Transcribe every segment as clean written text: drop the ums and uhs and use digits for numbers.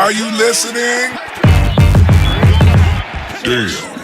Are you listening? Damn.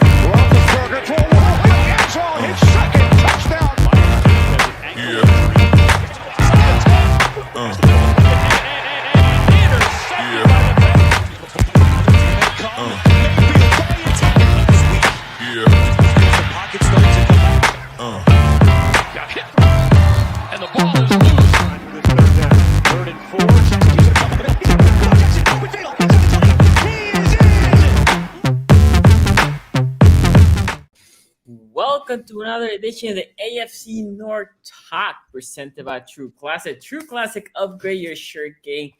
Welcome to another edition of the AFC North Talk presented by True Classic. True Classic, upgrade your shirt game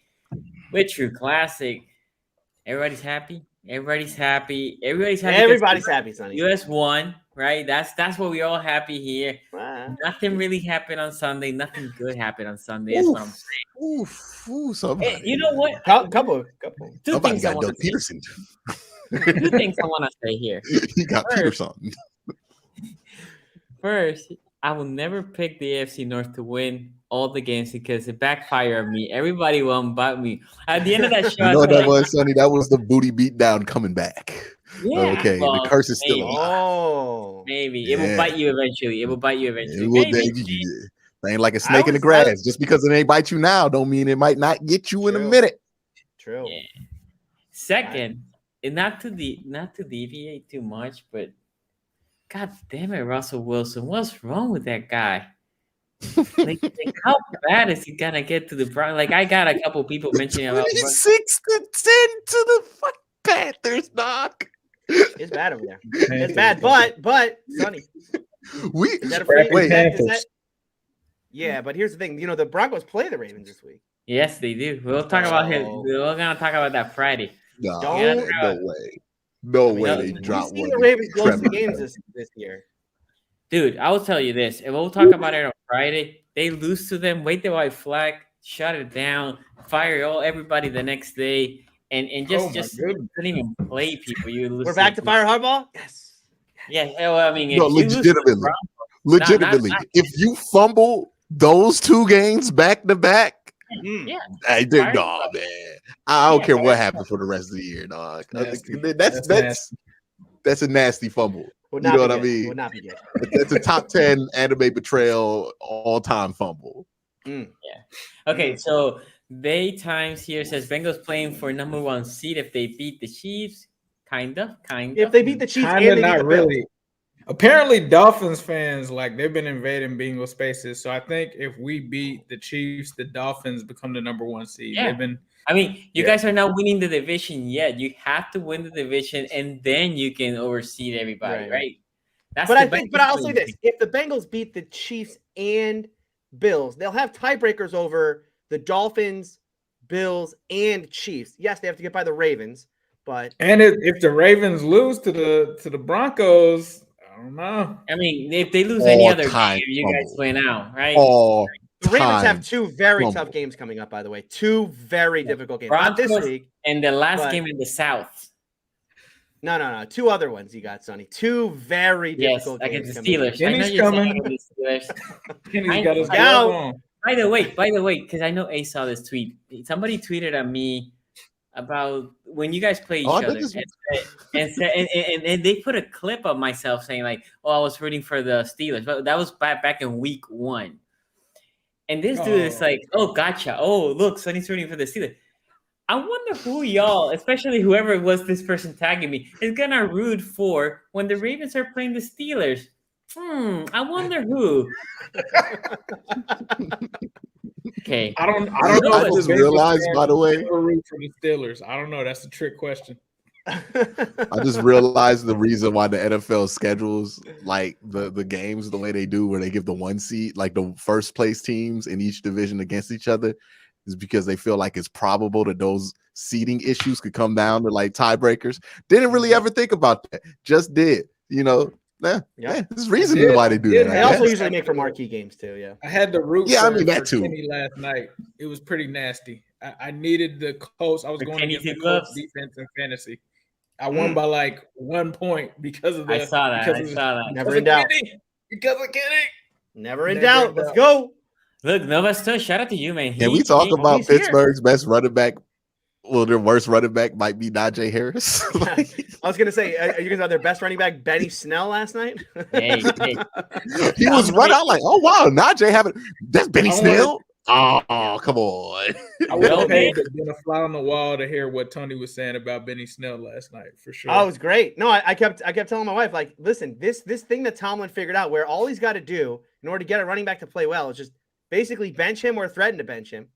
with True Classic. Everybody's happy. Everybody's happy. Everybody's happy, Sonny. US won, right? That's what we all happy here. Wow. Nothing really happened on Sunday. Nothing good happened on Sunday. That's what I'm saying. Somebody. Hey, you know what? Couple. Two things I got want Doug to say. Peterson. Two things I want to say here. He got Peterson. First, I will never pick the AFC North to win all the games because it backfired on me. Everybody won but me. At the end of that show, You know what that was, Sonny? That was the booty beat down coming back. Yeah, Okay, well, the curse is still maybe. alive. Maybe. It will bite you eventually. It will bite you eventually. It will, Maybe. It ain't like a snake in the grass. Just because it ain't bite you now, don't mean it might not get you in a minute. True. Yeah. Second, and not to deviate too much, but God damn it, Russell Wilson. What's wrong with that guy? Like how bad is he gonna get to the Broncos? Like, I got a couple people mentioning about 6-10 to the fuck Panthers, Doc. It's bad over there. It's bad, but Sonny. Is that a free? Wait. Yeah, but here's the thing. You know, the Broncos play the Ravens this week. Yes, they do. We'll talk about him. We're gonna talk about that Friday. No way. They dropped one. The Ravens close the games this year. Dude, I will tell you this. And we'll talk about it on Friday. They lose to them, wait the white flag, shut it down, fire everybody the next day, and just couldn't even play people. We're back to fire Harbaugh? Yes. Yeah, well, I mean, no, legitimately. If you fumble those two games back to back, yeah, I don't care what happens for the rest of the year, dog. That's a nasty fumble. You know what I mean? Would not be good. That's a top 10 anime betrayal all-time fumble. Yeah. Okay, so Bay Times here says Bengals playing for number 1 seed if they beat the Chiefs. Kind of. If they beat the Chiefs, and they not beat the really. Bills. Apparently, Dolphins fans, they've been invading Bengal spaces. So I think if we beat the Chiefs, the Dolphins become the number 1 seed. Yeah. You guys are not winning the division yet. You have to win the division, and then you can oversee everybody, right? But I'll say this: if the Bengals beat the Chiefs and Bills, they'll have tiebreakers over the Dolphins, Bills, and Chiefs. Yes, they have to get by the Ravens, but if the Ravens lose to the Broncos, I don't know. I mean, if they lose any other game, you guys win out, right? The Ravens have 2 very tough games coming up, by the way. 2 very difficult games. Broncos, not this week. And the last game in the South. No. 2 other ones you got, Sonny. 2 very difficult games. Against the Steelers. Kenny's coming. Kenny's got his go. By the way, because I know Ace saw this tweet. Somebody tweeted at me about when you guys play each other, and they put a clip of myself saying I was rooting for the Steelers, but that was back in week 1. And this dude is like, oh, gotcha. Oh, look, Sonny's rooting for the Steelers. I wonder who y'all, especially whoever was this person tagging me, is gonna root for when the Ravens are playing the Steelers. I wonder who. Okay. I don't know. I just realized, by the way, root for the Steelers. I don't know. That's a trick question. I just realized the reason why the NFL schedules the games the way they do, where they give the 1 seed, the first place teams in each division against each other, is because they feel like it's probable that those seeding issues could come down to tiebreakers. Didn't really ever think about that. Just did. There's reason why they do that. They also usually make for marquee games too. Yeah. I had the root. that too. Kenny last night. It was pretty nasty. I needed the Colts. I was going against the Colts defense and fantasy. I won by 1 point because of that. I saw that. Never in doubt. Because of Kenny. Never in doubt. Let's go. Look, Nova still shout out to you, man. Can we talk about Pittsburgh's best running back Well, their worst running back might be Najee Harris. I was gonna say, are you guys their best running back, Benny Snell, last night? Hey. He was running. I'm like, oh wow, Najee having that's Benny Snell. Oh, come on. I would have paid been a fly on the wall to hear what Tony was saying about Benny Snell last night, for sure. Oh, it was great. No, I kept telling my wife, like, listen, this thing that Tomlin figured out, where all he's got to do in order to get a running back to play well is just basically bench him or threaten to bench him.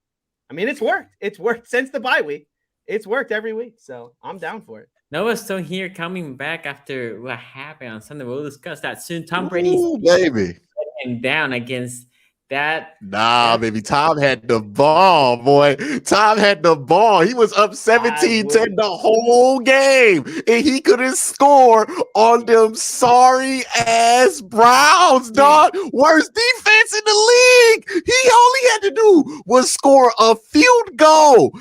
I mean, it's worked. It's worked since the bye week. It's worked every week, so I'm down for it. Noah's still here, coming back after what happened on Sunday. We'll discuss that soon. Tom Brady's baby and down against that. Baby. Tom had the ball, boy. Tom had the ball. He was up 17-10 the whole game, and he couldn't score on them sorry ass Browns, dog. Worst defense in the league. He only had to do was score a field goal.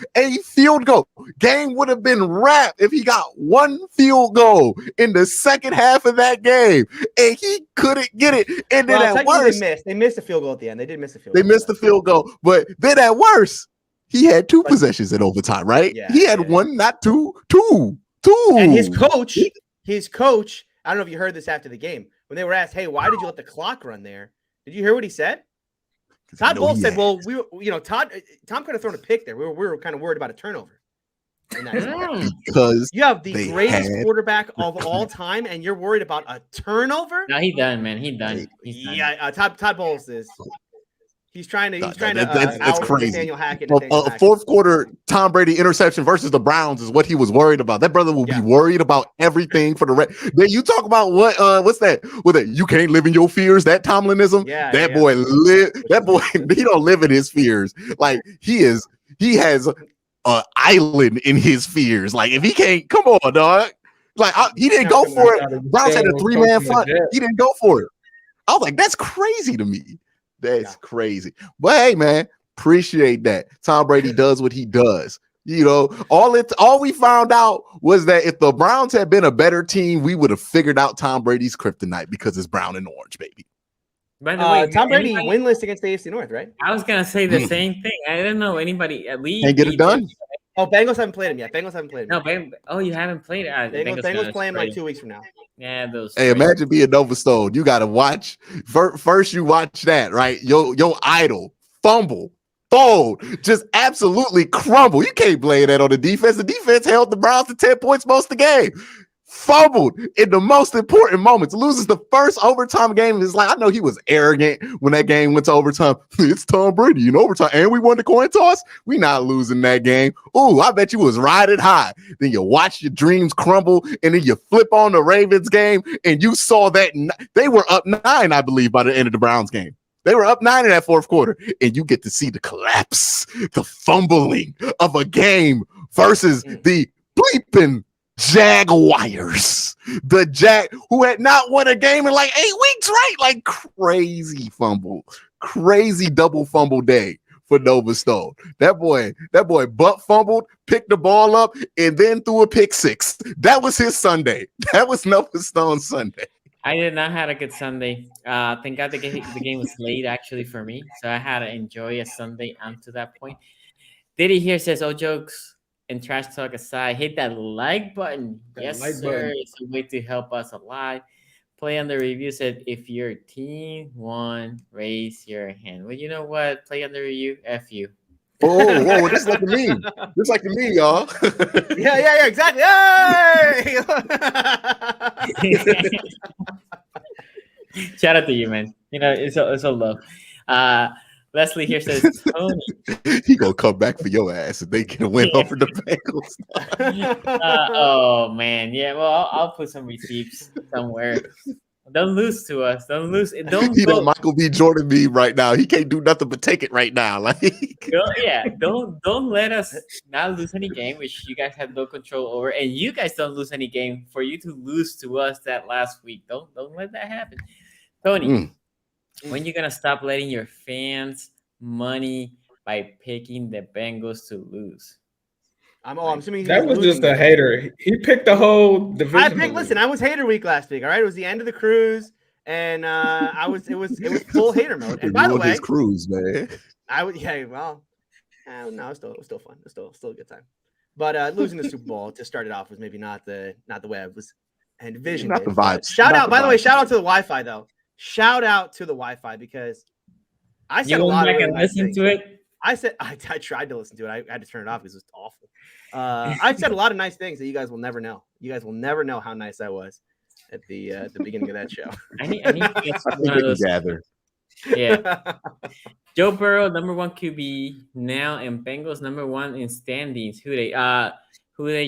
Game would have been wrapped if he got one field goal in the second half of that game, and he couldn't get it. And then at worst, they missed a fild goal at the end. They did miss a field goal. They missed the field goal, but then at worst, he had two possessions in overtime, right? Yeah, he had one, not two. And his coach, I don't know if you heard this after the game, when they were asked, hey, why did you let the clock run there? Did you hear what he said? Todd Bowles said, well, Tom could have thrown a pick there. We were kind of worried about a turnover. Because you have the greatest quarterback of all time, and you're worried about a turnover. No, he done, man. He done. Yeah, Todd Bowles is. He's trying to. That's crazy. Nathaniel Hackett. Fourth quarter Tom Brady interception versus the Browns is what he was worried about. That brother will be worried about everything for the rest. Then you talk about what's that? You can't live in your fears. That Tomlinism. Yeah, that boy live. That boy he don't live in his fears. Like he has an island in his fears. Like if he can't, come on, dog. Like he didn't go for it. Browns had a 3-man front. He didn't go for it. I was like, that's crazy to me. That's crazy. But hey, man, appreciate that. Tom Brady does what he does. All we found out was that if the Browns had been a better team, we would have figured out Tom Brady's kryptonite because it's brown and orange, baby. By the way, Tom Brady winless against the AFC North, right? I was gonna say the same thing. I didn't know anybody at least can't get it done. Oh, Bengals haven't played him yet. No, you haven't played it. Bengals play him like 2 weeks from now. Yeah, those. Hey, imagine being Nova Stone. You got to watch. First, you watch that, right? Your idol fumble, fold, just absolutely crumble. You can't blame that on the defense. The defense held the Browns to 10 points most of the game. Fumbled in the most important moments, loses the first overtime game. It's like, I know he was arrogant when that game went to overtime. It's Tom Brady in overtime, and we won the coin toss. We not losing that game. Ooh, I bet you was riding high. Then you watch your dreams crumble, and then you flip on the Ravens game, and you saw that they were up 9, I believe, by the end of the Browns game. They were up 9 in that fourth quarter, and you get to see the collapse, the fumbling of a game versus the bleeping Jaguars, who had not won a game in like 8 weeks, right? Like crazy double fumble day for Nova Stone. That boy butt fumbled, picked the ball up, and then threw a pick six. That was his Sunday. That was Nova Stone's Sunday. I did not have a good Sunday. Thank God the game was late actually for me, so I had to enjoy a Sunday unto that point. Diddy here says, "Oh, jokes and trash talk aside, hit that like button." Yes, sir. It's a way to help us a lot. Play on the review said, if your team won, raise your hand. Well, you know what? Play on the review. F you. Whoa, this is like me. This like me, y'all. Yeah, exactly. Hey! Shout out to you, man. It's a love. Leslie here says, Tony. He gonna come back for your ass if they can win over the Bengals. Oh man, yeah. Well, I'll put some receipts somewhere. Don't lose to us. Don't lose. Don't. He don't Michael B. Jordan me right now. He can't do nothing but take it right now. Like, don't let us not lose any game, which you guys have no control over, and you guys don't lose any game for you to lose to us that last week. Don't let that happen, Tony. When you gonna stop letting your fans money by picking the Bengals to lose? I'm assuming that was just a hater. He picked the whole division. Listen, I was hater week last week. All right, it was the end of the cruise, and it was full hater mode. And by the way, cruise, man. no, it was still fun. It's still a good time. But losing the Super Bowl to start it off was maybe not the way I was envisioned. Not the vibes. Shout out, by the way, shout out to the Wi-Fi though. Shout out to the Wi-Fi because I said a lot of really nice things. To it. I tried to listen to it. I had to turn it off because it was awful. I said a lot of nice things that you guys will never know. You guys will never know how nice I was at the beginning of that show. I need to get one of those. Gather. Yeah. Joe Burrow, number 1 QB now, and Bengals number 1 in standings. Who they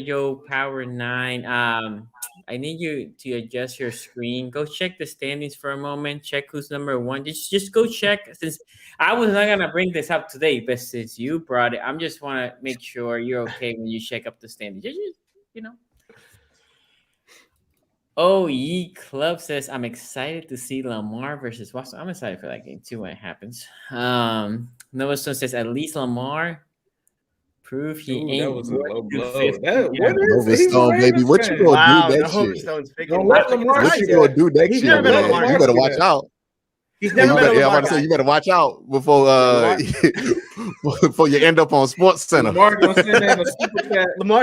Joe Power 9. I need you to adjust your screen. Go check the standings for a moment. Check who's number 1. Just go check. Since I was not gonna bring this up today, but since you brought it, I'm just want to make sure you're okay when you check up the standings. Just, you know. OE Club says, I'm excited to see Lamar versus Watson. I'm excited for that game too when it happens. Noah Stone says, at least Lamar prove he ain't. That was a low blow. Nova Stone, baby. What you gonna do next year? What you gonna do next year, man? You better watch out. He's never been I'm about to say, you better watch out before you end up on Sports Center. Lamar's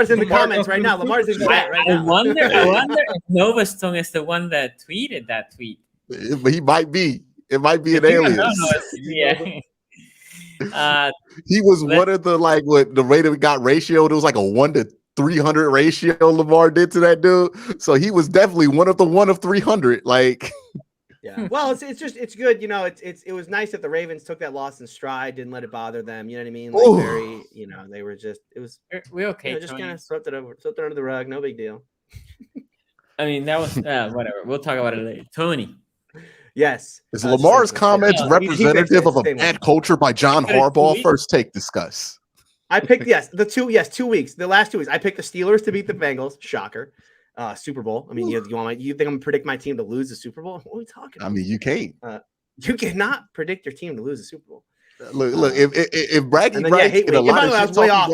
in the comments right now. Lamar's in the chat right now. I wonder if Nova Stone is the one that tweeted that tweet. But he might be. It might be an alias. Yeah. He was one of the what the rated got ratio. It was like a 1 to 300 ratio Lamar did to that dude. So he was definitely one of 300. Yeah. Well, it's good. You know, it was nice that the Ravens took that loss in stride, didn't let it bother them. You know what I mean? Very, they were just, it was, we're okay. Just kind of swept it under the rug. No big deal. I mean, that was whatever. We'll talk about it later. Tony. Yes. Is Lamar's comments representative of a bad culture by John Harbaugh? First take, discuss. I picked 2 weeks. The last 2 weeks, I picked the Steelers to beat the Bengals. Shocker. Super Bowl. I mean, you think I'm gonna predict my team to lose the Super Bowl? What are we talking about? I mean, you can't. You cannot predict your team to lose the Super Bowl. Look. If Brady and a lot of shit way off,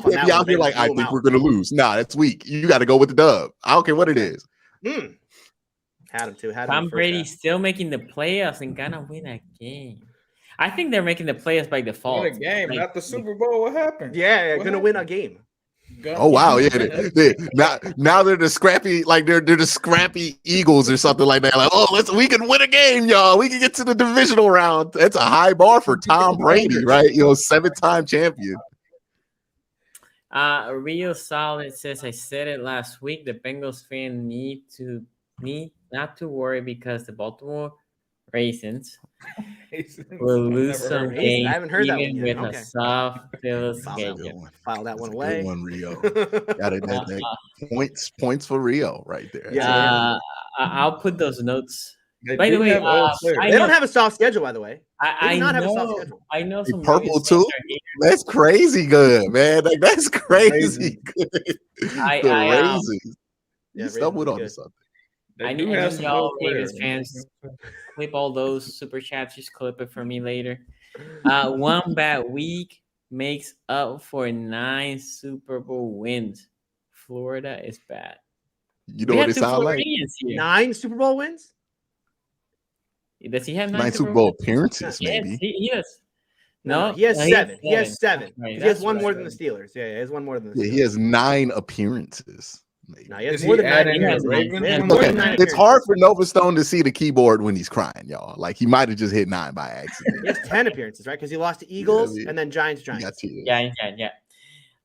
you can't be out here I think we're gonna lose. Nah, that's weak. You got to go with the dub. I don't care what it is. Had him too. Tom Brady still making the playoffs and gonna win a game. I think they're making the playoffs by default. Win a game, not the Super Bowl. What happened? Yeah, gonna win a game. Oh wow, yeah. Now they're the scrappy, they're the scrappy Eagles or something like that. We can win a game, y'all. We can get to the divisional round. That's a high bar for Tom Brady, right? 7-time champion. Real Solid says, I said it last week. The Bengals fan need not to worry because the Baltimore Raisins will lose some games. I haven't heard that one yet. With a soft Phil's schedule. File that one away. Good one, Rio. Got it. Points for Rio right there. I'll put those notes. By the way, they don't have a soft schedule. By the way, I do not have a soft schedule. I know some purple too. That's crazy good, man. That's crazy good. You stumbled on something. I need y'all Ravens fans clip all those super chats. Just clip it for me later. One bad week makes up for 9 Super Bowl wins. Florida is bad. You know what it sounds like? 9 Super Bowl wins? Does he have 9 Super Bowl appearances? Maybe he has. No, he has 7. He has 7. Right, he has one more than the Steelers. Yeah, he has one more than the Steelers. Yeah, he has 9 appearances. No, he has more than 9. It's hard for Nova Stone to see the keyboard when he's crying, y'all. He might have just hit 9 by accident. He has 10 appearances, right? Because he lost to Eagles and then Giants. Yeah. Should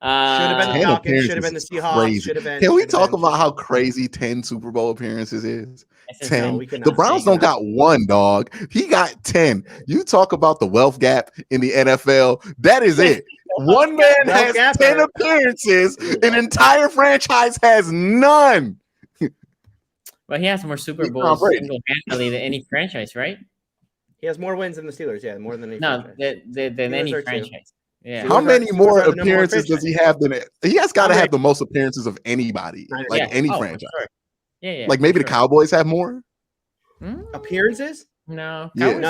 have been the Falcons. Should have been the Seahawks. Can we talk about how crazy 10 Super Bowl appearances is? 10. The Browns don't got 1, dog. He got 10. You talk about the wealth gap in the NFL. That is it. One man has 10 appearances. An entire franchise has none. Well, he has more Super Bowls single-handedly than any franchise, right? He has more wins than the Steelers. Yeah, more than any franchise. than any franchise. Yeah. How many more appearances does he have than it? He has got to have the most appearances of anybody, any franchise. Sure. Yeah. Maybe the Cowboys have more appearances. No. No.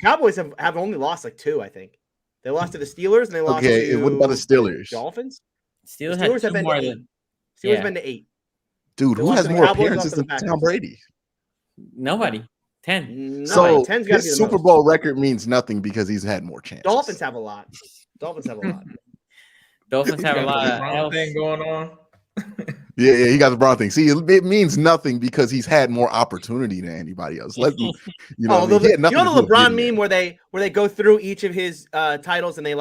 Cowboys have only lost 2, I think. They lost to the Steelers and they lost to. What about the Steelers? Dolphins. Steelers have been more than. Steelers been to 8. Dude, who has more appearances than Tom Brady? Nobody. 10. So his Super Bowl record means nothing because he's had more chances. Dolphins have a lot. Dolphins have a lot of LBron thing going on. Yeah, he got the brown thing. See, it means nothing because he's had more opportunity than anybody else. He had nothing the LeBron meme where they go through each of his titles and they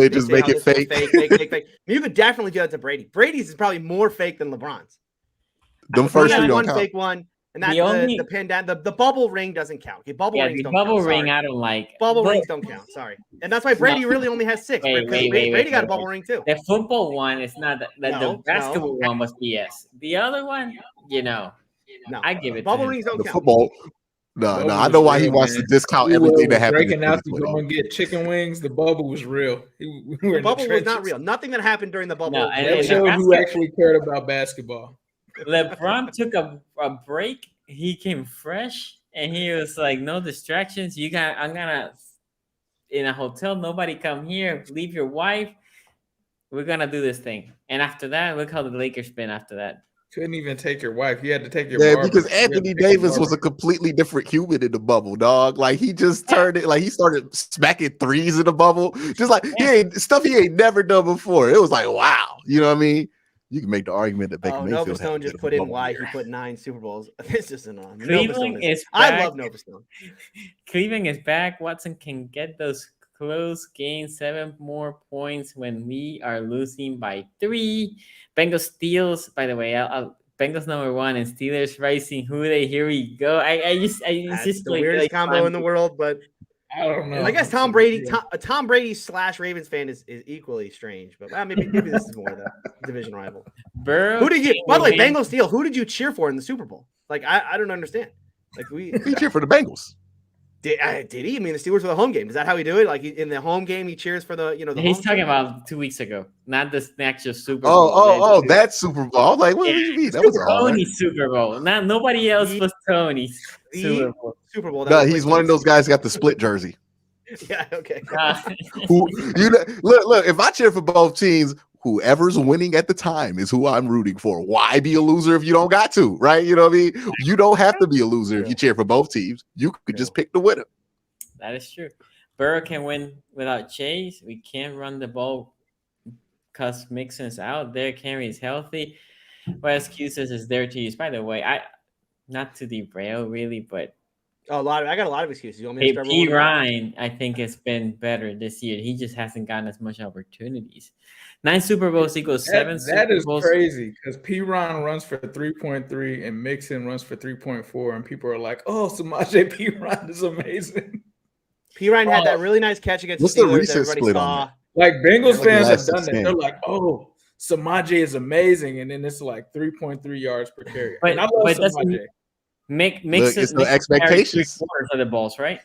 just make it fake. Fake. You could definitely do that to Brady. Brady's is probably more fake than LeBron's. The first three don't count. Fake one. And that's the pandemic. The bubble ring doesn't count. Okay, bubble rings don't count. Bubble ring, I don't like. Bubble rings don't count. Sorry, and that's why Brady really only has 6. Brady got a bubble ring too. The football one is not the basketball one was BS. The other one, no, I give it. Bubble rings don't count. The football. No, I know why he wants to discount everything that happened. Breaking out to go and get chicken wings. The bubble was real. The bubble was not real. Nothing that happened during the bubble. That showed who actually cared about basketball. LeBron took a break. He came fresh and he was like, "No distractions. I'm gonna in a hotel. Nobody come here. Leave your wife. We're gonna do this thing." And after that, look how the Lakers been after that. Couldn't even take your wife. You had to take your barber. Because Anthony Davis was a completely different human in the bubble, dog. Like he just turned it. Like he started smacking threes in the bubble, just like he ain't never done before. It was like, wow, you know what I mean? You can make the argument that Baker Mayfield Nova Stone just put in why he put 9 Super Bowls. It's just an Cleveland is I love Nova Stone. Cleveland is back. Watson can get those close games, 7 more points when we are losing by 3. Bengals steals. By the way, Bengals number 1 and Steelers rising. Here we go. It's just the weirdest combo in the world, but I don't know. I guess Tom Brady / Ravens fan is equally strange, but maybe this is more the division rival. Who did you? By the way, Bengals steal. Who did you cheer for in the Super Bowl? Like I don't understand. Like we cheer for the Bengals. Did he? I mean, the Steelers were the home game. Is that how he do it? Like in the home game, he cheers for the He's talking about 2 weeks ago, not the actual Super Bowl. Oh, that Super Bowl. I was like, what do you mean? That was Tony's Super Bowl. Nobody else was Tony's Super Bowl. No, he's one of those guys who got the split jersey. Yeah. Okay. Look. If I cheer for both teams, whoever's winning at the time is who I'm rooting for. Why be a loser if you don't got to, right? You know what I mean? You don't have to be a loser if you cheer for both teams. You could just pick the winner. That is true. Burrow can win without Chase. We can't run the ball because Mixon's out there. Henry's healthy. What excuses is there to use? By the way, not to derail really, but I got a lot of excuses. You want me to start P. Ryan, I think, has been better this year. He just hasn't gotten as much opportunities. 9 Super Bowls equals 7 Super Bowls. That is crazy because P. Ryan runs for 3.3 and Mixon runs for 3.4, and people are like, "Oh, Samaje P. Ryan is amazing." P. Ryan had that really nice catch against the Steelers. What's the recent split on that? Like Bengals fans have done that. They're like, "Oh, Samaje is amazing," and then it's like 3.3 yards per carry. But I love Samaje. It's the expectations of the balls, right?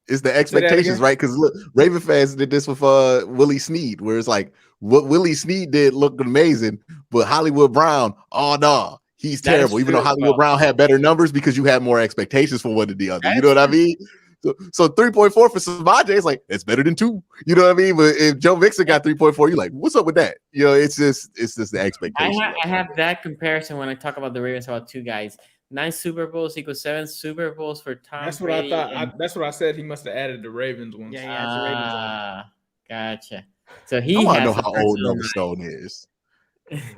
It's the expectations, right? Because look, Raven fans did this with Willie Snead, where it's like what Willie Snead did looked amazing, but Hollywood Brown, oh no, he's terrible. Even though Hollywood Brown had better numbers because you had more expectations for one than the other. You know what I mean? So 3.4 for Samaje is like it's better than 2. You know what I mean? But if Joe Mixon got 3.4, you're like, what's up with that? You know, it's just the expectation. I have that comparison when I talk about the Ravens about 2 guys. 9 Super Bowls equals 7 Super Bowls for Tom. That's what Brady I thought. That's what I said. He must have added the Ravens ones. Yeah, it's the Ravens one. Gotcha. So he. I want to know how old Nova Stone is.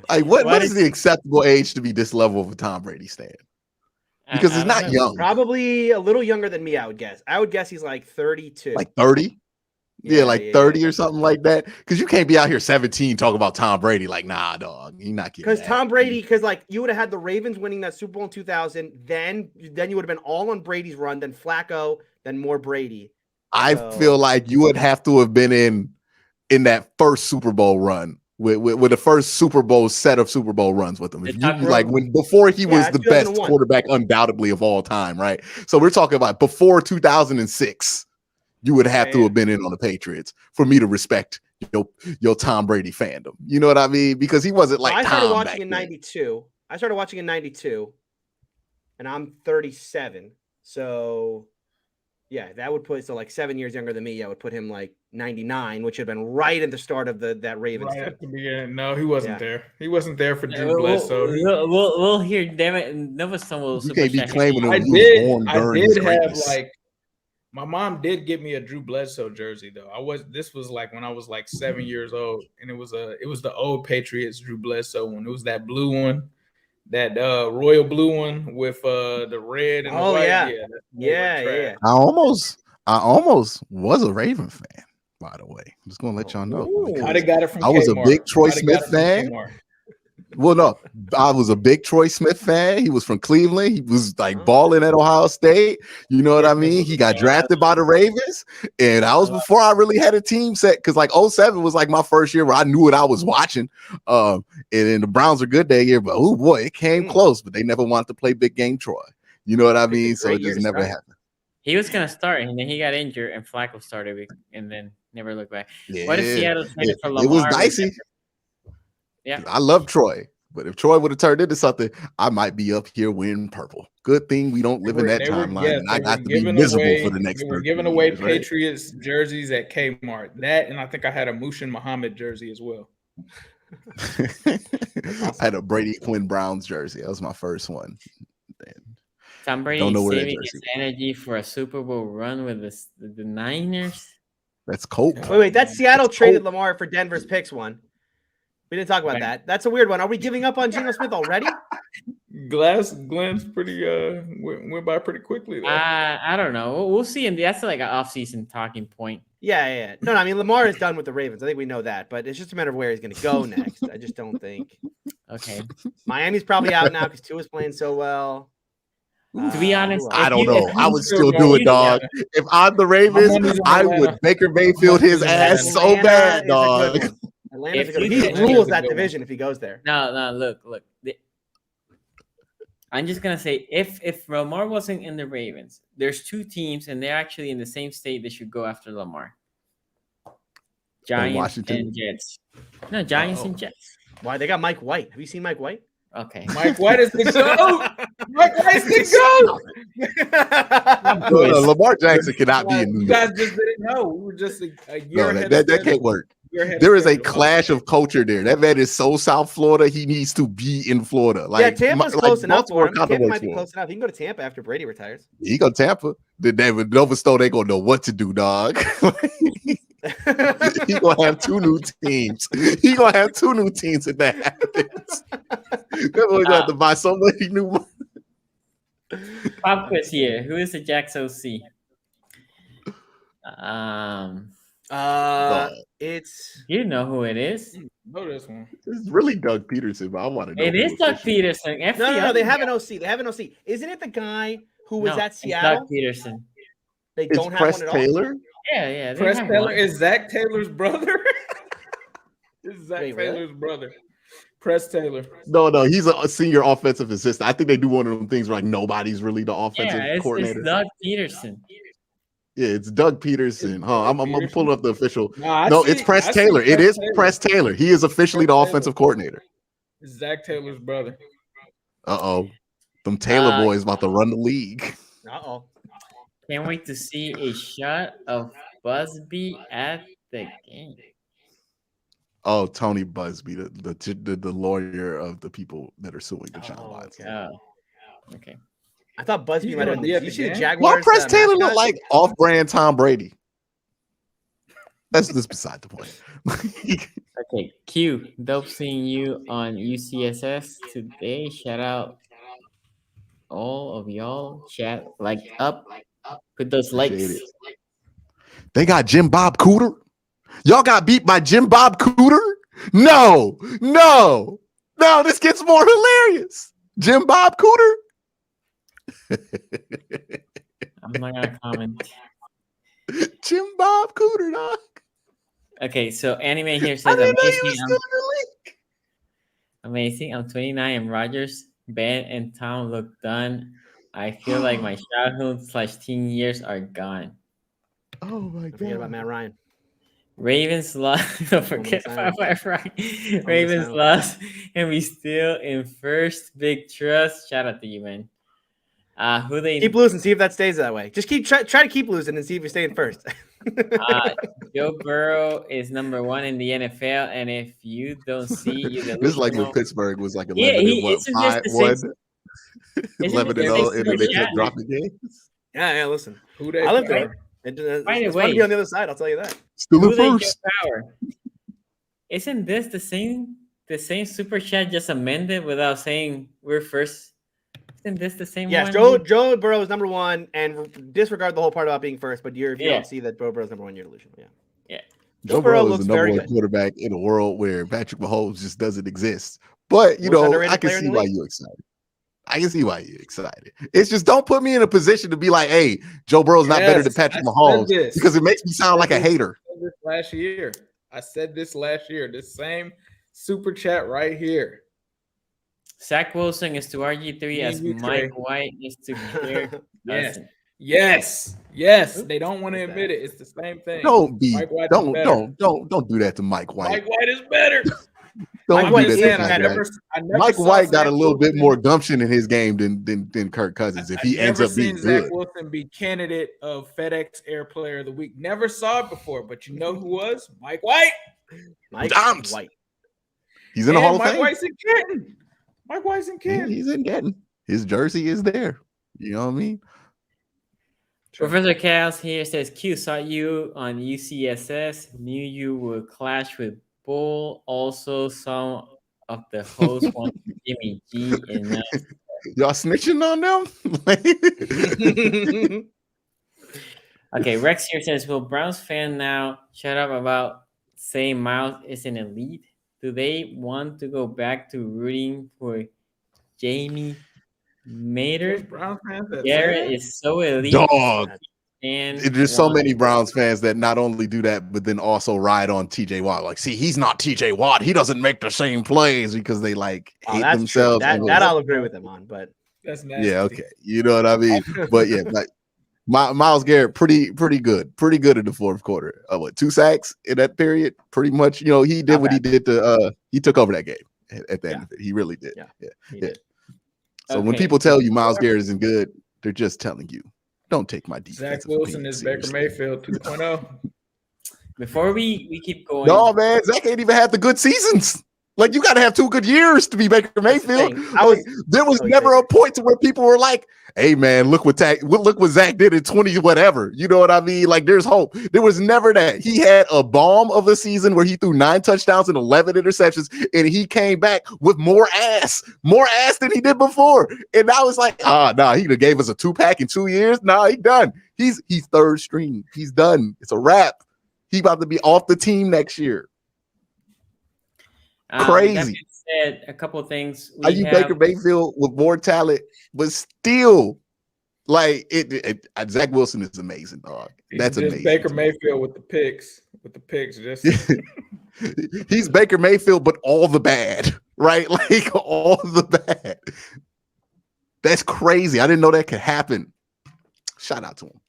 Like, what is the acceptable age to be this level of a Tom Brady stand? Because it's not young. Probably a little younger than me, I would guess. I would guess he's like 32. Like 30? Yeah, 30 or something like that. Because you can't be out here 17 talking about Tom Brady. Like, nah, dog. You're not getting Because Tom Brady, like you would have had the Ravens winning that Super Bowl in 2000. Then you would have been all on Brady's run, then Flacco, then more Brady. I feel like you would have to have been in that first Super Bowl run with the first Super Bowl set of Super Bowl runs with him. If you like before he was the best quarterback undoubtedly of all time, right? So we're talking about before 2006. You would have to have been in on the Patriots for me to respect your Tom Brady fandom. You know what I mean? Because he wasn't like I started Tom watching in 92. I started watching in 92, and I'm 37. So, yeah, that would put like 7 years younger than me. I would put him like 99, which would have been right at the start of that Ravens. Right at the beginning. No, he wasn't there. He wasn't there for Drew Bledsoe. We'll hear. Damn it, Nova Stone will. You can't be claiming I did have like. My mom did get me a Drew Bledsoe jersey though. This was like when I was like 7 years old, and it was the old Patriots Drew Bledsoe one. It was that blue one, that royal blue one with the red and the white. Yeah. I almost was a Raven fan, by the way. I'm just gonna let y'all know. I got it from I was a big Troy Smith fan. Well, no, I was a big Troy Smith fan. He was from Cleveland. He was like balling at Ohio State. You know what I mean? He got drafted by the Ravens, and that was before I really had a team set. Because like 07 was like my first year where I knew what I was watching. And then the Browns were good that year, but oh boy, it came close. But they never wanted to play big game Troy. You know what I mean? So it just never happened. He was gonna start, and then he got injured, and Flacco started, and then never looked back. Yeah. What if Seattle traded for Lamar? It was dicey. Yeah, I love Troy, but if Troy would have turned into something, I might be up here wearing purple. Good thing we don't live in that timeline, and I got to be miserable for the next. They were giving away Patriots jerseys at Kmart. That, and I think I had a Mushin Muhammad jersey as well. I had a Brady Quinn Browns jersey. That was my first one. Tom Brady saving his energy for a Super Bowl run with the Niners. That's cold. Wait, that's Seattle traded Lamar for Denver's picks one. We didn't talk about that. That's a weird one. Are we giving up on Geno Smith already? Glenn's pretty went by pretty quickly though. I don't know. We'll see. And that's like an off-season talking point. Yeah. No, I mean Lamar is done with the Ravens. I think we know that, but it's just a matter of where he's going to go next. I just don't think. Okay. Miami's probably out now because Tua's playing so well. To be honest, I don't know. I would still do it, dog. If I'm the Ravens, I would Baker Mayfield his ass so bad, dog. He rules that division if he goes there. No. Look. I'm just gonna say, if Lamar wasn't in the Ravens, there's two teams, and they're actually in the same state. They should go after Lamar. Giants and Jets. No, Giants and Jets. Why? They got Mike White. Have you seen Mike White? Okay. Mike White is the GOAT. Mike White's the GOAT. Lamar Jackson cannot be in New York. You guys just didn't know. We were just a year ahead. That can't work. There is a clash of culture there. That man is so South Florida. He needs to be in Florida. Like, Tampa's close enough for him. Tampa might be close enough. He can go to Tampa after Brady retires. He go to Tampa. Then David Novastone ain't gonna know what to do, dog. He gonna have two new teams. He gonna have two new teams if that happens. They're gonna have to buy so many new ones. Pop quiz here. Who is the Jacks OC? It's you know who it is. Know this one. It's really Doug Peterson, but I want to know. It is Doug Peterson. No, they have an OC. They have an OC. Isn't it the guy who was at Seattle? Doug Peterson. They don't have one at all. Taylor? Yeah. Press Taylor is Zach Taylor's brother. Is Zach Taylor's brother. Press Taylor. No, he's a senior offensive assistant. I think they do one of them things where like nobody's really the offensive coordinator. It's Doug Peterson. Yeah, it's Doug Peterson. I'm pulling up the official. It's Press Taylor. It is Press Taylor. He is officially the offensive coordinator. It's Zach Taylor's brother. Them Taylor boys about to run the league. Can't wait to see a shot of Busby at the game. Oh, Tony Busby, the lawyer of the people that are suing the Deshaun Watson. Okay. I thought Busby might have been. You see the Jaguars? Well, Press Taylor look like off-brand Tom Brady. That's just beside the point. Okay, Q. Dope seeing you on UCSS today. Shout out all of y'all. Chat like up. Put those likes. They got Jim Bob Cooter. Y'all got beat by Jim Bob Cooter? No. This gets more hilarious. Jim Bob Cooter. I'm not gonna comment. Jim Bob Cooter, dog. Okay, so anime here says amazing. I'm 29 and Rogers, Ben, and Tom look done. I feel like my childhood/teen years are gone. Oh my god! Forget about Matt Ryan. Ravens lost. Don't forget about Matt Ryan. Ravens lost, and we still in first. Big trust. Shout out to you, man. Who they keep losing? See if that stays that way. Just try to keep losing and see if you're staying first. Joe Burrow is number 1 in the NFL, and if you don't see, this is like when Pittsburgh was like 11 and 1, 11 and 0, and then they kept dropping games. Yeah, listen. Who they I lived play? through it. By the It's fun to way, be on the other side. I'll tell you that. Still who the they first. give power? Isn't this the same super chat just amended without saying we're first? Isn't this the same Yes, one? Joe Burrow is number one, and disregard the whole part about being first. But if you don't see that Joe Burrow is number one, you're delusional. Yeah. Joe Burrow is the number one quarterback in a world where Patrick Mahomes just doesn't exist. But I can see why you're excited. I can see why you're excited. It's just don't put me in a position to be like, hey, Joe Burrow's not better than Patrick Mahomes because it makes me sound like a hater. I said this last year. This same super chat right here. Zach Wilson is to RG3 as Mike White is to Kirk. Yes. They don't want to admit it. It's the same thing. Don't do that to Mike White. Mike White is better. Mike White got a little bit more gumption in his game than Kirk Cousins. If he ends up being good, Zach Wilson be candidate of FedEx Air Player of the Week. Never saw it before, but you know who was? Mike White. Mike White. He's in the Hall of Fame. Mike White's in Canton. Mike White's in Canton. He's in Canton. His jersey is there. You know what I mean? Professor Chaos here says, Q saw you on UCSS. Knew you would clash with Bull. Also, some of the hosts want Jimmy G and y'all snitching on them. Okay, Rex here says, will Browns fan now shut up about saying Miles is an elite? Do they want to go back to rooting for Jamie Mater? Garrett is so elite. Dog. And there's so many Browns fans that not only do that, but then also ride on TJ Watt. Like, see, he's not TJ Watt. He doesn't make the same plays because they hate themselves. That I'll agree with them on, but that's nasty. Yeah, okay. You know what I mean? But yeah, like Myles Garrett, pretty good in the fourth quarter. 2 sacks in that period? Pretty much, he did what he did to he took over that game at the end of it. He really did. Yeah. So when people tell you Myles Garrett isn't good, they're just telling you. Don't take my defense. Zach Wilson is Baker Mayfield 2.0. Before we keep going. No, man, Zach ain't even had the good seasons. Like, you got to have 2 good years to be Baker Mayfield. There was never a point to where people were like, hey, man, look what Zach did in 20 whatever. You know what I mean? Like, there's hope. There was never that. He had a bomb of a season where he threw 9 touchdowns and 11 interceptions, and he came back with more ass than he did before. And I was like, he gave us a 2-pack in 2 years. He done. He's third string. He's done. It's a wrap. He about to be off the team next year. Crazy. That being said, a couple of things. Are you Baker Mayfield with more talent, but still, like Zach Wilson is amazing, dog. That's amazing. Baker Mayfield with the picks. Just he's Baker Mayfield, but all the bad, right? Like all the bad. That's crazy. I didn't know that could happen. Shout out to him.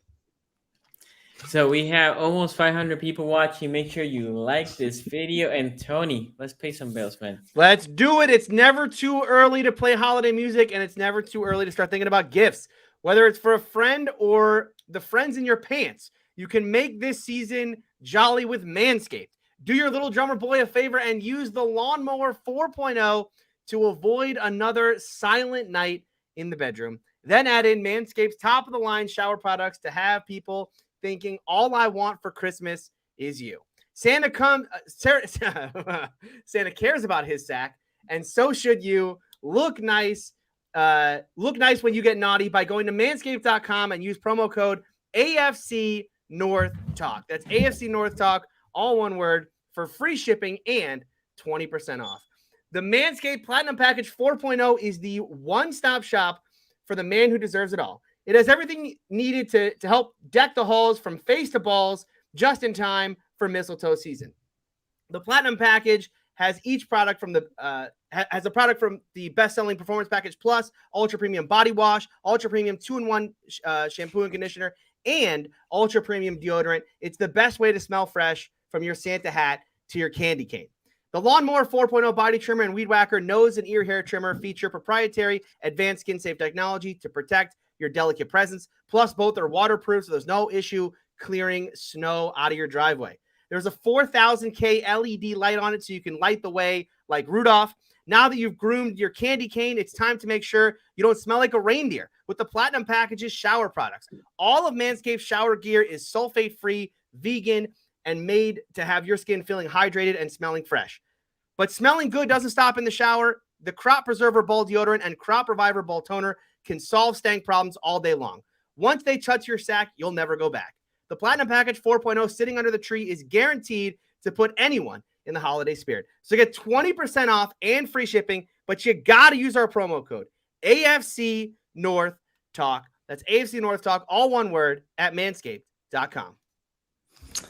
So we have almost 500 people watching. Make sure you like this video. And Tony, let's pay some bills, man. Let's do it. It's never too early to play holiday music, and it's never too early to start thinking about gifts. Whether it's for a friend or the friends in your pants, you can make this season jolly with Manscaped. Do your little drummer boy a favor and use the Lawnmower 4.0 to avoid another silent night in the bedroom. Then add in Manscaped's top-of-the-line shower products to have people thinking all I want for Christmas is you. Santa cares about his sack, and so should you. Look nice when you get naughty by going to manscaped.com and use promo code AFC North Talk. That's AFC North Talk, all one word, for free shipping and 20% off. The Manscaped Platinum Package 4.0 is the one-stop shop for the man who deserves it all. It has everything needed to help deck the halls from face to balls just in time for mistletoe season. The Platinum Package has each product from has a product from the best-selling Performance Package Plus, Ultra Premium Body Wash, Ultra Premium 2-in-1 shampoo and conditioner, and Ultra Premium deodorant. It's the best way to smell fresh from your Santa hat to your candy cane. The Lawnmower 4.0 body trimmer and weed whacker nose and ear hair trimmer feature proprietary advanced skin-safe technology to protect your delicate presence. Plus, both are waterproof, so there's no issue clearing snow out of your driveway. There's a 4,000K LED light on it, so you can light the way like Rudolph. Now that you've groomed your candy cane, it's time to make sure you don't smell like a reindeer with the Platinum Package's shower products. All of Manscaped's shower gear is sulfate-free, vegan, and made to have your skin feeling hydrated and smelling fresh. But smelling good doesn't stop in the shower. The Crop Preserver Ball Deodorant and Crop Reviver Ball Toner can solve stank problems all day long. Once they touch your sack, you'll never go back. The Platinum Package 4.0 sitting under the tree is guaranteed to put anyone in the holiday spirit. So get 20% off and free shipping, but you got to use our promo code AFC North Talk. That's AFC North Talk, all one word, at manscaped.com.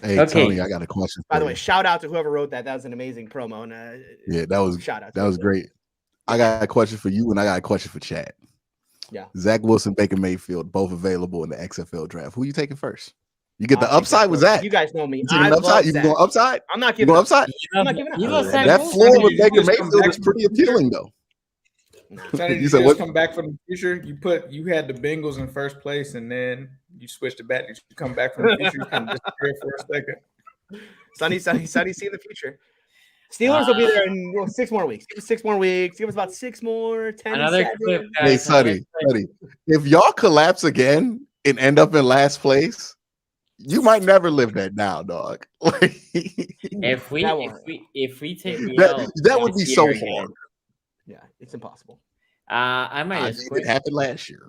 Hey, okay. Tony, I got a question. By the way, shout out to whoever wrote that. That was an amazing promo. And yeah, that was shout out. That was great. I got a question for you, and I got a question for Chad. Yeah, Zach Wilson, Baker Mayfield, both available in the XFL draft. Who are you taking first? You get the upside with Zach. You guys know me. I upside. You going upside? I'm not giving upside. I'm not giving up. That floor with Baker Mayfield is pretty appealing, though. You said what? Come back from the future. You had the Bengals in first place, and then you switched it back. You come back from the future. You kind of disappear for a second. Sunny, see the future. Steelers will be there in 6 more weeks. Give us 6 more weeks. Give us about 6 more. 10. Another clip, guys. Hey, Sonny, if y'all collapse again and end up in last place, you might never live that down, dog. if we take that would be so hard. Yeah, it's impossible. I might just quit. It happened last year.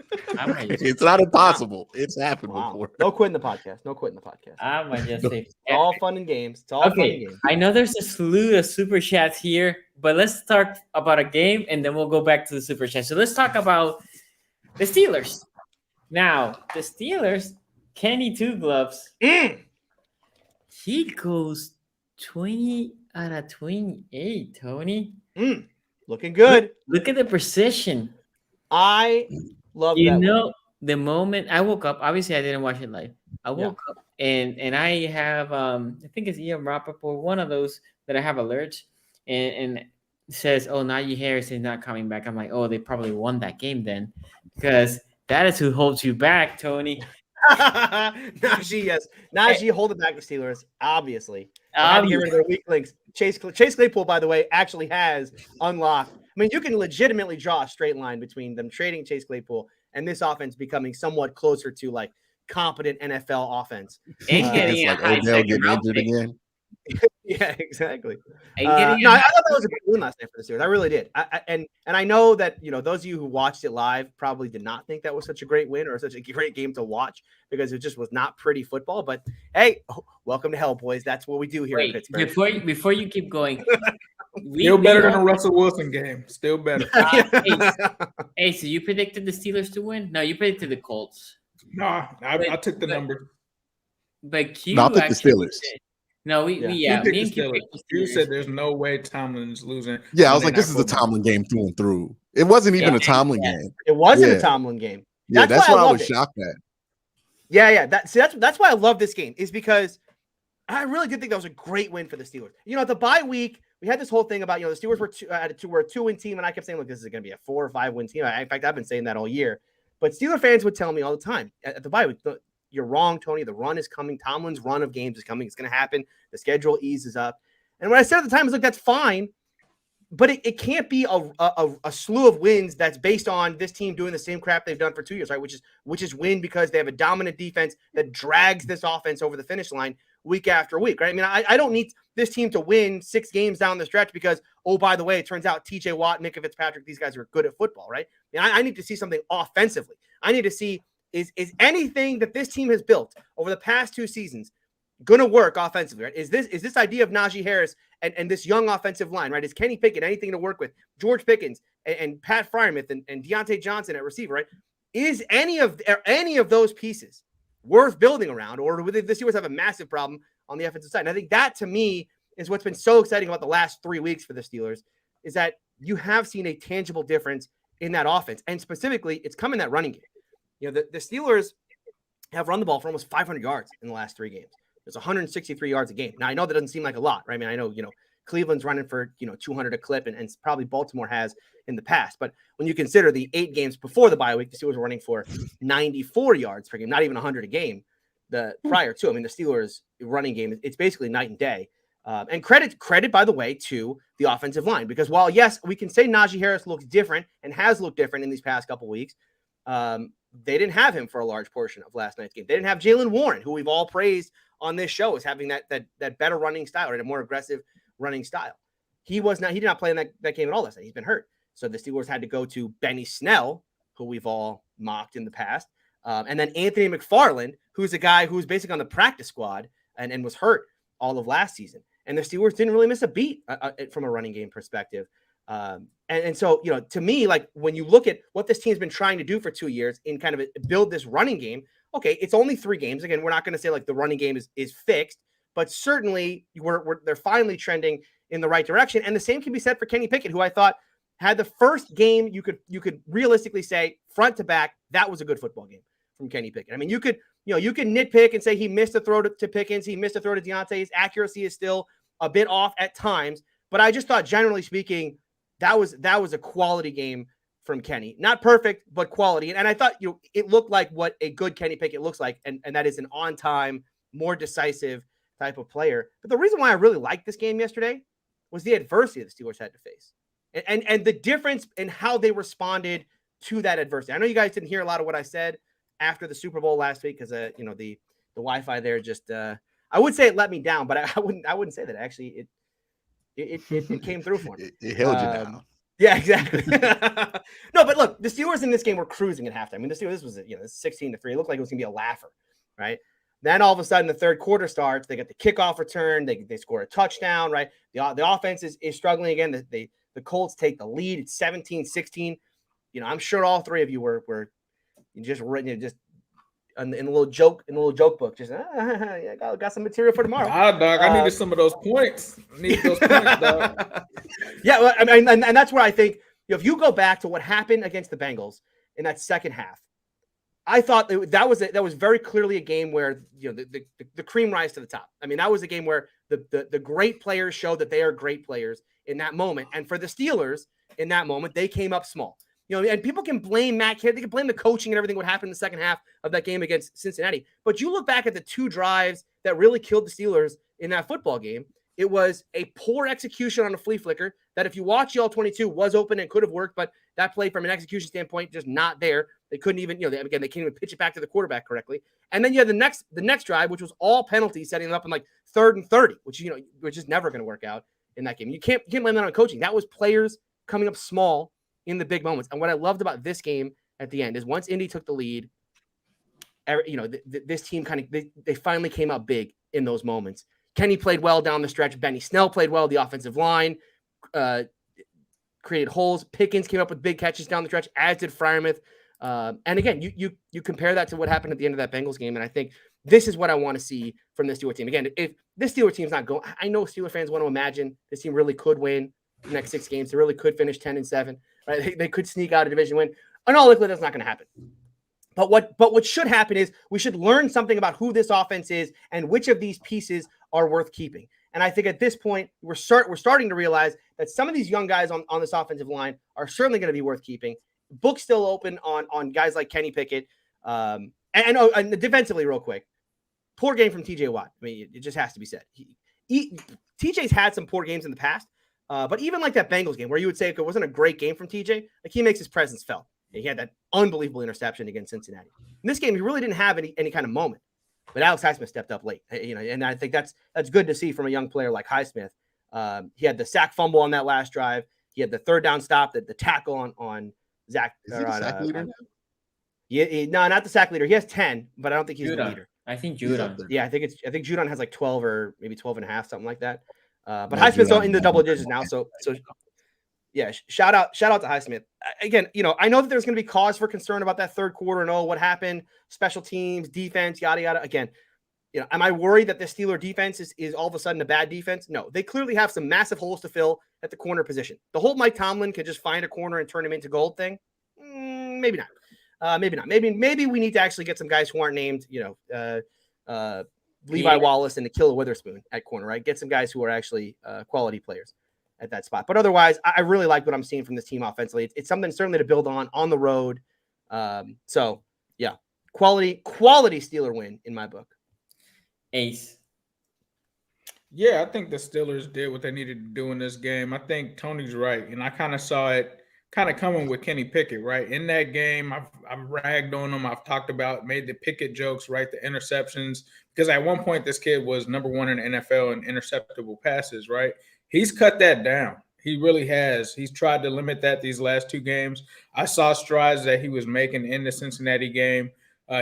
It's not impossible. It's happened before. No quitting the podcast. No quitting the podcast. I might just say it's all fun and games. It's all fun and games. I know there's a slew of super chats here, but let's talk about a game and then we'll go back to the super chat. So let's talk about the Steelers. Now, the Steelers, Kenny Two Gloves. He goes 20 out of 28, Tony. Looking good. Look at the precision. I love that. Know, the moment I woke up, obviously I didn't watch it live. I woke up and I have I think it's Ian Rappaport, one of those that I have alerts and says, "Oh, Najee Harris is not coming back." I'm like, "Oh, they probably won that game then," because that is who holds you back, Tony. Najee holding back the Steelers, obviously. Get rid of their weak links. Chase Claypool, by the way, actually has unlocked. I mean, you can legitimately draw a straight line between them trading Chase Claypool and this offense becoming somewhat closer to like competent NFL offense. And getting Odell getting injured again. Yeah, exactly. I thought that was a good win last night for the Steelers. I really did. And I know that those of you who watched it live probably did not think that was such a great win or such a great game to watch because it just was not pretty football. But hey, welcome to hell, boys. That's what we do here in Pittsburgh. Before you keep going, still better than a Russell Wilson game. Still better. Hey, so you predicted the Steelers to win? No, you predicted the Colts. No, I took the number. But Q I took the Steelers. No, me and Q said there's no way Tomlin is losing. Yeah, I was like, this is a Tomlin game through and through. It wasn't even a Tomlin game. It wasn't a Tomlin game. That's why I was shocked at. Yeah. That's why I love this game, is because I really did think that was a great win for the Steelers. At the bye week, we had this whole thing about, the Steelers were a 2-win team, and I kept saying, look, this is going to be a 4 or 5 win team. In fact, I've been saying that all year. But Steeler fans would tell me all the time at the bye week, you're wrong, Tony. The run is coming. Tomlin's run of games is coming. It's going to happen. The schedule eases up. And what I said at the time was, look, that's fine, but it can't be a slew of wins that's based on this team doing the same crap they've done for 2 years, right? Which is win because they have a dominant defense that drags this offense over the finish line week after week, right? I mean, I don't need this team to win 6 games down the stretch because, oh, by the way, it turns out TJ Watt, Minka Fitzpatrick, these guys are good at football, right? I need to see something offensively. I need to see is anything that this team has built over the past 2 seasons going to work offensively, right? Is this idea of Najee Harris and this young offensive line, right? Is Kenny Pickett anything to work with? George Pickens and Pat Freiermuth and Deontay Johnson at receiver, right? Is any of those pieces worth building around, or do the Steelers have a massive problem on the offensive side? And I think that, to me, is what's been so exciting about the last 3 weeks for the Steelers, is that you have seen a tangible difference in that offense. And specifically, it's come in that running game. The Steelers have run the ball for almost 500 yards in the last 3 games. It's 163 yards a game. Now, I know that doesn't seem like a lot, right? I mean, I know, Cleveland's running for, 200 a clip, and probably Baltimore has in the past. But when you consider the 8 games before the bye week, the Steelers were running for 94 yards per game, not even 100 a game prior to. I mean, the Steelers running game, it's basically night and day. And credit, by the way, to the offensive line, because while, yes, we can say Najee Harris looks different and has looked different in these past couple weeks, they didn't have him for a large portion of last night's game. They didn't have Jaylen Warren, who we've all praised on this show as having that better running style, or a more aggressive running style. He did not play in that game at all last night. He's been hurt. So the Steelers had to go to Benny Snell, who we've all mocked in the past. And then Anthony McFarland, who's a guy who's basically on the practice squad and was hurt all of last season. And the Steelers didn't really miss a beat from a running game perspective. And so, to me, like when you look at what this team's been trying to do for 2 years in kind of build this running game, okay, it's only 3 games. Again, we're not going to say like the running game is fixed, but certainly they're finally trending in the right direction. And the same can be said for Kenny Pickett, who I thought had the first game you could realistically say front to back, that was a good football game from Kenny Pickett. I mean, you could nitpick and say he missed a throw to Pickens, he missed a throw to Deontay. His accuracy is still a bit off at times, but I just thought, generally speaking, that was a quality game from Kenny. Not perfect, but quality. And I thought, it looked like what a good Kenny Pickett looks like, and that is an on-time, more decisive type of player. But the reason why I really liked this game yesterday was the adversity the Steelers had to face, and the difference in how they responded to that adversity. I know you guys didn't hear a lot of what I said after the Super Bowl last week because the Wi-Fi there just I would say it let me down, but I wouldn't say that. Actually, it came through for me. It held you down. Yeah, exactly. No, but look, the Steelers in this game were cruising at halftime. I mean, the Steelers, this was 16-3. It looked like it was gonna be a laugher, right? Then all of a sudden, the third quarter starts. They get the kickoff return. They score a touchdown, right? The offense is struggling again. The Colts take the lead. It's 17-16. I'm sure all 3 of you were just written just in a little joke book. Just yeah, got some material for tomorrow. Dog, I needed some of those points. I need those points, dog. Yeah, well, I mean, and that's where I think if you go back to what happened against the Bengals in that second half, I thought that was very clearly a game where the cream rise to the top. I mean, that was a game where the great players showed that they are great players in that moment, and for the Steelers in that moment, they came up small. And people can blame Matt Kid. They can blame the coaching and everything what happened in the second half of that game against Cincinnati. But you look back at the 2 drives that really killed the Steelers in that football game. It was a poor execution on a flea flicker that, if you watch the all-22, was open and could have worked, but that play from an execution standpoint just not there. They couldn't even, they can't even pitch it back to the quarterback correctly. And then you had the next drive, which was all penalties, setting them up in like 3rd and 30, which is never going to work out in that game. You can't blame that on coaching. That was players coming up small in the big moments. And what I loved about this game at the end is once Indy took the lead, this team they finally came up big in those moments. Kenny played well down the stretch. Benny Snell played well. The offensive line created holes. Pickens came up with big catches down the stretch, as did Freiermuth. And again, you compare that to what happened at the end of that Bengals game, and I think this is what I want to see from this Steelers team. Again, if this Steelers team's not going, I know Steelers fans want to imagine this team really could win the next 6 games. They really could finish 10-7. Right? They could sneak out a division win. And all likely that's not going to happen. But what should happen is we should learn something about who this offense is and which of these pieces are worth keeping. And I think at this point, we're starting to realize that some of these young guys on this offensive line are certainly going to be worth keeping. Book's still open on guys like Kenny Pickett. And defensively, real quick, poor game from TJ Watt. I mean, it just has to be said. TJ's had some poor games in the past. But even like that Bengals game where you would say it wasn't a great game from TJ, like he makes his presence felt. He had that unbelievable interception against Cincinnati. In this game, he really didn't have any kind of moment. But Alex Highsmith stepped up late, and I think that's good to see from a young player like Highsmith. He had the sack fumble on that last drive. He had the 3rd down stop, the tackle on Zach. Is he the sack leader? No, not the sack leader. He has 10, but I don't think he's the leader. I think Judon. Yeah, I think Judon has like 12 or maybe 12 and a half, something like that. But Highsmith's in the double digits now, so yeah, shout out to Highsmith. Again, I know that there's going to be cause for concern about that 3rd quarter and what happened, special teams, defense, yada yada. Again, am I worried that the Steeler defense is all of a sudden a bad defense? No, they clearly have some massive holes to fill at the corner position. The whole Mike Tomlin could just find a corner and turn him into gold thing. Maybe not. Maybe not. Maybe we need to actually get some guys who aren't named, Levi Wallace and Akilla Witherspoon at corner, right? Get some guys who are actually quality players at that spot. But otherwise, I really like what I'm seeing from this team offensively. It's something certainly to build on the road. So yeah, quality Steeler win in my book. Ace. Yeah, I think the Steelers did what they needed to do in this game. I think Tony's right, and I kind of saw it kind of coming with Kenny Pickett, right? In that game, I've ragged on him. I've talked about, made the Pickett jokes, right? The interceptions, because at one point this kid was number one in the NFL in interceptable passes, right? He's cut that down. He really has. He's tried to limit that these last two games. I saw strides that he was making in the Cincinnati game.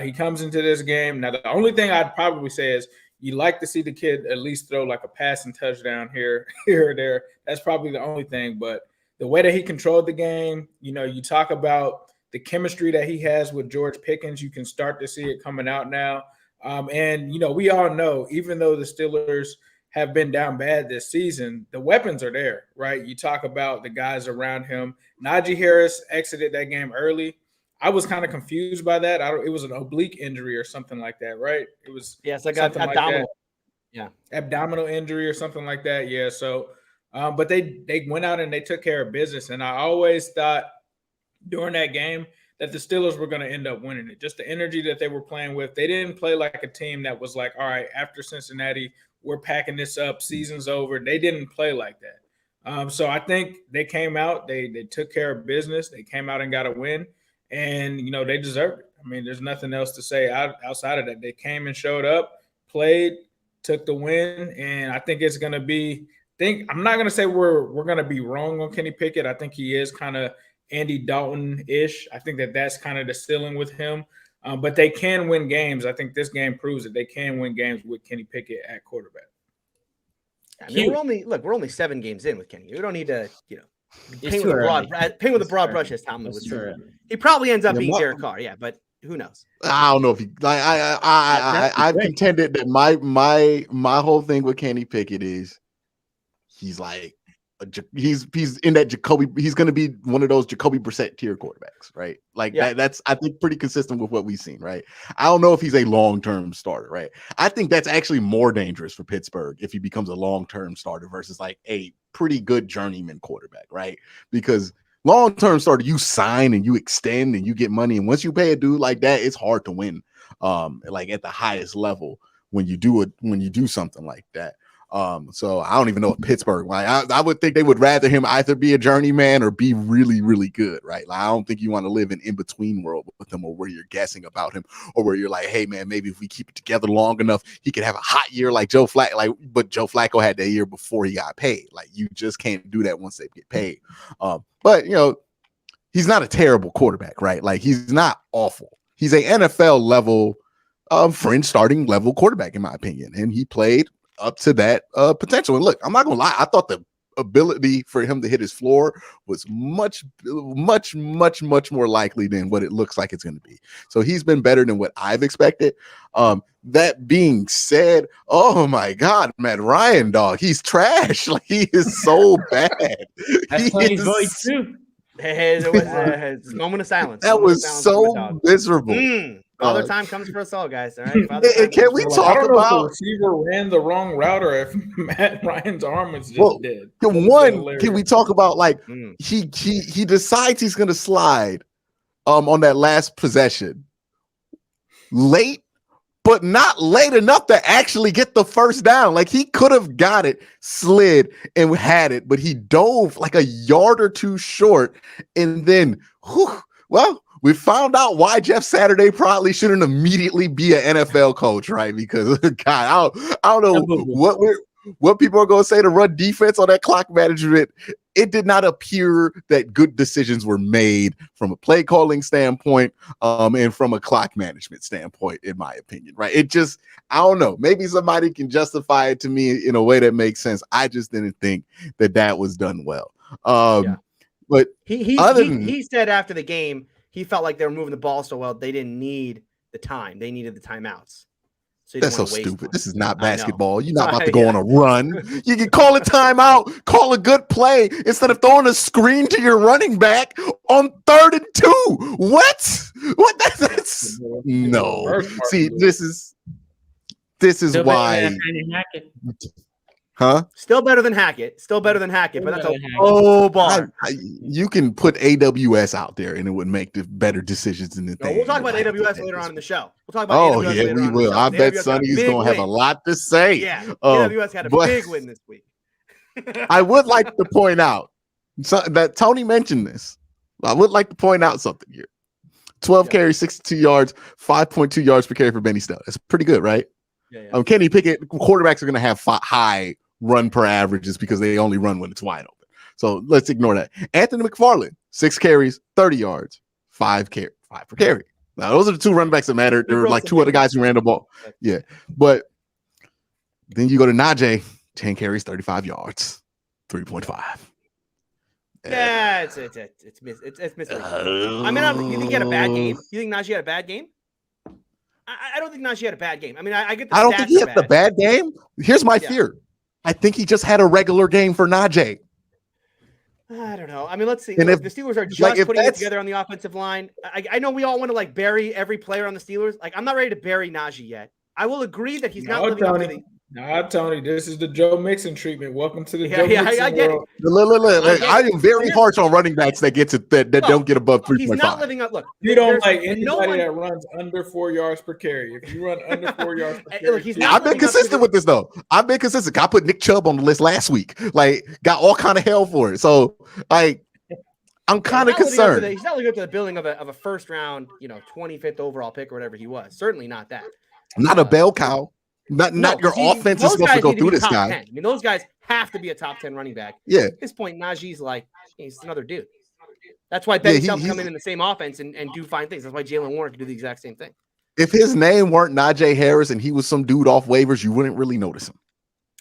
He comes into this game. Now, the only thing I'd probably say is you like to see the kid at least throw like a passing touchdown here or there. That's probably the only thing. But the way that he controlled the game, you talk about the chemistry that he has with George Pickens, you can start to see it coming out now. And we all know, even though the Steelers have been down bad this season, the weapons are there, right? You talk about the guys around him. Najee Harris exited that game early. I was kind of confused by that. It was an oblique injury or something like that, right? It was it's like abdominal. Abdominal injury or something like that. Yeah. So, but they went out and they took care of business. And I always thought during that game that the Steelers were going to end up winning it. Just the energy that they were playing with. They didn't play like a team that was like, all right, after Cincinnati, we're packing this up. Season's over. They didn't play like that. So I think they came out. They took care of business. They came out and got a win. And, they deserved it. I mean, there's nothing else to say outside of that. They came and showed up, played, took the win, and I think it's going to be – I'm not going to say we're going to be wrong on Kenny Pickett. I think he is kind of Andy Dalton-ish. I think that's kind of the ceiling with him. But they can win games. I think this game proves that they can win games with Kenny Pickett at quarterback. I mean, we're only 7 games in with Kenny. We don't need to, paint with a broad brush, as Tomlin would say. He probably ends up being Derek Carr, but who knows? I don't know if he like. I've contended that my whole thing with Kenny Pickett is he's like he's in that Jacoby. He's going to be one of those Jacoby Brissett tier quarterbacks, right? That's I think pretty consistent with what we've seen, right? I don't know if he's a long-term starter, right? I think that's actually more dangerous for Pittsburgh if he becomes a long-term starter versus like a pretty good journeyman quarterback, right? Because long-term starter, you sign and you extend and you get money, and once you pay a dude like that, it's hard to win. Like at the highest level when you do something like that. So I don't even know if Pittsburgh, like I would think they would rather him either be a journeyman or be really, really good, right? Like I don't think you want to live in between world with him, or where you're guessing about him, or where you're like, hey man, maybe if we keep it together long enough, he could have a hot year like Joe Flacco. But Joe Flacco had that year before he got paid. Like you just can't do that once they get paid. But he's not a terrible quarterback, right? Like he's not awful. He's a NFL level, fringe starting level quarterback in my opinion, and he played up to that potential. And look, I'm not gonna lie, I thought the ability for him to hit his floor was much more likely than what it looks like it's going to be. So he's been better than what I've expected. That being said, oh my God, Matt Ryan, dog, he's trash. Like he is so bad. That's Tony's voice too. It's a moment of silence. That was so miserable. Father time comes for us all, guys. All right. Can we talk about if the receiver ran the wrong route or if Matt Ryan's arm was just dead? Can we talk about like he decides he's gonna slide on that last possession late, but not late enough to actually get the first down. Like he could have got it, slid, and had it, but he dove like a yard or two short, and then we found out why Jeff Saturday probably shouldn't immediately be an NFL coach, right? Because God, I don't know what people are going to say to run defense on that clock management. It did not appear that good decisions were made from a play calling standpoint, and from a clock management standpoint, in my opinion, right? It just, I don't know. Maybe somebody can justify it to me in a way that makes sense. I just didn't think that was done well. But he said after the game, he felt like they were moving the ball so well, they didn't need the time. They needed the timeouts. So that's so stupid. This is not basketball. You're not about to go on a run. You can call a timeout, call a good play instead of throwing a screen to your running back on 3rd and 2. What? That's no. See, this is why. Huh? Still better than Hackett. But that's a low bar. You can put AWS out there, and it would make the better decisions in the thing. We'll talk about AWS later on in the show. We'll talk about AWS later we will. I bet Sonny's going to have a lot to say. Yeah, AWS had a big win this week. I would like to point out that Tony mentioned this. I would like to point out something here. 12 carries, 62 yards, 5.2 yards per carry for Benny Snell. That's pretty good, right? Yeah. Kenny Pickett, quarterbacks are going to have high run per averages because they only run when it's wide open. So let's ignore that. Anthony McFarland, 6 carries, 30 yards, 5 per carry. Now, those are the 2 running backs that matter. There were like 2 other guys who ran the ball. Yeah. But then you go to Najee, 10 carries, 35 yards, 3.5. Yeah, it's misleading. I mean, you think he had a bad game? You think Najee had a bad game? I don't think Najee had a bad game. I mean, I get the I don't think he had a bad game. Here's my fear. I think he just had a regular game for Najee. I don't know. I mean, let's see. Look, the Steelers are just putting it together on the offensive line. I know we all want to like bury every player on the Steelers. Like, I'm not ready to bury Najee yet. I will agree that he's not living up to the. Nah, Tony, this is the Joe Mixon treatment. Welcome to the Joe Mixon I get world. It. I am very harsh on running backs that get to that don't get above 3.5. He's not living up. Look, you don't like anybody that runs under 4 yards per carry. If you run under 4 yards per carry, I've been consistent with this though. I've been consistent. I put Nick Chubb on the list last week. Like, got all kind of hell for it. So, like, I'm kind of concerned. He's not living up to the billing of a first round, 25th overall pick or whatever he was. Certainly not that. Not a bell cow. Not your offense is supposed to go through this guy. 10. I mean, those guys have to be a top 10 running back. Yeah. At this point, Najee's like, he's another dude. That's why Ben Chubb come in the same offense and do fine things. That's why Jalen Warren can do the exact same thing. If his name weren't Najee Harris and he was some dude off waivers, you wouldn't really notice him.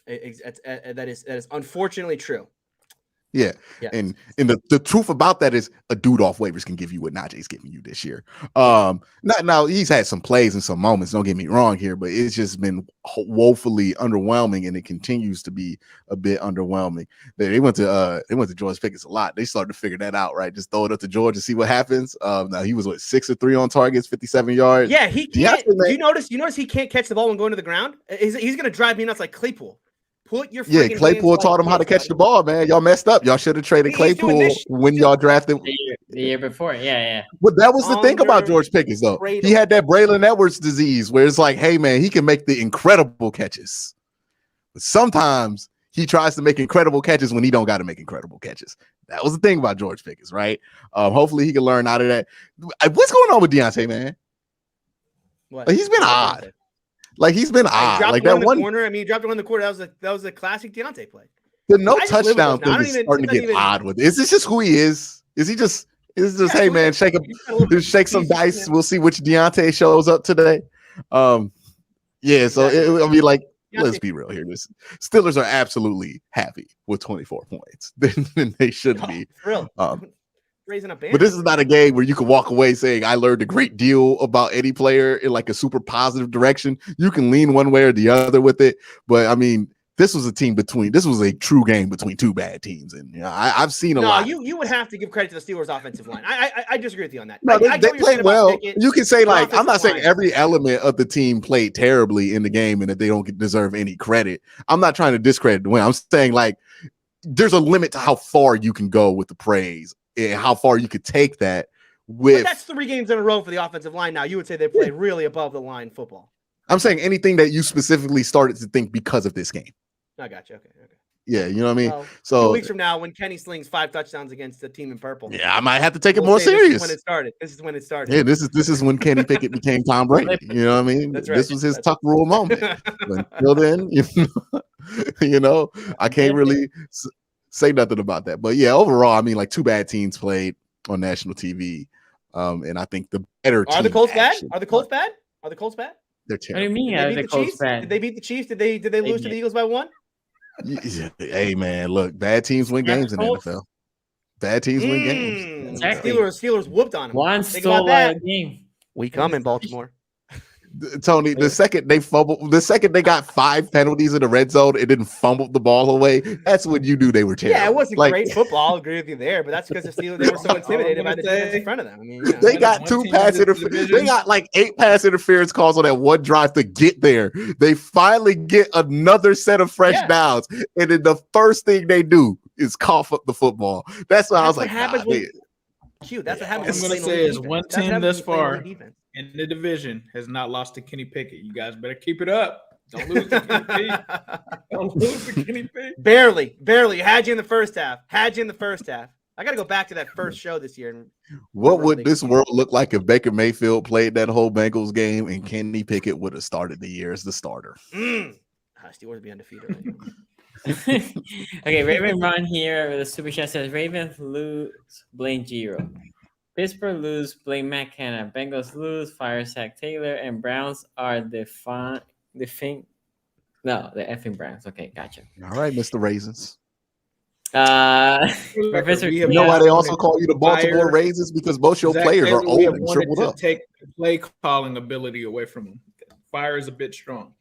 That is unfortunately true. Yeah. And the truth about that is a dude off waivers can give you what Najee's giving you this year. Now he's had some plays and some moments, don't get me wrong here, but it's just been woefully underwhelming, and it continues to be a bit underwhelming. They went to George Pickens a lot. They started to figure that out, right? Just throw it up to George and see what happens. Now he was 6 of 3 on targets, 57 yards. Yeah, he can't. You notice he can't catch the ball when going to the ground. He's gonna drive me nuts like Claypool. Put your Claypool taught him how to catch the ball, man. Y'all messed up. Y'all should have traded Claypool when y'all drafted the year before. Yeah. But that was the thing about George Pickens, though. He had that Braylon Edwards disease where it's like, hey, man, he can make the incredible catches. But sometimes he tries to make incredible catches when he don't got to make incredible catches. That was the thing about George Pickens, right? Hopefully he can learn out of that. What's going on with Deontay, man? What? He's been odd. Like, he's been odd. Like that one corner. I mean, he dropped one in the corner. That was a classic Deontay play. The no touchdown thing is starting to get odd with it. Is this just who he is? Is he just? Is this hey man, shake some dice. We'll see which Deontay shows up today. Yeah. So I mean, like, let's be real here. This Steelers are absolutely happy with 24 points. Then they should be. Real. Raising a band. But this is not a game where you can walk away saying I learned a great deal about any player in like a super positive direction. You can lean one way or the other with it, but I mean, this was a true game between 2 bad teams, and I've seen a lot. You would have to give credit to the Steelers' offensive line. I disagree with you on that. No, they played well. You can say like I'm not saying every element of the team played terribly in the game and that they don't deserve any credit. I'm not trying to discredit the win. I'm saying like there's a limit to how far you can go with the praise. And how far you could take that with. But that's 3 games in a row for the offensive line now. You would say they play really above the line football. I'm saying anything that you specifically started to think because of this game. I got you. Okay. Yeah, you know what I mean? Well, so 2 weeks from now, when Kenny slings 5 touchdowns against the team in purple. Yeah, I might have to take it more serious. This is when it started. Yeah, this is when Kenny Pickett became Tom Brady. You know what I mean? That's right. This was his tuck rule moment. But until then, I can't really say nothing about that. But yeah, overall, I mean, like 2 bad teams played on national TV. And I think the better Are the Colts bad? Are the Colts bad? They're terrible. What do you mean? Are the Colts bad? Did they beat the Chiefs? Did they lose to the Eagles by 1? Hey man, look, bad teams win games in the NFL. Bad teams win games. Exactly. Steelers whooped on them. One stole a game. We come in Baltimore. Tony, the second they got 5 penalties in the red zone and didn't fumble the ball away, that's when you knew they were terrible. Yeah, it wasn't great football. I'll agree with you there, but that's because they were so intimidated by the defense in front of them. I mean, they got 2 pass interference. They got like 8 pass interference calls on that one drive to get there. They finally get another set of fresh downs, and then the first thing they do is cough up the football. That's why I was like, happens when, that's what happens. I'm going to say is one team thus far in the division has not lost to Kenny Pickett. You guys better keep it up. Don't lose to Kenny Pickett. Don't lose to Kenny Pickett. Barely. Had you in the first half. I got to go back to that first show this year. What would this world look like if Baker Mayfield played that whole Bengals game and Kenny Pickett would have started the year as the starter? Steelers be undefeated right now. Okay, Raven Ron here with a super chat says Ravens lose, blame Giro. Pittsburgh lose, blame Matt Canada. Bengals lose, fire Zach Taylor, and Browns are the effing Browns. Okay, gotcha. All right, Mr. Raisins. Professor, you know why they also call you the Baltimore Raisins? Because most your players are old and shriveled up. Take the play calling ability away from them. Fire is a bit strong.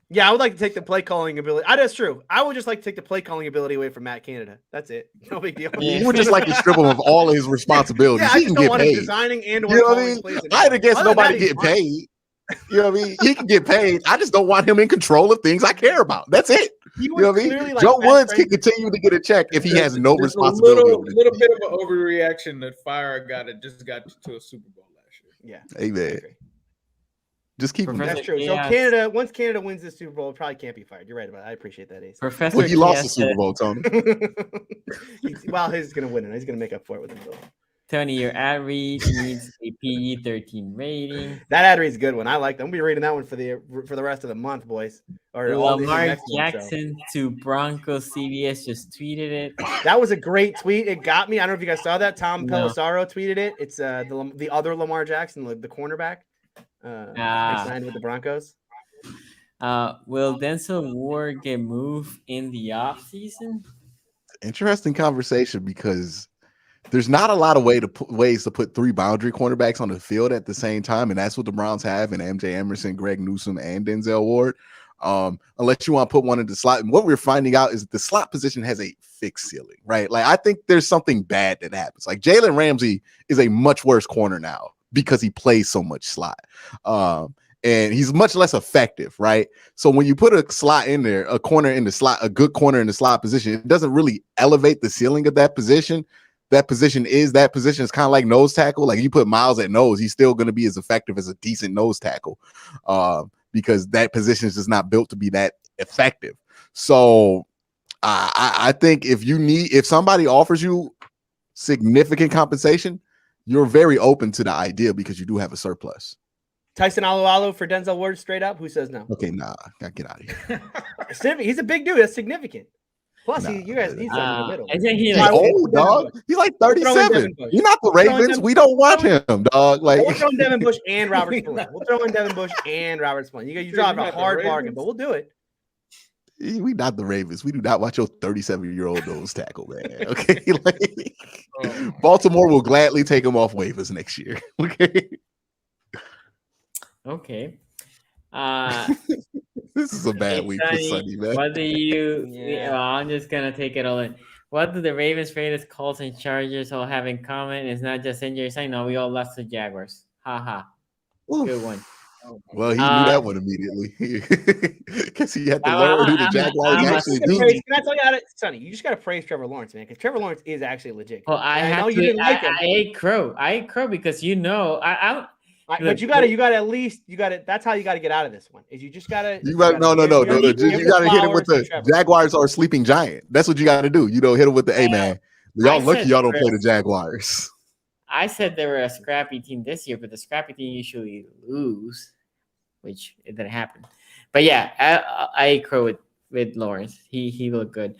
Yeah, I would like to take the play calling ability. That's true. I would just like to take the play calling ability away from Matt Canada. That's it. No big deal. You would just like to strip him of all his responsibilities. Yeah, he can get paid. Designing and you know what I mean? I ain't against nobody getting paid. You know what I mean? He can get paid. I just don't want him in control of things I care about. That's it. You know what I mean? Joe Woods can continue to get a check if he has no responsibility. A little bit of an overreaction that Fire just got to a Super Bowl last year. Yeah. Amen. Just keep him. That's true. So once Canada wins the Super Bowl, it probably can't be fired. You're right about it. I appreciate that, Ace. Professor, well, he lost the Super Bowl, Tony. Well, he's going to win it. He's going to make up for it with the goal. Tony, your ad read needs a PG-13 rating. That ad read's a good one. I like that. I'm gonna be reading that one for the rest of the month, boys. Or Lamar Jackson to Broncos. CBS just tweeted it. That was a great tweet. It got me. I don't know if you guys saw that. Tom Pelissero tweeted it. It's the other Lamar Jackson, the cornerback. Signed with the Broncos. Will Denzel Ward get moved in the offseason? Interesting conversation because there's not a lot of ways to put 3 boundary cornerbacks on the field at the same time, and that's what the Browns have in MJ Emerson, Greg Newsome, and Denzel Ward. Unless you want to put one in the slot. And what we're finding out is that the slot position has a fixed ceiling, right? Like, I think there's something bad that happens. Like, Jalen Ramsey is a much worse corner now because he plays so much slot. And he's much less effective, right? So when you put a slot in there, a corner in the slot, a good corner in the slot position, it doesn't really elevate the ceiling of that position. That position is kind of like nose tackle. Like, you put Miles at nose, he's still going to be as effective as a decent nose tackle because that position is just not built to be that effective. So I think if somebody offers you significant compensation, you're very open to the idea because you do have a surplus. Tyson Alualu for Denzel Ward straight up. Who says no? Okay, nah, gotta get out of here. He's a big dude. That's significant. Plus, he's in the middle. He's old, dog. He's like 37. You're not the Ravens. We don't want him, dog. Like, we'll throw in Devin Bush and Robert Spillane. You drive a hard bargain, but we'll do it. We not the Ravens. We do not watch your 37-year-old nose tackle, man. Okay, Baltimore will gladly take him off waivers next year. Okay. This is a bad week for Sonny, man. What do you? Well, I'm just gonna take it all in. What do the Ravens, Raiders, Colts, and Chargers all have in common? It's not just injuries. I know we all lost to Jaguars. Ha. Good one. Well, he knew that one immediately because he had to learn who the Jaguars actually do. Can I tell you how to, Sonny? You just got to praise Trevor Lawrence, man, because Trevor Lawrence is actually legit. Well, I ate crow. I ate crow because but you got to. That's how you got to get out of this one. Is you just got to. You got to hit him with the Jaguars are a sleeping giant. That's what you got to do. Hit him with the man. Y'all lucky y'all don't play the Jaguars. I said they were a scrappy team this year, but the scrappy team usually lose, which it didn't happen. But yeah, I ate crow with Lawrence. He looked good.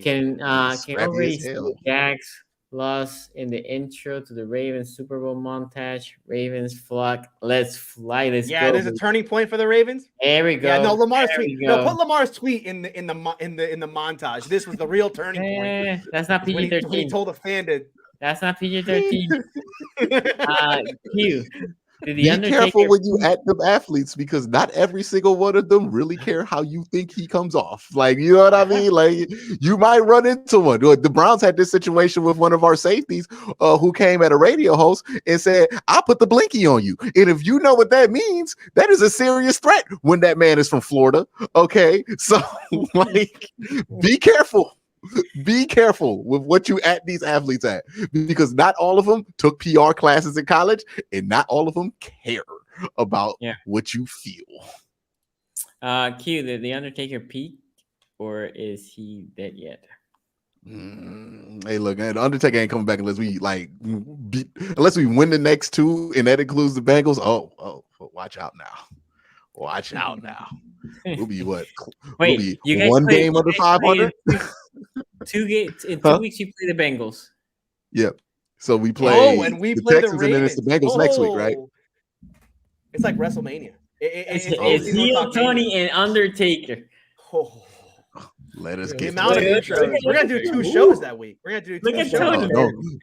Can already see Jags lost in the intro to the Ravens Super Bowl montage. Ravens flock. Let's fly. Let's go. There's a turning point for the Ravens. There we go. Yeah, no, Lamar's tweet. No, put Lamar's tweet in the montage. This was the real turning point. That's not PG-13. He told a fan to. That's not PG-13. Q. Be careful when you at them athletes because not every single one of them really care how you think he comes off. Like, you know what I mean? Like, you might run into one. The Browns had this situation with one of our safeties who came at a radio host and said, "I'll put the blinky on you." And if you know what that means, that is a serious threat when that man is from Florida. Okay, so like, be careful. Be careful with what you at these athletes at, because not all of them took PR classes in college, and not all of them care about what you feel. Q, the Undertaker peaked, or is he dead yet? Hey, look, man, the Undertaker ain't coming back unless we unless we win the next two, and that includes the Bengals. Oh, watch out now. Watch out now. We'll be what? Wait, we'll be you guys one game under 500. 2 games in 2 weeks. You play the Bengals. Yep. So we play. And we play Texans, the Ravens. And then it's the Bengals next week, right? It's like WrestleMania. It's Heel, Tony, and Undertaker. Oh. Let us get. We're gonna do 2 shows that week. We're gonna do 2 shows.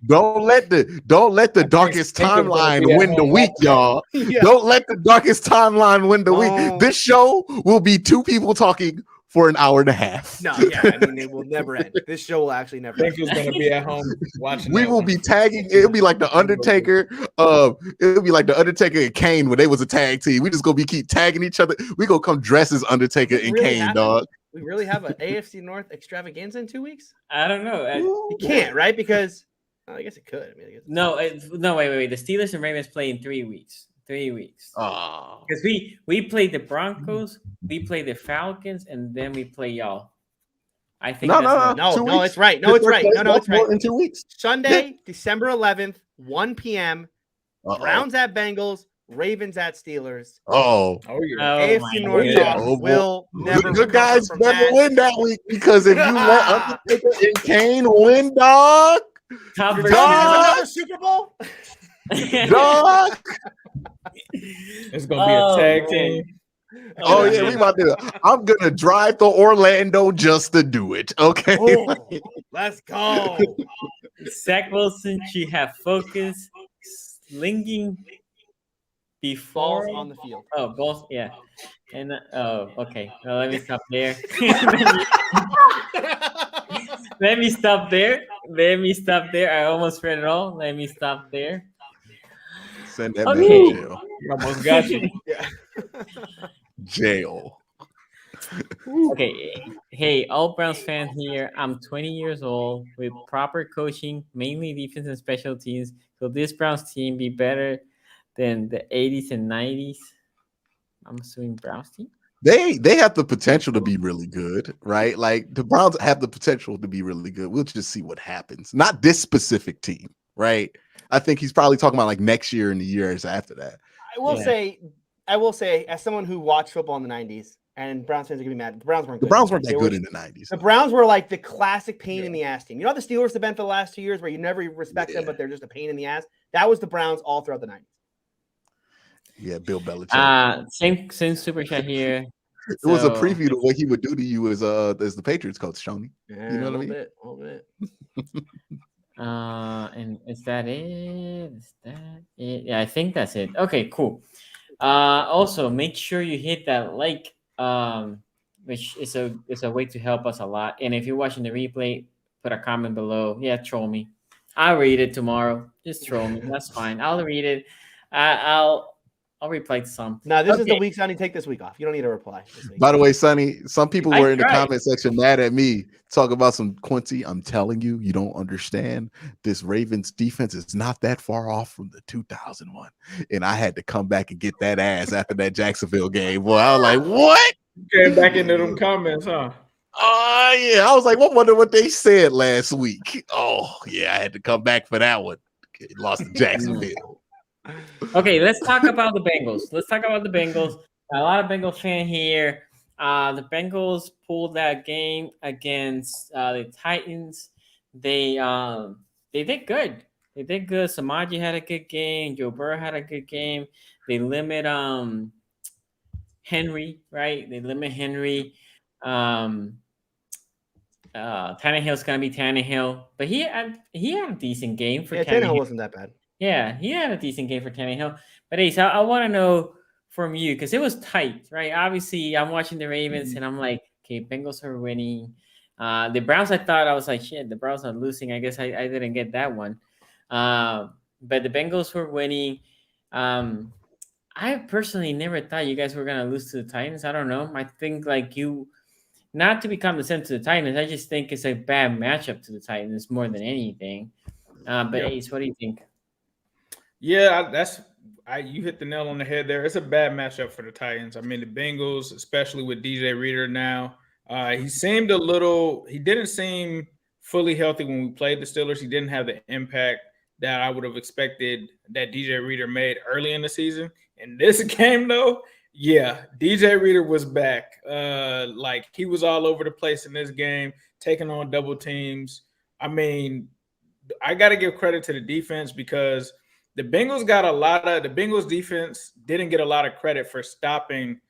Don't let the darkest timeline win the week, y'all. Yeah. Don't let the darkest timeline win the week. This show will be 2 people talking for an hour and a half. No, I mean, it will never end. This show will actually never end. Who's gonna be at home watching. We will be tagging. It'll be like the Undertaker. It'll be like the Undertaker and Kane when they was a tag team. We just gonna keep tagging each other. We gonna come dress as Undertaker and Kane, dog. We really have an AFC North extravaganza in 2 weeks? I don't know. You can't, right? Because I guess it could. I mean, no, wait. The Steelers and Ravens play in 3 weeks. 3 weeks. Oh, because we played the Broncos, we play the Falcons, and then we play y'all. I think no, it's right. No, it's right. No, it's right. In 2 weeks. Sunday, December 11th, 1 p.m. Browns at Bengals, Ravens at Steelers. AFC North will never. The guys never win that week because if you let Undertaker and Kane win, dog, another Super Bowl. Dog. It's gonna be a tag team. We about to. I'm gonna drive to Orlando just to do it. Okay, let's go. Zach Wilson, you have focus, slinging before balls on the field. Oh, balls, yeah. And okay. Well, let me stop there. Let me stop there. I almost read it all. Let me stop there. Send that man to jail. You almost got you. Jail. Okay. Hey, all Browns fan here. I'm 20 years old with proper coaching, mainly defense and special teams. Will this Browns team be better than the 80s and 90s? I'm assuming Browns team. They have the potential to be really good, right? Like the Browns have the potential to be really good. We'll just see what happens. Not this specific team, right? I think he's probably talking about like next year and the years after that. I will say, as someone who watched football in the 90s, and Browns fans are gonna be mad. The Browns weren't good. The Browns weren't that good in the 90s. The Browns were like the classic pain in the ass team. You know how the Steelers have been for the last 2 years, where you never respect them, but they're just a pain in the ass. That was the Browns all throughout the 90s. Yeah, Bill Belichick. Same super chat here. It was a preview of what he would do to you as the Patriots coach, Shoney. Yeah, you know what I mean? A little bit. And is that it? Yeah, I think that's it. Okay, cool. Also, make sure you hit that like, which is a way to help us a lot. And if you're watching the replay, put a comment below. Yeah, troll me. I'll read it tomorrow. Just troll me. That's fine. I'll read it. I'll reply to some. No, this is the week, Sonny. Take this week off. You don't need to reply. By the way, Sonny, some people were in the comment section mad at me. Talk about some Quincy. I'm telling you, you don't understand. This Ravens defense is not that far off from the 2001. And I had to come back and get that ass after that Jacksonville game. Boy, I was like, what? Came back into them comments, huh? Yeah. I was like, I wonder what they said last week. Oh, yeah. I had to come back for that one. Lost to Jacksonville. Okay, let's talk about the Bengals. A lot of Bengals fan here. The Bengals pulled that game against the Titans. They did good. Samaji had a good game. Joe Burrow had a good game. They limit Henry, right? Tannehill's gonna be Tannehill, but he had a decent game for Tannehill. Tannehill wasn't that bad. Yeah, he had a decent game for Tannehill. But Ace, I want to know from you, because it was tight, right? Obviously, I'm watching the Ravens and I'm like, okay, Bengals are winning. The Browns, I was like, shit, the Browns are losing. I guess I didn't get that one. But the Bengals were winning. I personally never thought you guys were going to lose to the Titans. I don't know. I think like you, not to become the same to the Titans, I just think it's a bad matchup to the Titans more than anything. But Ace, what do you think? Yeah, you hit the nail on the head there. It's a bad matchup for the Titans. I mean, the Bengals, especially with DJ Reader now, he didn't seem fully healthy when we played the Steelers. He didn't have the impact that I would have expected that DJ Reader made early in the season. In this game, though, yeah, DJ Reader was back. Like he was all over the place in this game, taking on double teams. I mean, I got to give credit to the defense because the Bengals defense didn't get a lot of credit for stopping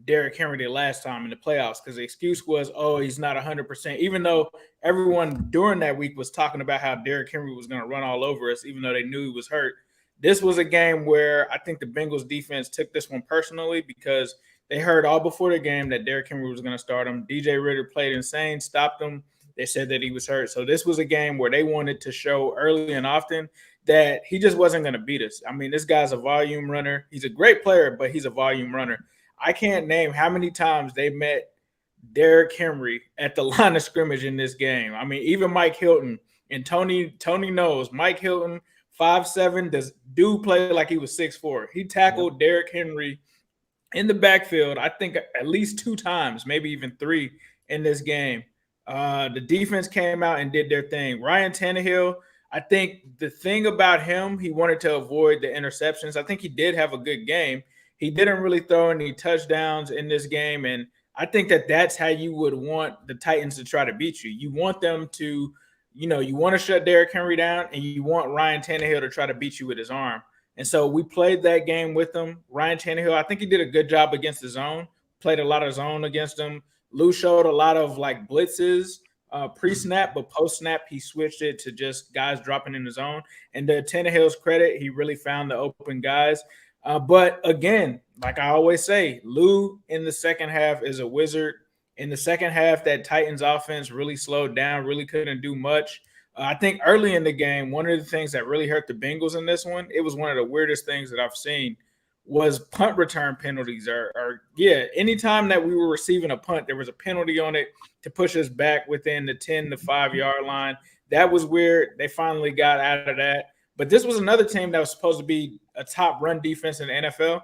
Derrick Henry the last time in the playoffs because the excuse was, oh, he's not 100%, even though everyone during that week was talking about how Derrick Henry was going to run all over us, even though they knew he was hurt. This was a game where I think the Bengals defense took this one personally because they heard all before the game that Derrick Henry was going to start him. DJ Ritter played insane, stopped him. They said that he was hurt. So this was a game where they wanted to show early and often that he just wasn't going to beat us. I mean, this guy's a volume runner. He's a great player, but he's a volume runner. I can't name how many times they met Derrick Henry at the line of scrimmage in this game. I mean, even Mike Hilton and Tony knows Mike Hilton, 5'7", do play like he was 6'4". He tackled Derrick Henry in the backfield, I think at least 2 times, maybe even 3 in this game. The defense came out and did their thing. Ryan Tannehill, I think the thing about him, he wanted to avoid the interceptions. I think he did have a good game. He didn't really throw any touchdowns in this game, and I think that's how you would want the Titans to try to beat you. You want them to, you want to shut Derrick Henry down, and you want Ryan Tannehill to try to beat you with his arm. And so we played that game with him. Ryan Tannehill, I think he did a good job against the zone, played a lot of zone against him. Lou showed a lot of like blitzes pre-snap, but post-snap, he switched it to just guys dropping in the zone. And to Tannehill's credit, he really found the open guys. But again, like I always say, Lou in the second half is a wizard. In the second half, that Titans offense really slowed down, really couldn't do much. I think early in the game, one of the things that really hurt the Bengals in this one, it was one of the weirdest things that I've seen, was punt return penalties. Anytime that we were receiving a punt, there was a penalty on it to push us back within the 10 to 5-yard line. That was weird. They finally got out of that. But this was another team that was supposed to be a top run defense in the NFL. I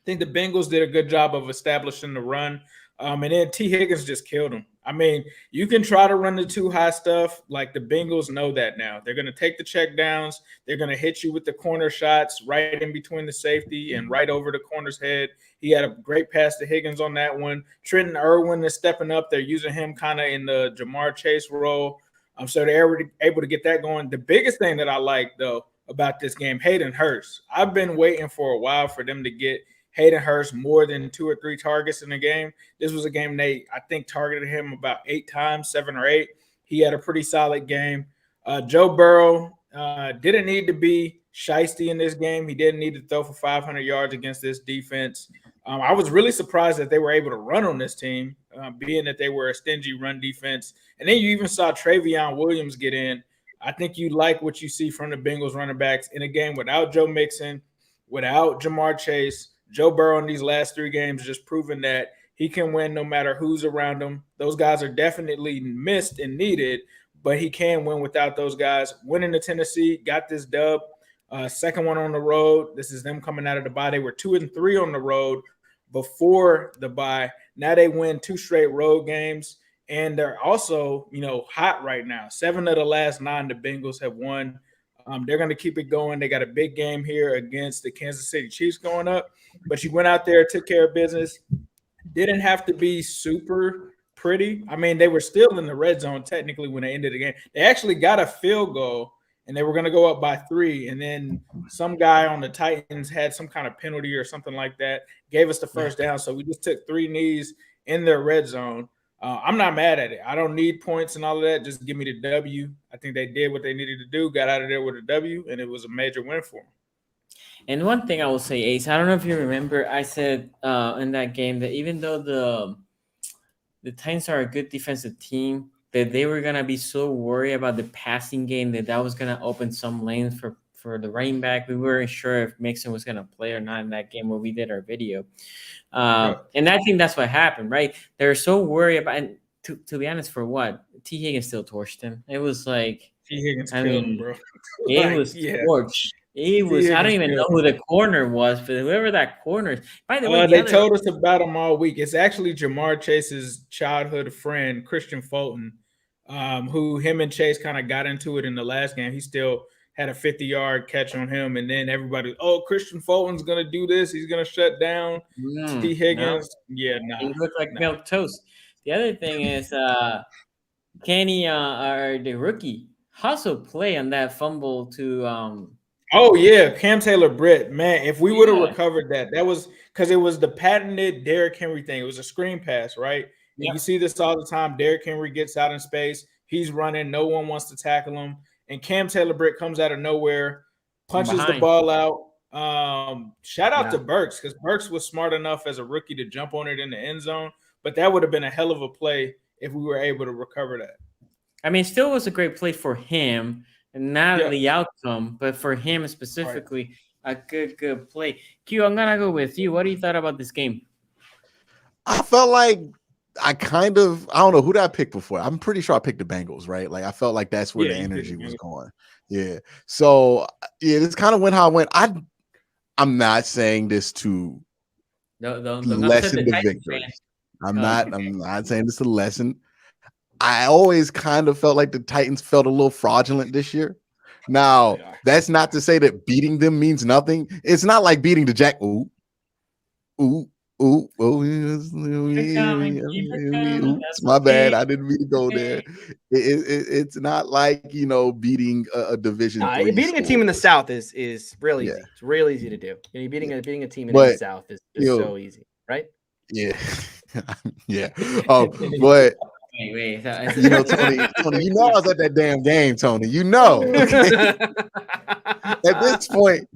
think the Bengals did a good job of establishing the run. And then T. Higgins just killed him. I mean, you can try to run the too high stuff. Like the Bengals know that now. They're going to take the check downs. They're going to hit you with the corner shots right in between the safety and right over the corner's head. He had a great pass to Higgins on that one. Trenton Irwin is stepping up. They're using him kind of in the Jamar Chase role. So they're able to get that going. The biggest thing that I like, though, about this game, Hayden Hurst. I've been waiting for a while for them to get Hayden Hurst more than 2 or 3 targets in a game. This was a game they, I think, targeted him about 8 times, 7 or 8. He had a pretty solid game. Joe Burrow didn't need to be shiesty in this game. He didn't need to throw for 500 yards against this defense. I was really surprised that they were able to run on this team, being that they were a stingy run defense. And then you even saw Travion Williams get in. I think you like what you see from the Bengals running backs in a game without Joe Mixon, without Jamar Chase. Joe Burrow in these last 3 games just proven that he can win no matter who's around him. Those guys are definitely missed and needed, but he can win without those guys. Winning to Tennessee, got this dub. Second one on the road. This is them coming out of the bye. They were 2-3 on the road before the bye. Now they win 2 straight road games, and they're also, hot right now. 7 of the last 9 the Bengals have won. They're going to keep it going. They got a big game here against the Kansas City Chiefs going up. But you went out there, took care of business. Didn't have to be super pretty. I mean, they were still in the red zone technically when they ended the game. They actually got a field goal, and they were going to go up by 3. And then some guy on the Titans had some kind of penalty or something like that, gave us the first down. So we just took 3 knees in their red zone. I'm not mad at it. I don't need points and all of that. Just give me the W. I think they did what they needed to do, got out of there with a W, and it was a major win for them. And one thing I will say, Ace, I don't know if you remember, I said in that game that even though the Titans are a good defensive team, that they were gonna be so worried about the passing game that was gonna open some lanes for the running back. We weren't sure if Mixon was gonna play or not in that game where we did our video. And I think that's what happened, right? They're so worried about, and to be honest, for what? T. Higgins still torched him. It was like T. Higgins killed him, bro. It was torched. It was. I don't even know who the corner was, but whoever that corner is. By the way, they told us about him all week. It's actually Jamar Chase's childhood friend, Christian Fulton, who him and Chase kind of got into it in the last game. He still had a 50-yard catch on him, and then everybody, Christian Fulton's gonna do this. He's gonna shut down T. Higgins. No. Yeah, no. He looked like milk toast. The other thing is Kenny or the rookie also play on that fumble to Oh yeah, Cam Taylor-Britt, man. If we would have recovered that was because it was the patented Derrick Henry thing. It was a screen pass, right? And you see this all the time. Derrick Henry gets out in space. He's running. No one wants to tackle him. And Cam Taylor-Britt comes out of nowhere, punches the ball out. Shout out to Burks, because Burks was smart enough as a rookie to jump on it in the end zone. But that would have been a hell of a play if we were able to recover that. I mean, it still was a great play for him. Not the outcome, but for him specifically, a good play. Q, I'm gonna go with you. What do you thought about this game? I felt like I don't know who did I pick before. I'm pretty sure I picked the Bengals, right? Like I felt like that's where the energy was going. Yeah. So this kind of went how I went. I'm not saying this to lessen the victory. I'm not saying this to lessen. I always kind of felt like the Titans felt a little fraudulent this year. Now, that's not to say that beating them means nothing. It's not like beating the Jack. My bad. I didn't mean to go there. It's not like, beating a division. Beating a team in the South is really easy. It's real easy to do. Beating a team in the South is so easy, right? Yeah. Yeah. But Wait. Tony, you know I was at that damn game, Tony. Okay? At this point,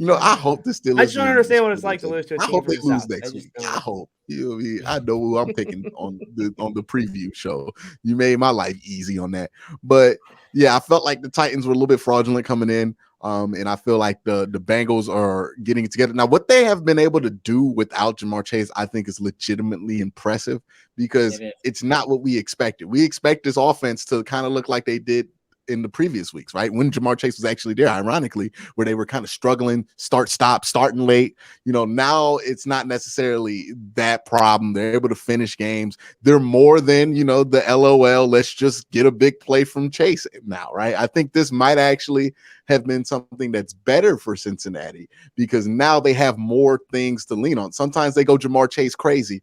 I hope the Steelers. I just don't understand what it's like to lose to a team. I hope they lose next week. I hope. I know who I'm picking on the preview show. You made my life easy on that. But yeah, I felt like the Titans were a little bit fraudulent coming in. And I feel like the Bengals are getting it together. Now, what they have been able to do without Jamar Chase, I think is legitimately impressive because it's not what we expected. We expect this offense to kind of look like they did in the previous weeks, right? When Jamar Chase was actually there, ironically, where they were kind of struggling, starting late. Now it's not necessarily that problem. They're able to finish games. They're more than, the LOL, let's just get a big play from Chase now, right? I think this might actually have been something that's better for Cincinnati because now they have more things to lean on. Sometimes they go Jamar Chase crazy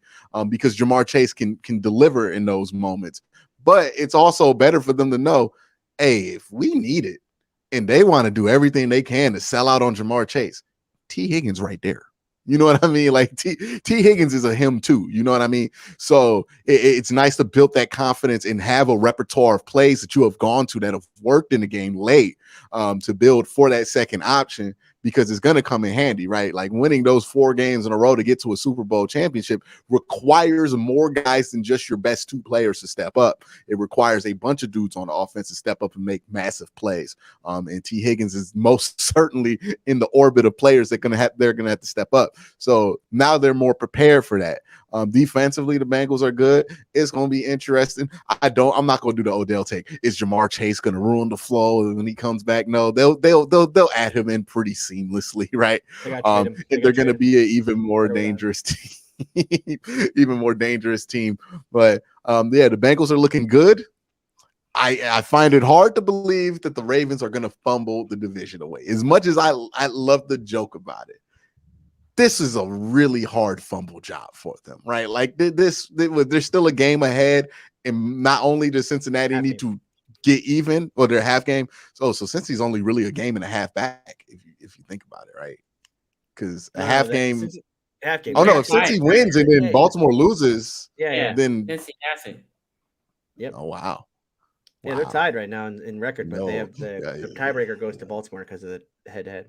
because Jamar Chase can deliver in those moments. But it's also better for them to know, hey, if we need it and they want to do everything they can to sell out on Jamar Chase, T. Higgins right there. You know what I mean? Like T. Higgins is a him too. You know what I mean? So it's nice to build that confidence and have a repertoire of plays that you have gone to that have worked in the game late to build for that second option because it's going to come in handy, right? Like winning those 4 games in a row to get to a Super Bowl championship requires more guys than just your best 2 players to step up. It requires a bunch of dudes on the offense to step up and make massive plays. And T. Higgins is most certainly in the orbit of players they're going to have to step up. So now they're more prepared for that. Defensively, the Bengals are good. It's going to be interesting. I'm not going to do the Odell take. Is Jamar Chase going to ruin the flow when he comes back? No, they'll add him in pretty seamlessly, right? And they're going to be an even more dangerous team. Even more dangerous team. But the Bengals are looking good. I find it hard to believe that the Ravens are going to fumble the division away. As much as I love the joke about it, this is a really hard fumble job for them, right? Like there's still a game ahead, and not only does Cincinnati need to get even or their half game. So since he's only really a game and a half back, if you think about it, right? Because a half game, half game. Oh no, if Cincy wins and then Baltimore loses, then Cincy has it. Yep. Oh wow. Yeah, they're tied right now in record, but they have the tiebreaker goes to Baltimore because of the head-to-head.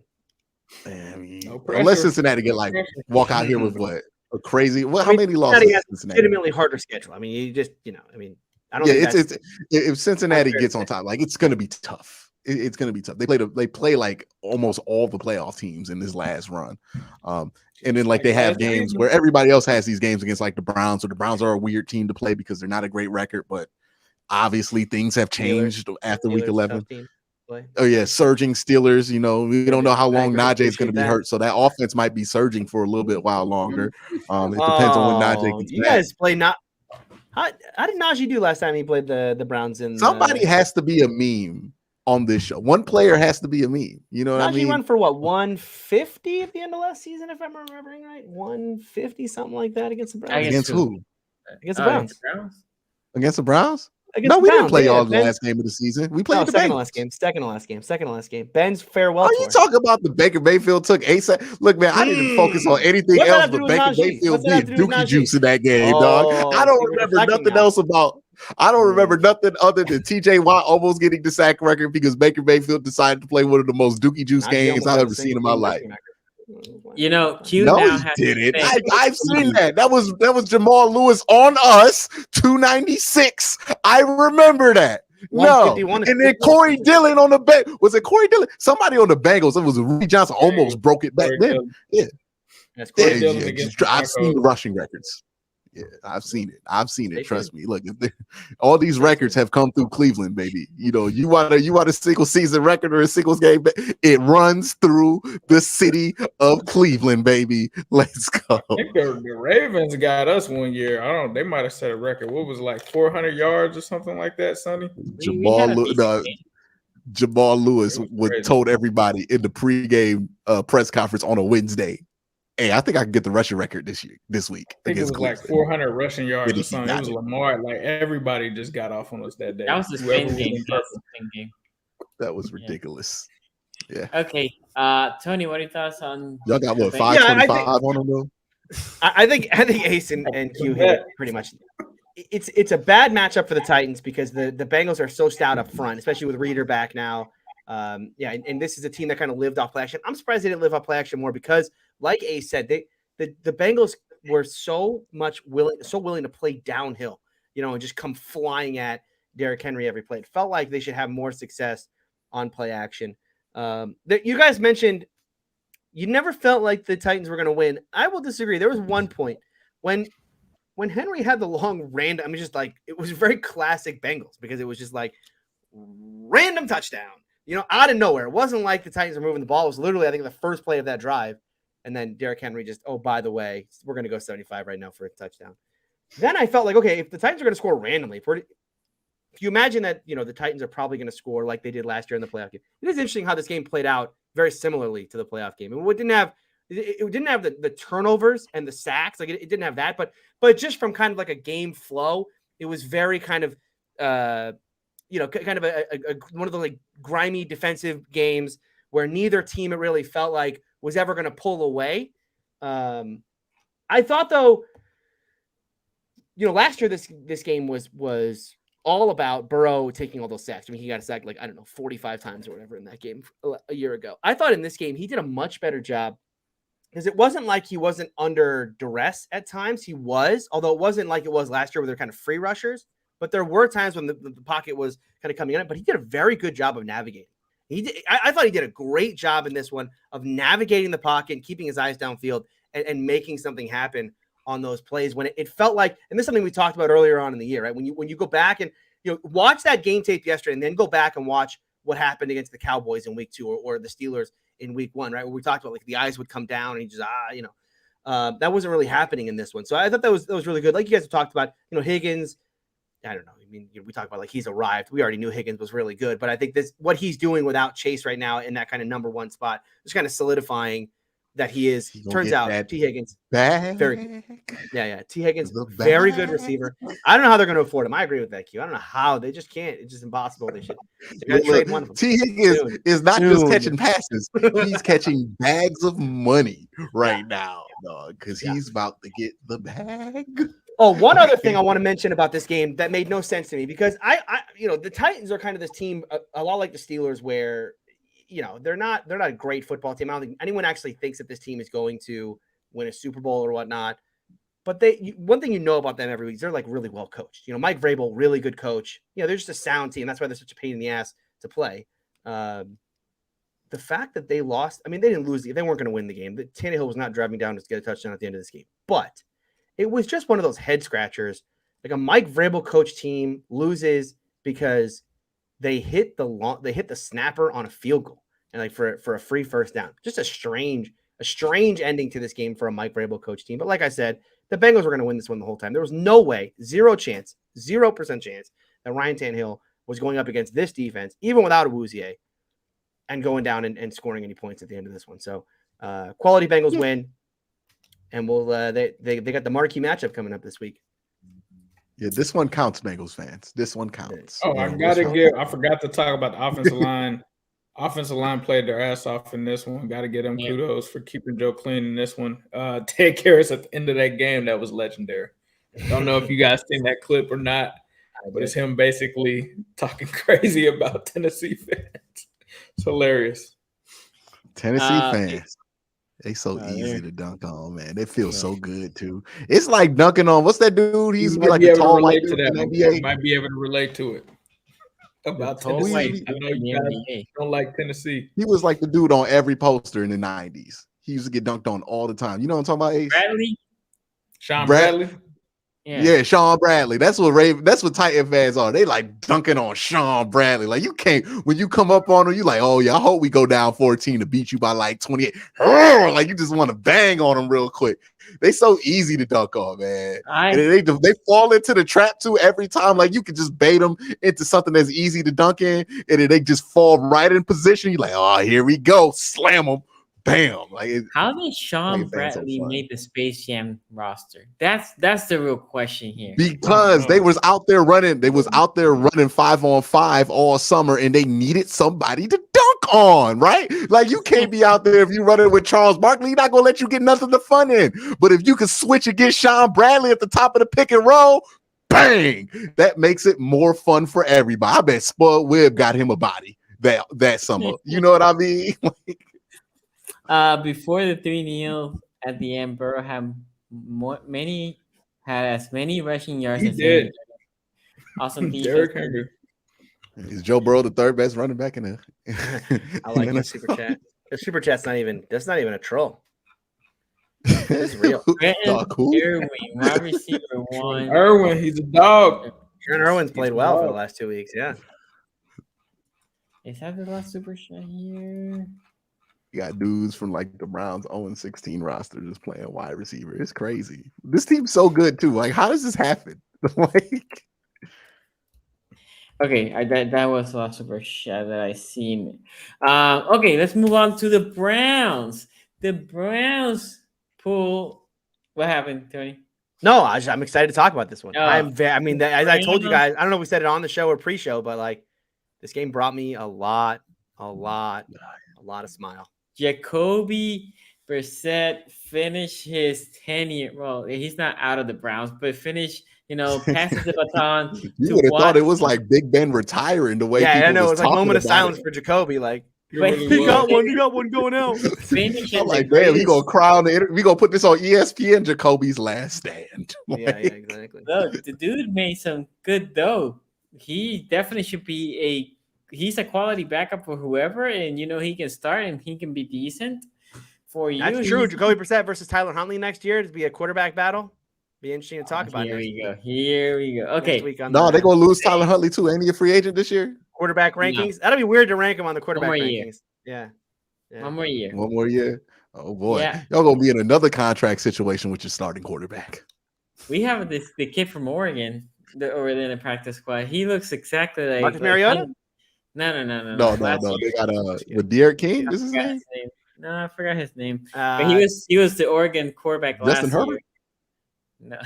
I mean, unless Cincinnati get like walk out here with what a crazy. Well, how many losses? Cincinnati has a legitimately harder schedule. I mean, you just I don't. Yeah, it's if Cincinnati gets on top, like it's going to be tough. It's going to be tough. They play like almost all the playoff teams in this last run, and then like they have games where everybody else has these games against like the Browns. So the Browns are a weird team to play because they're not a great record, but obviously things have changed after week 11. Oh yeah, surging Steelers. You know, we don't know how long Najee is going to be hurt, so that offense might be surging for a little bit while longer. It depends on when Najee gets back. You guys play not. How did Najee do last time he played the Browns? Somebody has to be a meme on this show. One player has to be a meme. You know what I mean? Najee run for what, 150 at the end of last season, if I'm remembering right? 150, something like that against the Browns. Against who? Against the Browns. Against the Browns? No, we didn't play all the last game of the season. We played the second to last game. Ben's farewell. Are you talking about the Baker Mayfield took ASAP? Look, man, I didn't focus on anything else but Baker Mayfield being dookie juice in that game, dog. I don't remember nothing else about. I don't remember nothing other than T.J. Watt almost getting the sack record because Baker Mayfield decided to play one of the most dookie juice games I've ever seen in my life. You know, Q no, now he didn't. I've seen that. That was Jamal Lewis on us, 296. I remember that. No, and then Corey Dillon on the bench. Was it Corey Dillon? Somebody on the Bengals. It was Rudy Johnson. Almost broke it back then. Yeah, I've seen the rushing records. Yeah, I've seen it. Trust me. Look, all these records have come through Cleveland, baby. You know, you want a single season record or a singles game? It runs through the city of Cleveland, baby. Let's go. I think the Ravens got us one year. They might have set a record. What was it, like 400 yards or something like that, Sonny? Jamal Lewis told everybody in the pregame press conference on a Wednesday, hey, I think I can get the rushing record this week. I think it was like 400 rushing yards or something. It was Lamar. Like everybody just got off on us that day. That was the same game. That was ridiculous. Yeah. Okay. Tony, what are your thoughts on? Y'all got what, 525 on them though? I think Ace and Q hit it pretty much. It's a bad matchup for the Titans because the Bengals are so stout up front, especially with Reader back now. And this is a team that kind of lived off play action. I'm surprised they didn't live off play action more because, like Ace said, the Bengals were so willing to play downhill, and just come flying at Derrick Henry every play. It felt like they should have more success on play action. You guys mentioned you never felt like the Titans were going to win. I will disagree. There was one point when Henry had the long random. I mean, just like it was very classic Bengals because it was just like random touchdown. Out of nowhere. It wasn't like the Titans were moving the ball. It was literally, I think, the first play of that drive. And then Derrick Henry just, oh, by the way, we're going to go 75 right now for a touchdown. Then I felt like, okay, if the Titans are going to score randomly, if you imagine that, the Titans are probably going to score like they did last year in the playoff game. It is interesting how this game played out very similarly to the playoff game. It didn't have the turnovers and the sacks. Like it didn't have that. But just from kind of like a game flow, it was very kind of kind of a one of the like grimy defensive games where neither team it really felt like was ever going to pull away. I thought though, last year this game was all about Burrow taking all those sacks. I mean, he got a sack 45 times or whatever in that game a year ago. I thought in this game he did a much better job because it wasn't like he wasn't under duress at times. He was, although it wasn't like it was last year where they're kind of free rushers. But there were times when the pocket was kind of coming in, but he did a very good job of navigating. I thought he did a great job in this one of navigating the pocket and keeping his eyes downfield and making something happen on those plays when it felt like, and this is something we talked about earlier on in the year, right? When you go back and watch that game tape yesterday and then go back and watch what happened against the Cowboys in week 2 or the Steelers in week 1, right? Where we talked about like the eyes would come down and he just that wasn't really happening in this one. So I thought that was really good. Like you guys have talked about, Higgins. I don't know. I mean, we talk about like he's arrived. We already knew Higgins was really good, but I think what he's doing without Chase right now in that kind of number 1 spot, just kind of solidifying that he is. Turns out T. Higgins, very T. Higgins, very good receiver. I don't know how they're going to afford him. I agree with that, Q. I don't know how they just can't. It's just impossible. They got to trade one of them. T. Higgins is not just catching passes; he's catching bags of money right now, dog. Because he's about to get the bag. Oh, one other thing I want to mention about this game that made no sense to me, because I the Titans are kind of this team a lot like the Steelers, where they're not a great football team. I don't think anyone actually thinks that this team is going to win a Super Bowl or whatnot. But one thing about them every week is they're like really well coached. Mike Vrabel, really good coach. They're just a sound team. That's why they're such a pain in the ass to play. The fact that they lost, I mean, they didn't lose. They weren't going to win the game. Tannehill was not driving down to get a touchdown at the end of this game. But it was just one of those head scratchers. Like a Mike Vrabel coach team loses because they hit the snapper on a field goal and like for a free first down. Just a strange ending to this game for a Mike Vrabel coach team. But like I said, the Bengals were going to win this one the whole time. There was no way, 0% chance that Ryan Tannehill was going up against this defense, even without Awuzie, and going down and scoring any points at the end of this one. So quality Bengals win. And they got the marquee matchup coming up this week. Yeah, this one counts, Bengals fans. This one counts. Oh, I forgot to talk about the offensive line. Offensive line played their ass off in this one. Got to get them kudos for keeping Joe clean in this one. Ted Karras at the end of that game, that was legendary. Don't know if you guys seen that clip or not, but it's him basically talking crazy about Tennessee fans. It's hilarious. Tennessee fans. They so easy to dunk on, man. They feel so good too. It's like dunking on what's that dude? He's like a tall white dude in the NBA. Might be able to relate to it. About Tennessee. I know you guys don't like Tennessee. He was like the dude on every poster in the 90s. He used to get dunked on all the time. You know what I'm talking about, Ace? Bradley? Sean Bradley? Yeah, Sean Bradley. That's what Titan fans are. They like dunking on Sean Bradley. Like you can't, when you come up on him, you like, oh yeah, I hope we go down 14 to beat you by like 28. Like you just want to bang on them real quick. They so easy to dunk on, man. And they fall into the trap too every time. Like you could just bait them into something that's easy to dunk in, and then they just fall right in position. You're like, oh, here we go, slam them. Bam! How did Sean Bradley make the Space Jam roster? That's the real question here. Because they was out there running. They was out there running 5-on-5 all summer, and they needed somebody to dunk on, right? Like you can't be out there if you running with Charles Barkley. He's not gonna let you get nothing to fun in. But if you can switch against Sean Bradley at the top of the pick and roll, bang! That makes it more fun for everybody. I bet Spud Webb got him a body that summer. You know what I mean? Before the 3-0 at the end, Burrow had as many rushing yards as did. Awesome Derrick Henry. Is Joe Burrow the third best running back in the? I like the super chat. The super chat's not even a troll. It's real. Irwin, wide receiver 1. Irwin, he's a dog. Aaron Irwin's played well for the last 2 weeks. Yeah. Is that the last super chat here? You got dudes from like the Browns 0-16 roster just playing wide receiver. It's crazy. This team's so good too. Like, how does this happen? Like, okay, that was the last super chat that I seen. Okay, let's move on to the Browns. The Browns pull. What happened, Tony? No, I'm excited to talk about this one. As I told you guys, I don't know if we said it on the show or pre-show, but like this game brought me a lot of smile. Jacoby Brissett finished his tenure. Well, he's not out of the Browns, but finished, passes the baton. You would have thought it was like Big Ben retiring the way. Yeah, I know. It was like a moment of silence for Jacoby. Like, he got one going out. I'm like, damn, we gonna crown it. We gonna put this on ESPN. Jacoby's last stand. Yeah, exactly. Look, the dude made some good dough. He definitely should be he's a quality backup for whoever, and he can start and he can be decent for you. That's true. Jacoby Brissett versus Tyler Huntley next year to be a quarterback battle. Be interesting to talk about. Here we go. Okay. No, they're gonna lose Tyler Huntley too. Ain't he a free agent this year? Quarterback rankings. That'll be weird to rank him on the quarterback rankings. Yeah. One more year. One more year. Oh boy, y'all gonna be in another contract situation with your starting quarterback. We have the kid from Oregon over there in the practice squad. He looks exactly like Marcus Mariota. No. They got with Derek King. This is his name. No, I forgot his name. But he was the Oregon quarterback Justin last Herbert? year. No,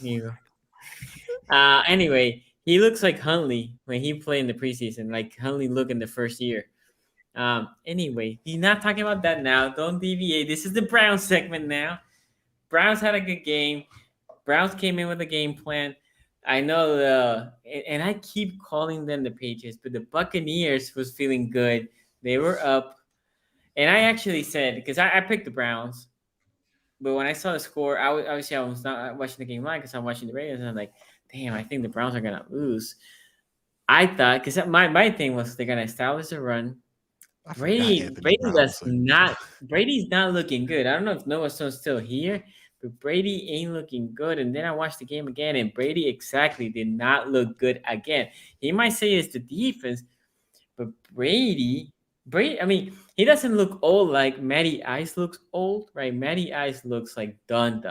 you. Anyway, he looks like Huntley when he played in the preseason, like Huntley looked in the first year. Anyway, he's not talking about that now. Don't deviate. This is the Browns segment now. Browns had a good game. Browns came in with a game plan. I know and I keep calling them the Patriots, but the Buccaneers was feeling good. They were up. And I actually said, because I picked the Browns, but when I saw the score, I was not watching the game live because I'm watching the Raiders, and I'm like, damn, I think the Browns are gonna lose. I thought, because my thing was they're gonna establish a run. Brady's not looking good. I don't know if Noah Stone's still here, but Brady ain't looking good. And then I watched the game again, and Brady exactly did not look good again. He might say it's the defense, but Brady, I mean, he doesn't look old like Matty Ice looks old, right? Matty Ice looks like done.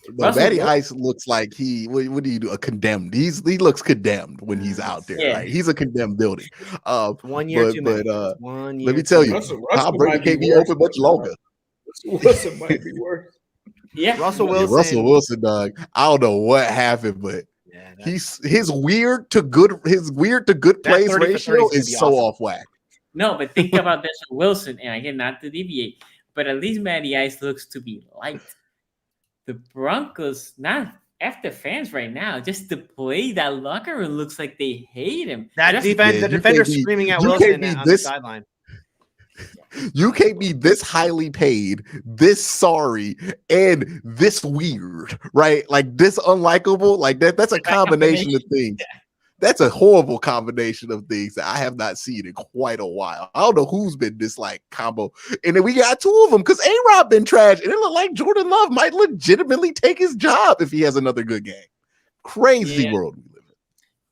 No, Matty Ice looks like what do you do? A condemned. He looks condemned when he's out there, right? He's a condemned building. 1 year too many. Let me tell you, Tom Brady can't be open much longer. Russell might be worse. Yeah, Russell Wilson. Russell Wilson, dog. I don't know what happened, but his weird to good plays ratio is so off whack. No, but think about this for Wilson, and again, not to deviate, but at least Matty Ice looks to be light. The Broncos, not after fans right now, just to play that locker room looks like they hate him. That defense, the defender's screaming at Wilson on the sideline. You can't be this highly paid, this sorry, and this weird, right? Like this unlikable. Like that's a combination of things. That's a horrible combination of things that I have not seen in quite a while. I don't know who's been this like combo. And then we got two of them because A-Rob been trash. And it looked like Jordan Love might legitimately take his job if he has another good game. Crazy world we live in.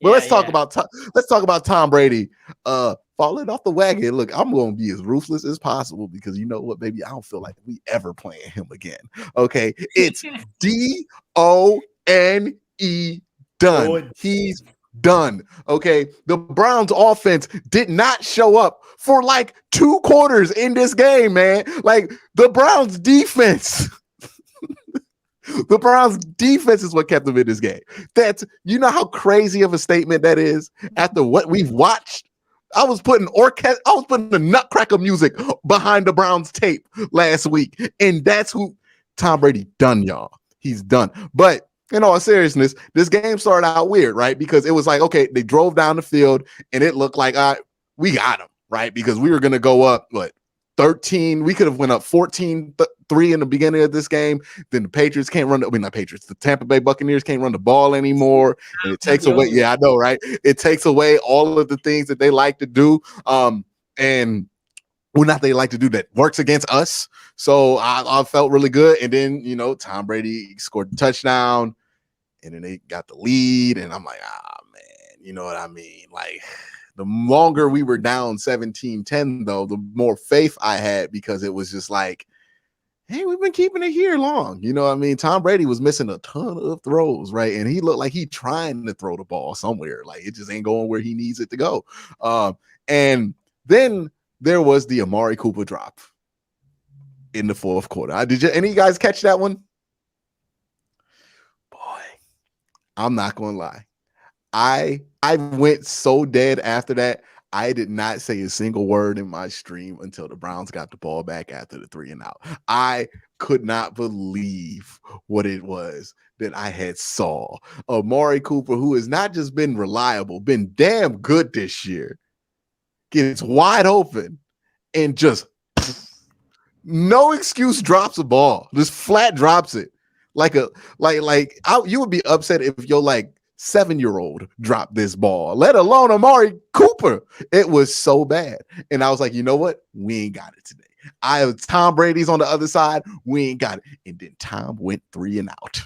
Well, let's talk about Tom Brady falling off the wagon. Look, I'm going to be as ruthless as possible because you know what, baby? I don't feel like we ever playing him again. Okay. It's D-O-N-E done. He's done. Okay. The Browns offense did not show up for like 2 quarters in this game, man. Like the Browns defense. The Browns defense is what kept them in this game. That's, you know how crazy of a statement that is after what we've watched. I was putting the Nutcracker music behind the Browns tape last week. And that's who Tom Brady done, y'all. He's done. But in all seriousness, this game started out weird, right? Because it was like, okay, they drove down the field and it looked like we got them, right? Because we were going to go up, 13. We could have went up 14-3 in the beginning of this game. Then the Patriots can't run. The Tampa Bay Buccaneers can't run the ball anymore. And it takes away. Yeah, I know, right? It takes away all of the things that they like to do. And not they like to do that works against us. So I felt really good. And then, Tom Brady scored the touchdown and then they got the lead. And I'm like, man, you know what I mean? Like the longer we were down 17-10 though, the more faith I had because it was just like, hey, we've been keeping it here long. You know what I mean? Tom Brady was missing a ton of throws, right? And he looked like he trying to throw the ball somewhere. Like it just ain't going where he needs it to go. And then there was the Amari Cooper drop in the fourth quarter. Did any of you guys catch that one? Boy, I'm not going to lie. I went so dead after that. I did not say a single word in my stream until the Browns got the ball back after the 3 and out. I could not believe what it was that I had saw. Amari Cooper, who has not just been reliable, been damn good this year, gets wide open and just no excuse drops a ball, just flat drops it you would be upset if your 7-year-old dropped this ball, let alone Amari Cooper. It was so bad. And I was like, you know what? We ain't got it today. Tom Brady's on the other side. We ain't got it. And then Tom went 3 and out.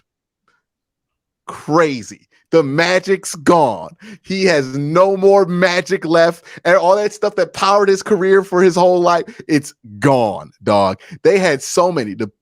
Crazy. The magic's gone. He has no more magic left. And all that stuff that powered his career for his whole life, it's gone, dog. The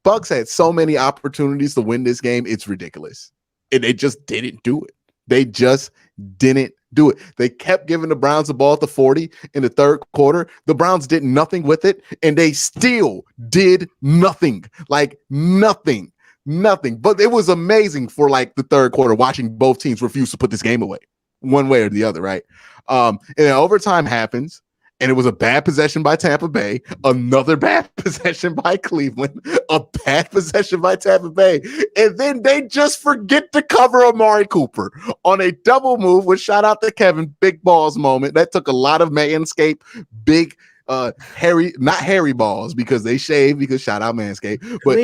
Bucs had so many opportunities to win this game. It's ridiculous. And they just didn't do it. They just didn't do it. They kept giving the Browns the ball at the 40 in the third quarter. The Browns did nothing with it, and they still did nothing. Like nothing. But it was amazing for like the third quarter watching both teams refuse to put this game away one way or the other, right? And then overtime happens. And it was a bad possession by Tampa Bay, another bad possession by Cleveland, a bad possession by Tampa Bay. And then they just forget to cover Amari Cooper on a double move, which shout out to Kevin, big balls moment. That took a lot of Manscaped, big not hairy balls because they shave, because shout out Manscaped. But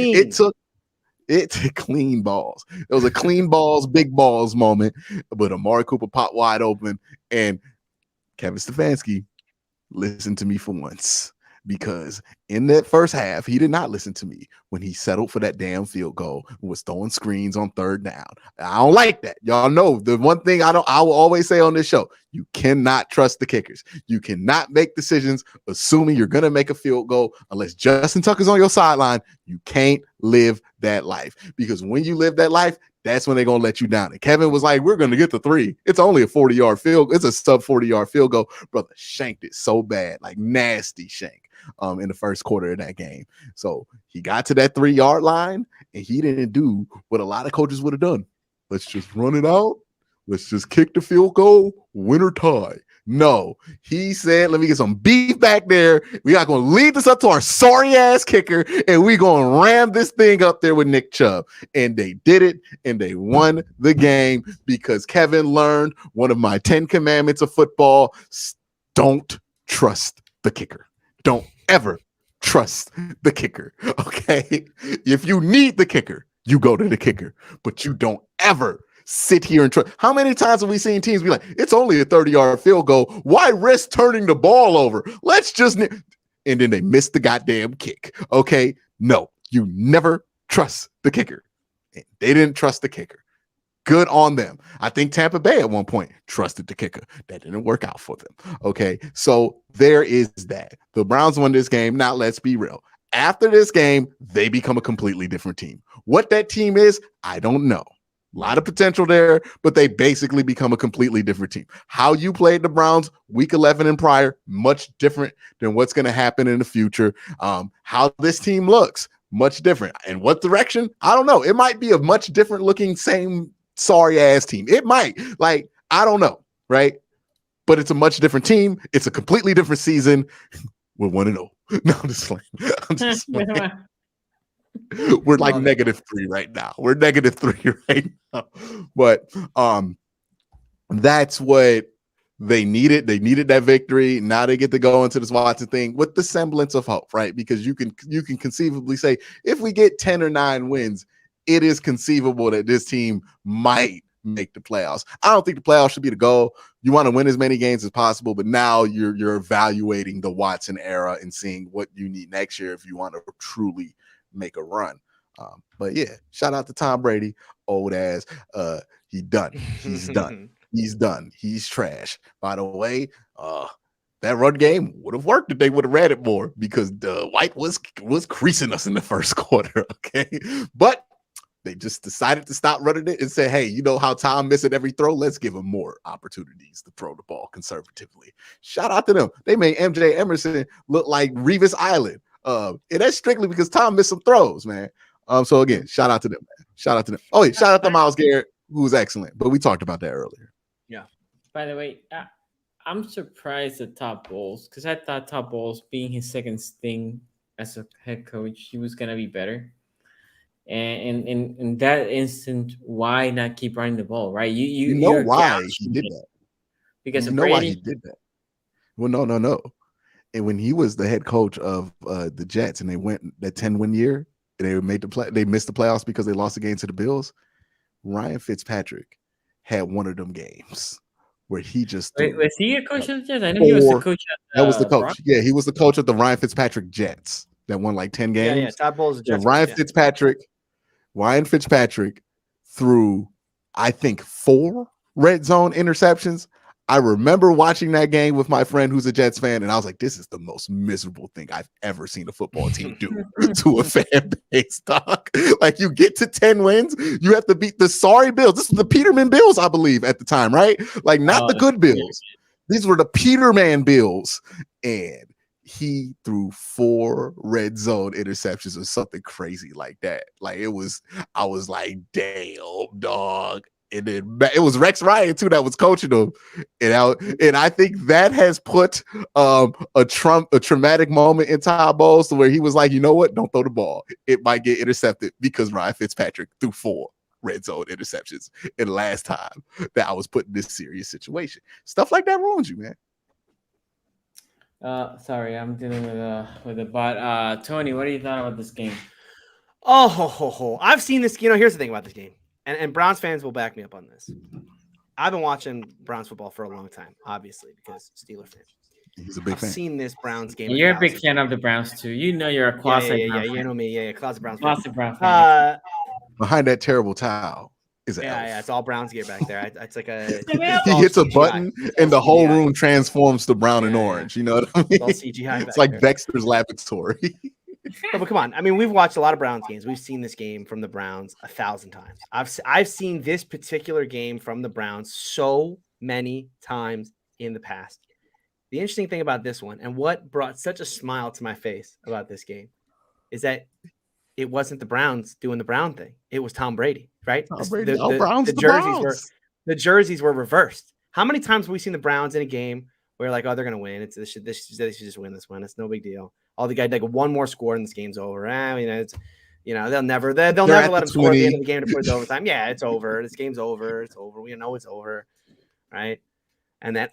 it took clean balls. It was a clean balls, big balls moment. But Amari Cooper popped wide open, and Kevin Stefanski, listen to me for once, because in that first half, he did not listen to me when he settled for that damn field goal and was throwing screens on third down. I don't like that. Y'all know the one thing I will always say on this show, you cannot trust the kickers. You cannot make decisions assuming you're going to make a field goal unless Justin Tucker's on your sideline. You can't live that life, because when you live that life, that's when they're going to let you down. And Kevin was like, we're going to get the 3. It's only a 40-yard field. It's a sub 40-yard field goal. Brother shanked it so bad, like nasty shank in the first quarter of that game. So he got to that 3-yard line, and he didn't do what a lot of coaches would have done. Let's just run it out. Let's just kick the field goal, win or tie. No, he said, let me get some beef back there. We are going to lead this up to our sorry ass kicker, and we're going to ram this thing up there with Nick Chubb. And they did it, and they won the game because Kevin learned one of my 10 commandments of football. Don't trust the kicker. Don't ever trust the kicker. Okay. If you need the kicker, you go to the kicker, but you don't ever sit here and try. How many times have we seen teams be like, it's only a 30-yard field goal. Why risk turning the ball over? Let's just, and then they miss the goddamn kick. Okay. No, you never trust the kicker. And they didn't trust the kicker. Good on them. I think Tampa Bay at one point trusted the kicker. That didn't work out for them. Okay. So there is that. The Browns won this game. Now let's be real. After this game, they become a completely different team. What that team is, I don't know. A lot of potential there, but they basically become a completely different team. How you played the Browns week 11 and prior, much different than what's going to happen in the future. How this team looks, much different. In what direction? I don't know. It might be a much different looking, same sorry ass team. It might. Like, I don't know, right? But it's a much different team. It's a completely different season. We're 1-0. No, I'm just playing. We're like -3 right now. We're -3 right now. But that's what they needed. They needed that victory. Now they get to go into this Watson thing with the semblance of hope, right? Because you can conceivably say, if we get 10 or 9 wins, it is conceivable that this team might make the playoffs. I don't think the playoffs should be the goal. You want to win as many games as possible, but now you're evaluating the Watson era and seeing what you need next year if you want to truly make a run. But yeah, shout out to Tom Brady, old ass. He's done. He's done. He's trash. By the way, that run game would have worked if they would have ran it more, because White was creasing us in the first quarter. Okay, but they just decided to stop running it and say, hey, you know how Tom missed every throw? Let's give him more opportunities to throw the ball conservatively. Shout out to them. They made MJ Emerson look like Revis Island. And that's strictly because Tom missed some throws, man. So again, shout out to them, man. Shout out to them. Oh, yeah, shout out to Myles Garrett, who was excellent. But we talked about that earlier. Yeah. By the way, I'm surprised at Todd Bowles, because I thought Todd Bowles, being his second stint as a head coach, he was gonna be better. And in that instant, why not keep running the ball, right? You know why he did that? Because you of know Brady? Why he did that? Well, no. And when he was the head coach of the Jets, and they went that 10-win year, and they missed the playoffs because they lost the game to the Bills. Ryan Fitzpatrick had one of them games where he just was he a coach of the Jets? I know he was the coach. That was the coach. Yeah, he was the coach of the Ryan Fitzpatrick Jets that won like 10 games. Yeah. Todd Bowles, Ryan Fitzpatrick threw, I think, 4 red zone interceptions. I remember watching that game with my friend who's a Jets fan, and I was like, this is the most miserable thing I've ever seen a football team do to a fan base, dog. Like, you get to 10 wins, you have to beat the sorry Bills. This was the Peterman Bills, I believe, at the time, right? Like, not the good Bills. These were the Peterman Bills. And he threw 4 red zone interceptions or something crazy like that. Like, I was like, damn, dog. And then it was Rex Ryan too that was coaching them, and I think that has put a traumatic moment in Todd Bowles to where he was like, you know what, don't throw the ball, it might get intercepted, because Ryan Fitzpatrick threw 4 red zone interceptions in the last time that I was put in this serious situation. Stuff like that ruins you, man. Sorry, I'm dealing with a bot. Tony, what do you thought about this game? I've seen this. Here's the thing about this game. And Browns fans will back me up on this. I've been watching Browns football for a long time, obviously, because Steelers fan. He's a big fan. I've seen this Browns game. You're a big fan of the Browns too. You're a closet. Yeah. You know me. Yeah, closet Browns. Closet Browns fan. Behind that terrible towel is an elf. Yeah, it's all Browns gear back there. It's like a. He hits a button and the whole room transforms to brown and orange. You know what I mean? It's all CGI. It's like Dexter's Laboratory. No, but come on. I mean, we've watched a lot of Browns games. We've seen this game from the Browns 1,000 times. I've seen this particular game from the Browns so many times in the past. The interesting thing about this one, and what brought such a smile to my face about this game, is that it wasn't the Browns doing the Brown thing. It was Tom Brady, right? The jerseys were reversed. How many times have we seen the Browns in a game where like, oh, they're gonna win? They should just win this one. It's no big deal. All the guys like one more score and this game's over. They'll never let them score at the end of the game to put it to overtime. Yeah, it's over. This game's over. It's over. We know it's over, right? And then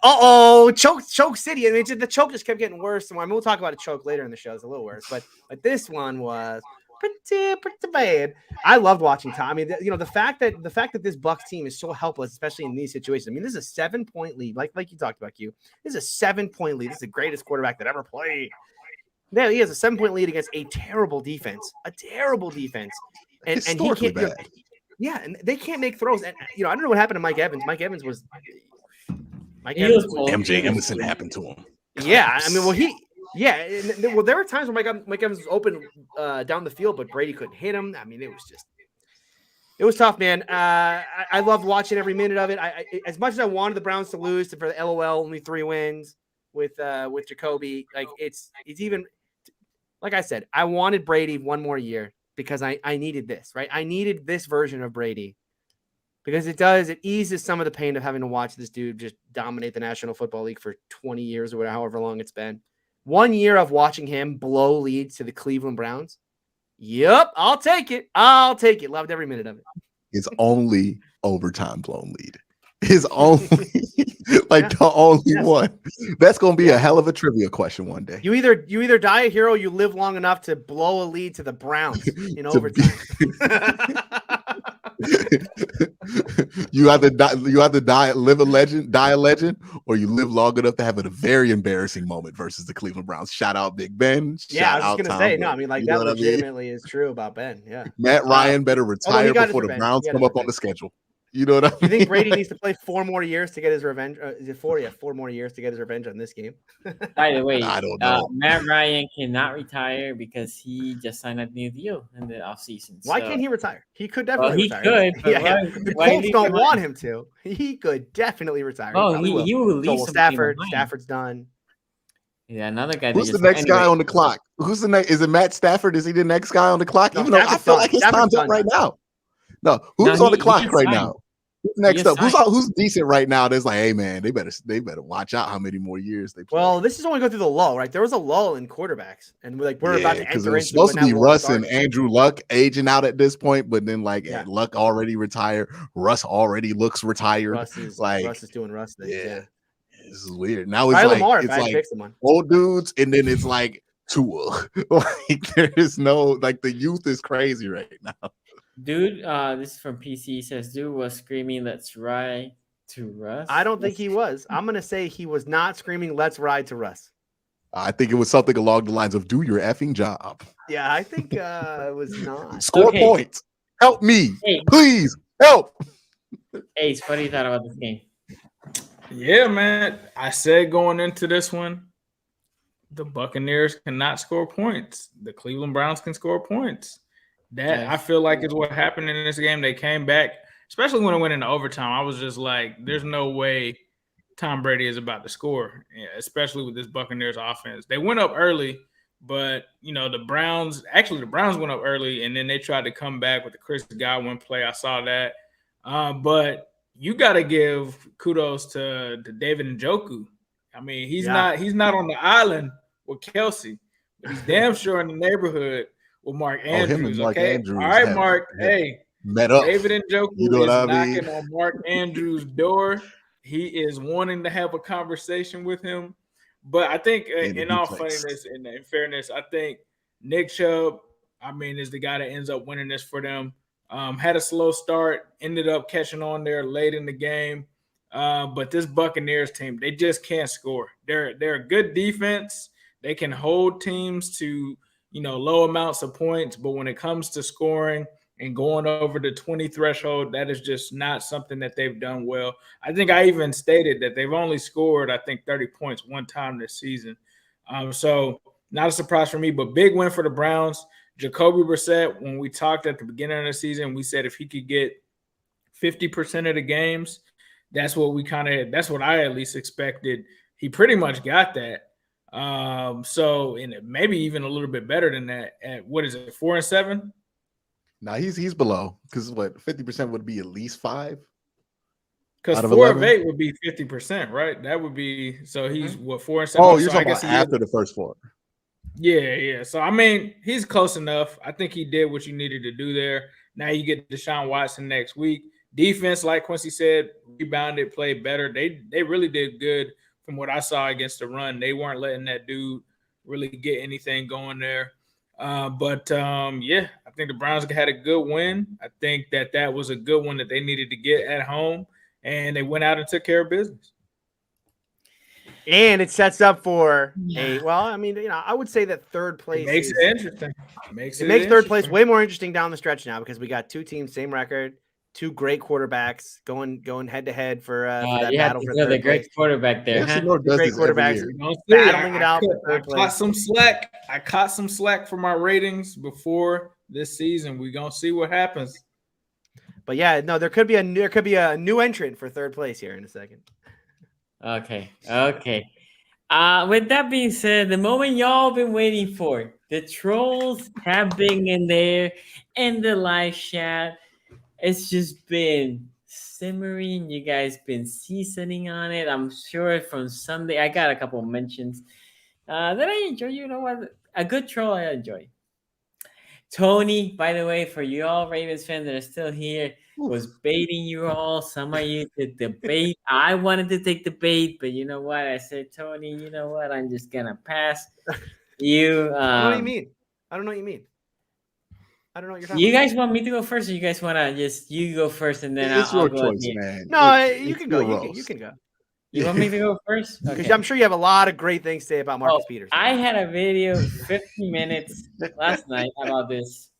choke city. I mean, the choke just kept getting worse. And we'll talk about a choke later in the show. It's a little worse, but this one was pretty bad. I loved watching Tom. I mean, the fact that this Bucs team is so helpless, especially in these situations. I mean, this is a 7-point lead, like you talked about, Q. This is a 7-point lead. This is the greatest quarterback that ever played. Yeah, he has a 7-point lead against a terrible defense. And he can't. Bad. And they can't make throws. And I don't know what happened to Mike Evans. Mike Evans was MJ Emerson happened to him. Yeah, I mean, there were times where Mike Evans was open down the field, but Brady couldn't hit him. I mean, it was tough, man. I loved watching every minute of it. I as much as I wanted the Browns to lose for the LOL, only 3 wins with Jacoby. Like it's even. Like I said, I wanted Brady one more year because I needed this, right? I needed this version of Brady because it eases some of the pain of having to watch this dude just dominate the National Football League for 20 years or however long it's been. 1 year of watching him blow leads to the Cleveland Browns. Yep, I'll take it. Loved every minute of it. It's only overtime blown lead. His only the only one. That's gonna be a hell of a trivia question one day. You either die a hero, or you live long enough to blow a lead to the Browns in overtime. You either live a legend, die a legend, or you live long enough to have a very embarrassing moment versus the Cleveland Browns. Shout out Big Ben. Yeah, I was gonna say no. I mean, like that legitimately is true about Ben. Yeah, Matt Ryan better retire before the Browns come up on the schedule. You know what I mean? You think Brady needs to play 4 more years to get his revenge? Is it 4? Yeah, 4 more years to get his revenge on this game. By the way, I don't know. Matt Ryan cannot retire because he just signed a new deal in the offseason. Why can't he retire? He could definitely retire. He could. Yeah, the Colts don't want him to. He could definitely retire. Oh, he will leave. So Stafford's done. Yeah, another guy. Who's the next guy on the clock? Who's the next? Is it Matt Stafford? Is he the next guy on the clock? Even though I feel like his time's up right now. No, who's on the clock right now? Who's next up? Who's decent right now? That's like, hey man, they better watch out how many more years they play. Well, this is only going through the lull, right? There was a lull in quarterbacks, and we're about to enter into. It's supposed to be Russ and Andrew Luck aging out at this point, but then Luck already retired. Russ already looks retired. Russ is doing Russ things. Yeah, this is weird. Now it's old dudes, and then it's like Tua. Like there is no the youth is crazy right now. Dude, this is from PC. He says, dude was screaming, let's ride to Russ. I don't think he was. I'm going to say he was not screaming, let's ride to Russ. I think it was something along the lines of, do your effing job. Yeah, I think it was not. Score points. Help me. Hey. Please help. Ace, what do you thought about this game? Yeah, man. I said going into this one, the Buccaneers cannot score points. The Cleveland Browns can score points. That I feel like is what happened in this game. They came back, especially when it went into overtime. I was just like, there's no way Tom Brady is about to score, especially with this Buccaneers offense. They went up early, but the Browns went up early, and then they tried to come back with the Chris Godwin play. I saw that, but you got to give kudos to David Njoku. I mean, he's not on the island with Kelsey, but he's damn sure in the neighborhood with Mark Andrews. Mark okay, Andrews all right, Mark. Hey, met up. David Njoku is knocking on Mark Andrews' door. He is wanting to have a conversation with him. But I think, in all funniness and in fairness, I think Nick Chubb, is the guy that ends up winning this for them. Had a slow start, ended up catching on there late in the game. But this Buccaneers team, they just can't score. They're a good defense. They can hold teams to, low amounts of points. But when it comes to scoring and going over the 20 threshold, that is just not something that they've done well. I think I even stated that they've only scored, 30 points one time this season. So not a surprise for me, but big win for the Browns. Jacoby Brissett, when we talked at the beginning of the season, we said if he could get 50% of the games, that's what I at least expected. He pretty much got that. So, and maybe even a little bit better than that at, 4-7? Now he's below, because 50% would be at least 5. Because 4 of 8 would be 50%, right? That would be, so he's 4-7. Oh, you're talking about after the first 4. Yeah. So he's close enough. I think he did what you needed to do there. Now you get Deshaun Watson next week. Defense, like Quincy said, rebounded, played better. They really did good from what I saw against the run. They weren't letting that dude really get anything going there. But I think the Browns had a good win. I think that was a good one that they needed to get at home, and they went out and took care of business. And it sets up for I would say that third place makes it interesting. It makes third place way more interesting down the stretch now, because we got 2 teams, same record, 2 great quarterbacks going head to head for that battle for third place. Great quarterback there. Great quarterbacks battling it out. I caught some slack for my ratings before this season. We're gonna see what happens. But there could be a new entrant for third place here in a second. Okay. With that being said, the moment y'all been waiting for, the trolls have been in there in the live chat. It's just been simmering. You guys been seasoning on it. I'm sure from Sunday, I got a couple of mentions that I enjoy. You know what? A good troll I enjoy. Tony, by the way, for you all Ravens fans that are still here, was baiting you all. Some of you to debate. I wanted to take the bait, but you know what? I said, Tony, you know what? I'm just going to pass. You. I don't know what you mean. I don't know what you mean. I don't know what you're talking about. You guys want me to go first, or you guys want to just you go first and then I'll go choice, man. No, you can go. You can go. You want me to go first? Because I'm sure you have a lot of great things to say about Marcus Peters. I had a video 50 minutes last night about this.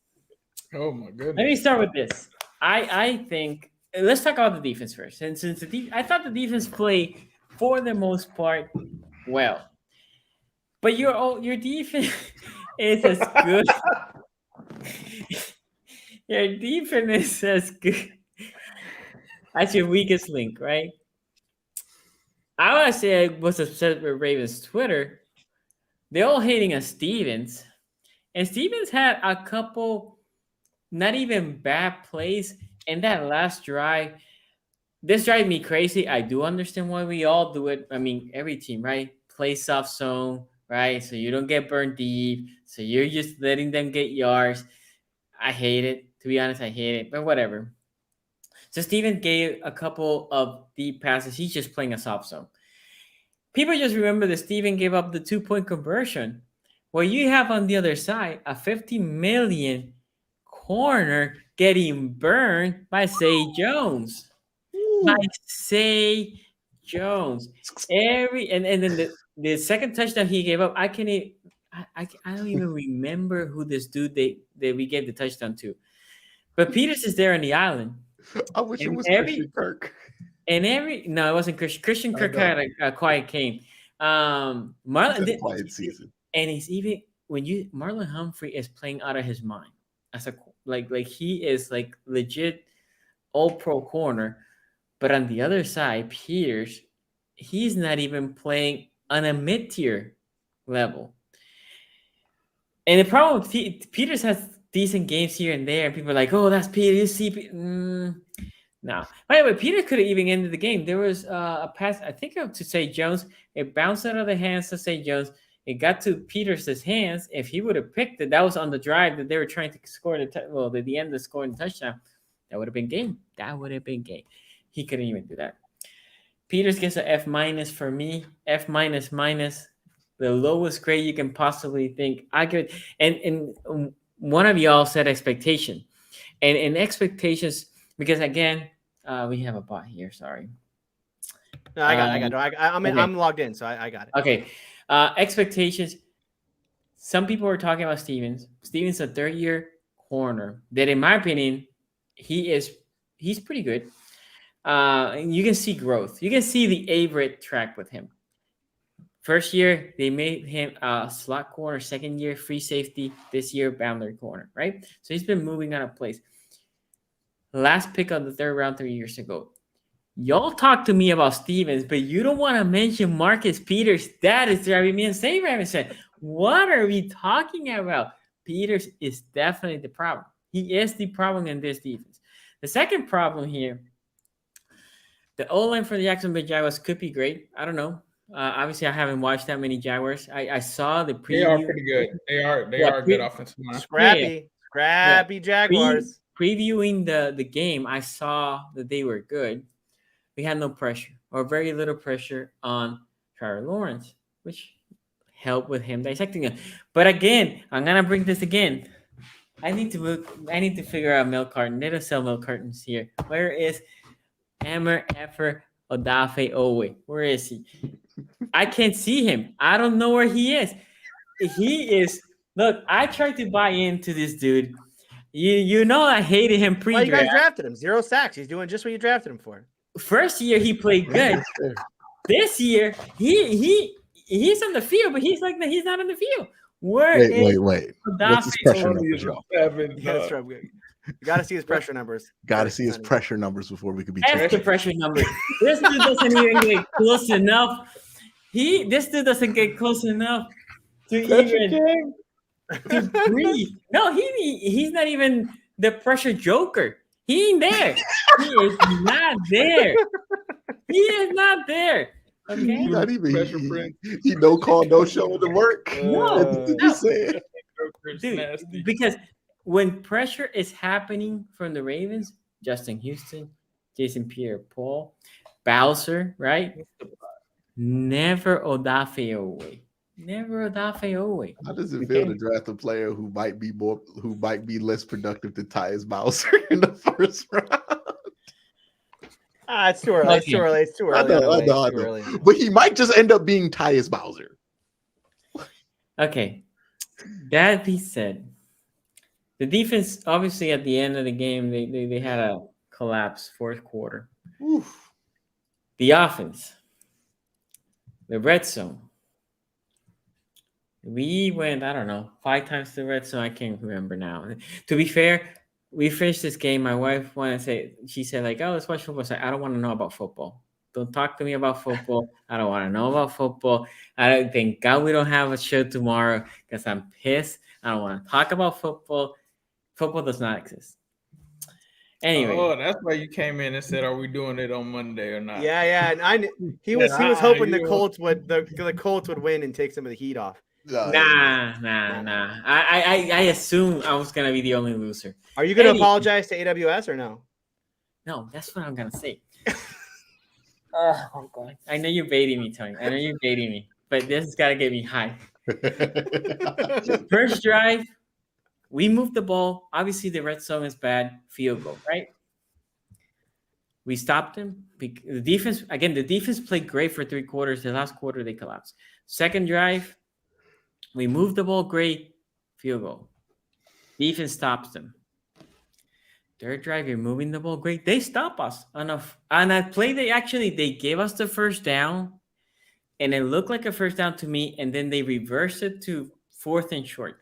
Oh my goodness. Let me start with this. I think let's talk about the defense first. And since I thought the defense played for the most part well, but your defense is as good. Your defense is as good. That's your weakest link, right? I want to say I was upset with Ravens Twitter. They're all hating on Stevens. And Stevens had a couple not even bad plays in that last drive. This drives me crazy. I do understand why we all do it. I mean, every team, right? Play soft zone, right? So you don't get burned deep. So you're just letting them get yards. I hate it. To be honest, I hate it. But whatever. So Steven gave a couple of deep passes. He's just playing a soft zone. People just remember that Steven gave up the 2-point conversion. Well, you have on the other side a $50 million corner getting burned by Zay Jones. By Zay Jones. And then the second touchdown he gave up, I don't even remember who this dude that we gave the touchdown to. But Peters is there on the island. I wish it was Christian Kirk. And no, it wasn't Christian. Christian Kirk had a quiet game. Marlon quiet season, and he's even Marlon Humphrey is playing out of his mind as like he is like legit all-pro corner. But on the other side, Peters, he's not even playing on a mid-tier level. And the problem with Peters has decent games here and there, and people are like, "Oh, that's Peters." No. By the way, Peters could have even ended the game. There was a pass, I think, to St. Jones. It bounced out of the hands to St. Jones. It got to Peters' hands. If he would have picked it, that was on the drive that they were trying to score the end of scoring the touchdown. That would have been game. He couldn't even do that. Peters gets an F- for me. F-, the lowest grade you can possibly think. I could, and one of y'all said expectation, and in expectations, because again, we have a bot here. Sorry. No, I got it. I'm logged in, so I got it. Okay. Expectations. Some people are talking about Stevens. Stevens, a third-year corner that, in my opinion, he's pretty good. And you can see growth. You can see the Averett track with him. First year, they made him a slot corner. Second year, free safety. This year, boundary corner, right? So he's been moving out of place. Last pick of the third round 3 years ago. Y'all talk to me about Stevens, but you don't want to mention Marcus Peters. That is driving me insane, Raven. What are we talking about? Peters is definitely the problem. He is the problem in this defense. The second problem here, the O-line for the Jacksonville Jaguars could be great. I don't know. Obviously, I haven't watched that many Jaguars. I saw the preview. They are pretty good. They are good offensive line. Scrappy Jaguars. Previewing the game, I saw that they were good. We had no pressure or very little pressure on Trevor Lawrence, which helped with him dissecting it. But again, I'm gonna bring this again. I need to figure out milk carton. They don't sell milk cartons here. Where is Emer Efer Odafe Owe? Where is he? I can't see him. I don't know where he is. He is. Look, I tried to buy into this dude. You know I hated him pre-draft. Well, you guys drafted him. 0 sacks. He's doing just what you drafted him for. First year he played good. This year he's on the field, but he's not on the field. Wait. What's his pressure numbers, y'all? You got to see his pressure numbers. Got to see his pressure numbers before we could be. That's the pressure numbers. This dude doesn't even get close enough. This dude doesn't get close enough to breathe. No, he's not even the pressure joker. He ain't there. He is not there. He is not there. Okay. He's not even. He no call, no show to work. No. Dude, because when pressure is happening from the Ravens, Justin Houston, Jason Pierre-Paul, Bowser, right? Never Odafe Owe. Never Odafe Owe. How does it feel to draft a player who might be less productive than Tyus Bowser in the first round? It's too early. It's too early. I know. But he might just end up being Tyus Bowser. Okay. That being said, the defense, obviously, at the end of the game, they had a collapse fourth quarter. Oof. The offense, the red zone. We went, I don't know, 5 times to the red zone. I can't remember now. To be fair, we finished this game. My wife she said, like, oh, let's watch football. I said, I don't want to know about football. Don't talk to me about football. I don't want to know about football. Thank God we don't have a show tomorrow because I'm pissed. I don't want to talk about football. Football does not exist. Anyway. Oh, that's why you came in and said, are we doing it on Monday or not? Yeah. And he was hoping the Colts would win and take some of the heat off. Nah. I assume I was gonna be the only loser. Are you gonna apologize to AWS or no? No, that's what I'm gonna say. Oh God! I know you're baiting me, Tony. I know you're baiting me, but this has got to get me high. First drive, we moved the ball. Obviously, the red zone is bad. Field goal, right? We stopped them. The defense played great for 3 quarters. The last quarter, they collapsed. Second drive, we moved the ball great. Field goal. Defense stops them. They're driving, moving the ball great. They stop us on a play. They gave us the first down, and it looked like a first down to me. And then they reversed it to 4th and short.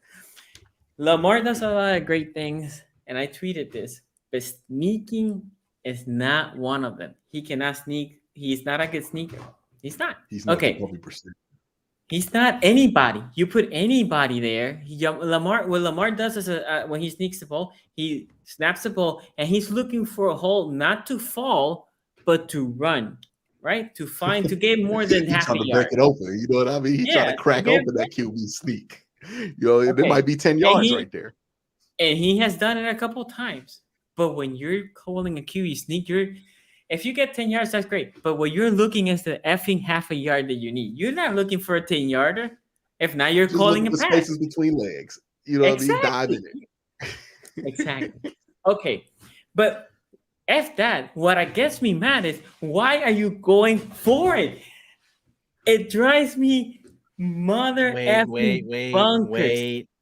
Lamar does a lot of great things, and I tweeted this, but sneaking is not one of them. He cannot sneak. He's not a good sneaker. He's not. He's not okay. 20%. He's not anybody. You put anybody there. Lamar. What Lamar does is when he sneaks the ball, he snaps the ball, and he's looking for a hole, not to fall, but to run, right? To get more than half a yard. Trying to break it open. You know what I mean? He's trying to crack open that QB sneak. There might be 10 yards right there. And he has done it a couple times. But when you're calling a QB sneak, if you get 10 yards, that's great. But what you're looking is the effing half a yard that you need. You're not looking for a 10-yarder. If not, you're calling a pass. Spaces between legs. You know what I mean? Dive in it. Exactly. Okay. But F that. What gets me mad is, why are you going for it? It drives me bonkers.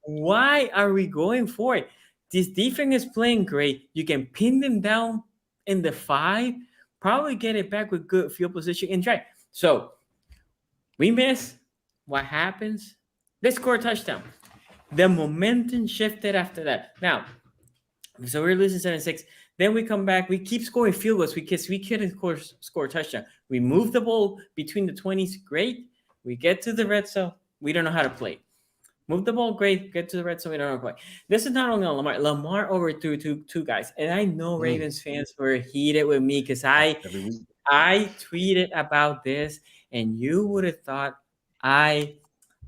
Why are we going for it? This defense is playing great. You can pin them down in the 5, probably get it back with good field position and drive. So we miss. What happens? They score a touchdown. The momentum shifted after that. Now, so we're losing 7-6. Then we come back. We keep scoring field goals because we couldn't score a touchdown. We move the ball between the 20s. Great. We get to the red zone. We don't know how to play. Move the ball, great. Get to the red zone, we don't know how to play. This is not only on Lamar. Lamar overthrew two guys. And I know Ravens fans were heated with me because I tweeted about this, and you would have thought I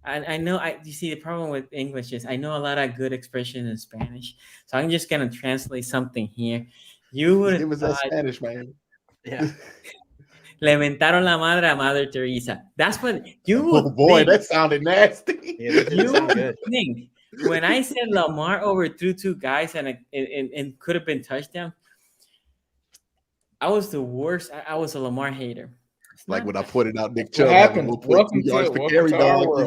know. You see, the problem with English is I know a lot of good expressions in Spanish. So I'm just going to translate something here. You would have thought. That Spanish, man. Yeah. Le mentaron la madre a Mother Teresa. That's what you would think. That sounded nasty. Yeah, that didn't sound good. Think. When I said Lamar overthrew 2 guys and could have been touchdown, I was the worst. I was a Lamar hater. Like when I pointed out Nick Chubb,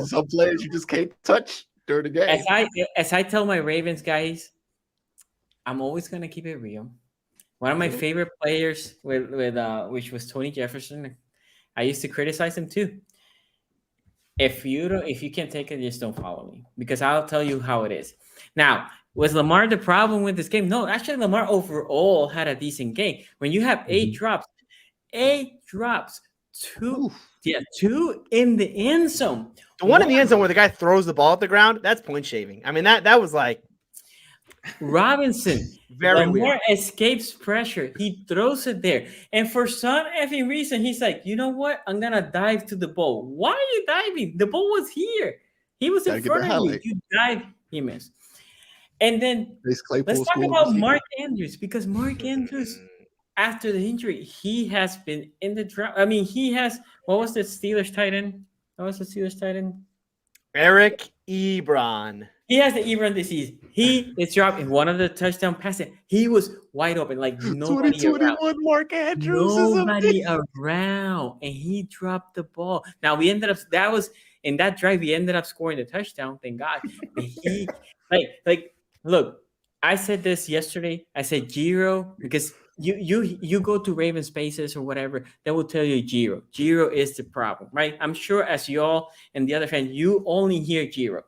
some players you just can't touch during the game. As I tell my Ravens guys, I'm always gonna keep it real. One of my favorite players which was Tony Jefferson. I used to criticize him too. If you can't take it, just don't follow me, because I'll tell you how it is. Now, was Lamar the problem with this game? No, actually, Lamar overall had a decent game. When you have 8 drops, 2 in the end zone. The one in the end zone where the guy throws the ball at the ground, that's point shaving. I mean, that was like Robinson. Very Lamar weird. escapes pressure. He throws it there. And for some effing reason, he's like, you know what? I'm going to dive to the ball. Why are you diving? The ball was here. He was in front of you. You dive. He missed. And then let's talk about Mark Andrews, because Mark Andrews, after the injury, he has been in the drought. I mean, he has, what was the Steelers tight end? Eric Ebron. He has the Ebron disease. He is dropping one of the touchdown passes. He was wide open, like nobody 2021 Mark Andrews. Nobody around, and he dropped the ball. Now we ended up. That was in that drive. We ended up scoring the touchdown. Thank God. And he look. I said this yesterday. I said Giro, because you go to Raven Spaces or whatever, they will tell you Giro. Giro is the problem, right? I'm sure as y'all and the other fans, you only hear Giro.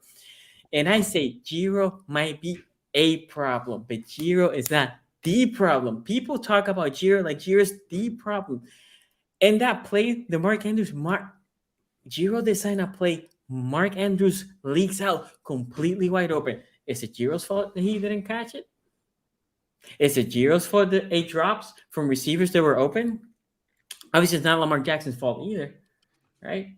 And I say Giro might be a problem, but Giro is not the problem. People talk about Giro like Giro is the problem. And that play, the Mark Andrews, Giro designed a play. Mark Andrews leaks out completely wide open. Is it Giro's fault that he didn't catch it? Is it Giro's fault that 8 drops from receivers that were open? Obviously, it's not Lamar Jackson's fault either, right?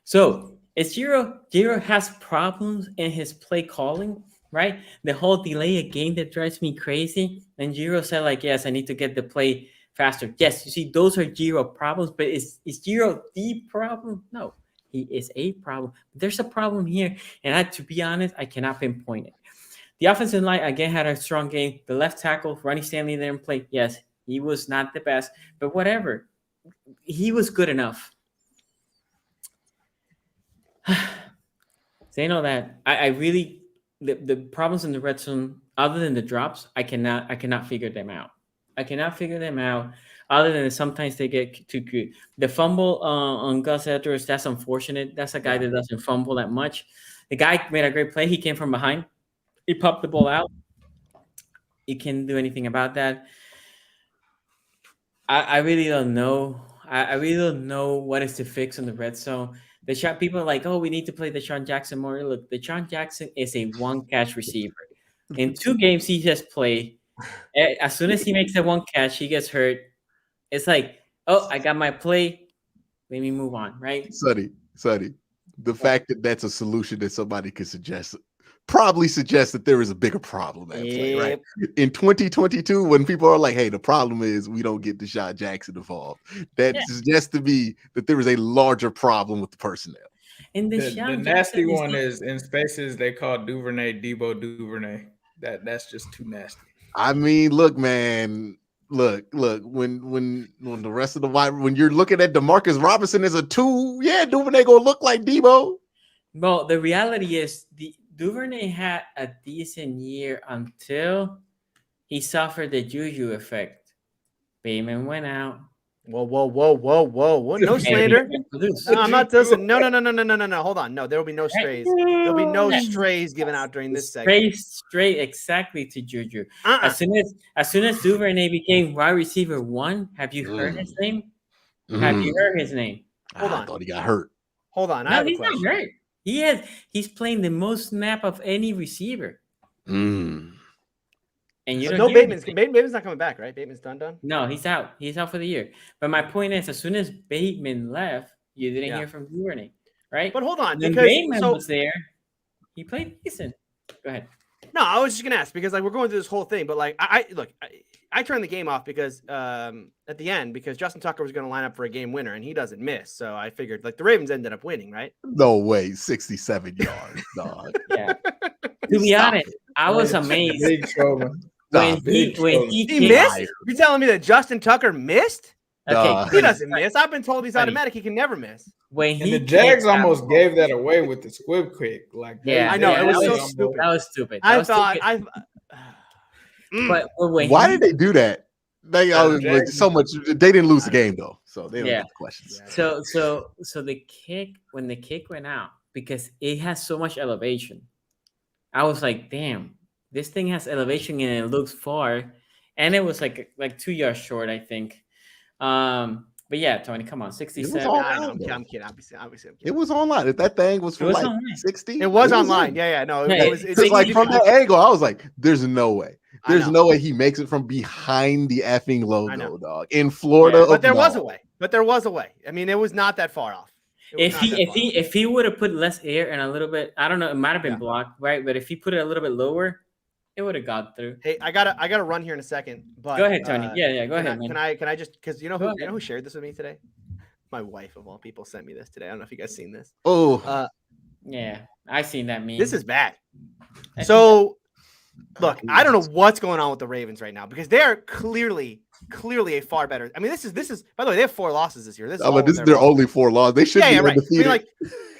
So it's Giro has problems in his play calling, right? The whole delay a game that drives me crazy. And Giro said, like, yes, I need to get the play faster. Yes, you see, those are Giro problems, but is Giro the problem? No, he is a problem. There's a problem here, and to be honest, I cannot pinpoint it. The offensive line, again, had a strong game. The left tackle, Ronnie Stanley, didn't play. Yes, he was not the best, but whatever. He was good enough. Saying all that, I really, the problems in the red zone other than the drops, I cannot figure them out. I cannot figure them out. Other than sometimes they get too good. The fumble on Gus Edwards, that's unfortunate. That's a guy that doesn't fumble that much. The guy made a great play. He came from behind. He popped the ball out. He can't do anything about that. I really don't know. I really don't know what is to fix on the red zone. The shot people are like, oh, we need to play Deshaun Jackson more. Look, Deshaun Jackson is a one catch receiver. In 2 games he has played, as soon as he makes that one catch, he gets hurt. It's like, oh, I got my play. Let me move on, right? Sonny, the fact that that's a solution that somebody could suggest probably suggests that there is a bigger problem at play, right? In 2022, when people are like, hey, the problem is we don't get Deshaun Jackson involved, that suggests to me that there is a larger problem with the personnel. And the nasty one is in spaces they call Duvernay Debo Duvernay. That's just too nasty. I mean, look, man. Look, when the rest of the when you're looking at DeMarcus Robinson as a 2, Duvernay gonna look like Debo. Well, the reality is Duvernay had a decent year until he suffered the juju effect. Bateman went out. Whoa. No slander. No, I'm not listening. No. Hold on. No, there will be no strays. There'll be no strays given out during this segment. Straight exactly to Juju. As soon as Duvernay became wide receiver 1, have you heard his name? Have you heard his name? Hold on. I thought he got hurt. Hold on. No, he's not hurt. He's playing the most snap of any receiver. And you don't Bateman's not coming back, right? Bateman's done. No, he's out. He's out for the year. But my point is, as soon as Bateman left, you didn't hear from Duvernay, right? But hold on, when Bateman was there, he played decent. Go ahead. No, I was just gonna ask because we're going through this whole thing, but I turned the game off because at the end because Justin Tucker was going to line up for a game winner and he doesn't miss, so I figured the Ravens ended up winning, right? No way, 67 yards, dog. Yeah. To be honest, I was amazed. When he missed? You're telling me that Justin Tucker missed? Okay, he doesn't miss. I've been told he's automatic. He can never miss. And the Jags almost gave that away with the squib kick. I know. It was so stupid. That was stupid. But why did they do that? They so much. They didn't lose the game though, so they don't get the questions. So the kick when the kick went out because it has so much elevation, I was like, damn. This thing has elevation and it looks far, and it was like 2 yards short, I think. But yeah, Tony, come on, 67. I'm kidding. Obviously, it was online. If that thing was for 60, it was online. Yeah. No, it was. It's like from that angle, I was like, "There's no way. There's no way he makes it from behind the effing logo, dog." In Florida, but there was a way. I mean, it was not that far off. If he would have put less air and a little bit, I don't know, it might have been blocked, right? But if he put it a little bit lower, it would have got through. Hey, I gotta run here in a second. But go ahead, Tony. Go ahead, man. Can I just because you know who shared this with me today? My wife of all people sent me this today. I don't know if you guys seen this. Yeah, I seen that meme. This is bad. So look, I don't know what's going on with the Ravens right now because they are clearly a far better. I mean, this is by the way, they have 4 losses this year. This is their only 4 losses. They should be undefeated. Right.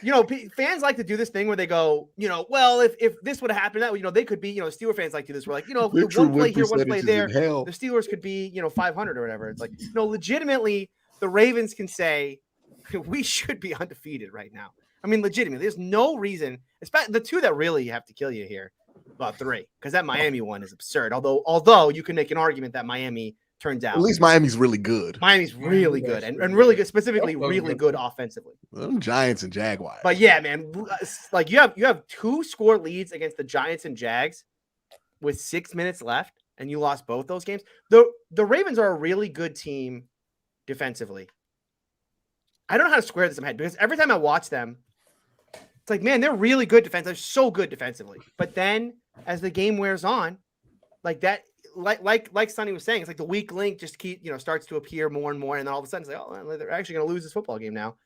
I mean, fans like to do this thing where they go, well, if this would have happened, that they could be, Steeler fans like to do this. We're like, if one play here, one play there, the Steelers could be, 500 or whatever. It's like, legitimately, the Ravens can say we should be undefeated right now. I mean, legitimately, there's no reason. Especially the 2 that really have to kill you here, about 3, because that Miami one is absurd. Although you can make an argument that Miami turns out. At least Miami's really good. Miami's really good and really good, specifically really good offensively. Them Giants and Jaguars. But yeah, man, like you have 2 score leads against the Giants and Jags with 6 minutes left, and you lost both those games. The Ravens are a really good team defensively. I don't know how to square this in my head because every time I watch them, it's like, man, they're really good defensively. They're so good defensively. But then as the game wears on, like that. Like Sonny was saying, it's like the weak link just starts to appear more and more, and then all of a sudden it's like, oh, they're actually going to lose this football game now.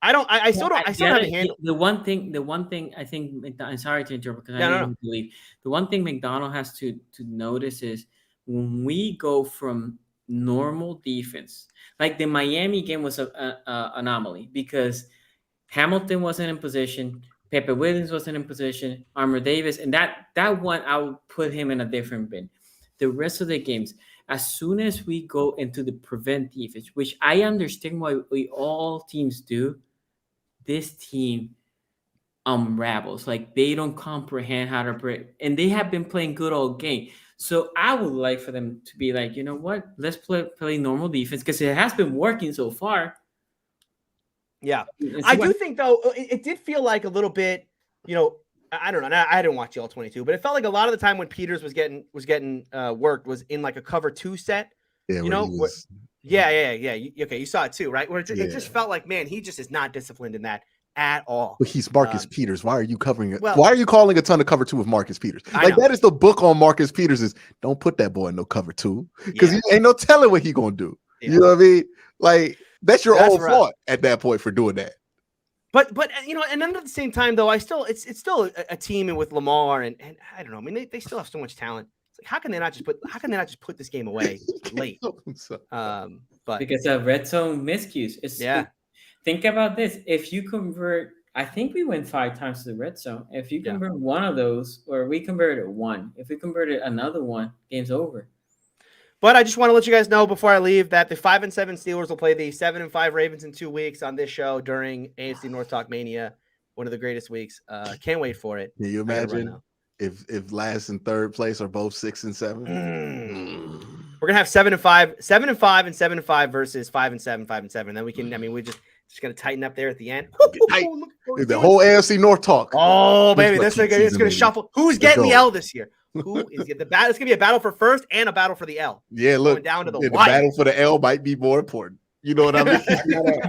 I still don't have a handle. The one thing I think, I'm sorry to interrupt because I didn't believe the one thing McDonald has to notice is when we go from normal defense, like the Miami game was an anomaly because Hamilton wasn't in position. Pepe Williams wasn't in position. Armour Davis, and that one I would put him in a different bin. The rest of the games, as soon as we go into the prevent defense, which I understand why all teams do, this team unravels. Like they don't comprehend how to break, and they have been playing good all game. So I would like for them to be like, you know what? Let's play normal defense because it has been working so far. Yeah, I do think though it did feel like a little bit, I don't know. I didn't watch the all-22, but it felt like a lot of the time when Peters was getting worked was in like a cover 2 set. Yeah, yeah. Okay, you saw it too, right? Where it just felt like, man, he just is not disciplined in that at all. But he's Marcus Peters. Why are you covering it? Why are you calling a ton of cover 2 with Marcus Peters? Like that is the book on Marcus Peters is don't put that boy in no cover 2 because he ain't no telling what he gonna do. Yeah. You know what I mean? Like that's your own fault at that point for doing that. But and then at the same time though, it's still a team with Lamar and I don't know. I mean, they still have so much talent. It's like how can they not just put this game away late? But because of red zone miscues. Think about this. If you convert, I think we went 5 times to the red zone. If you convert one of those, or we converted one, if we converted another one, game's over. But I just want to let you guys know before I leave that the 5-7 Steelers will play the 7-5 Ravens in 2 weeks on this show during AFC North Talk Mania. One of the greatest weeks. Can't wait for it. Can you imagine if last and third place are both 6 and 7? We're gonna have 7-5, 7-5, and 7-5 versus 5-7, 5-7. Then we can. I mean, we just gonna tighten up there at the end. The whole AFC North talk. Oh, baby, it's gonna shuffle. Who's getting the L this year? Who is the battle? It's gonna be a battle for first and a battle for the L. Yeah, look, down to the battle for the L might be more important. You know what I mean?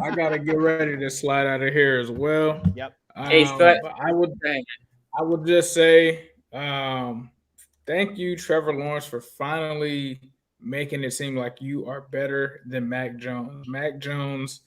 I gotta get ready to slide out of here as well. Yep. I would just say, thank you, Trevor Lawrence, for finally making it seem like you are better than Mac Jones. Mac Jones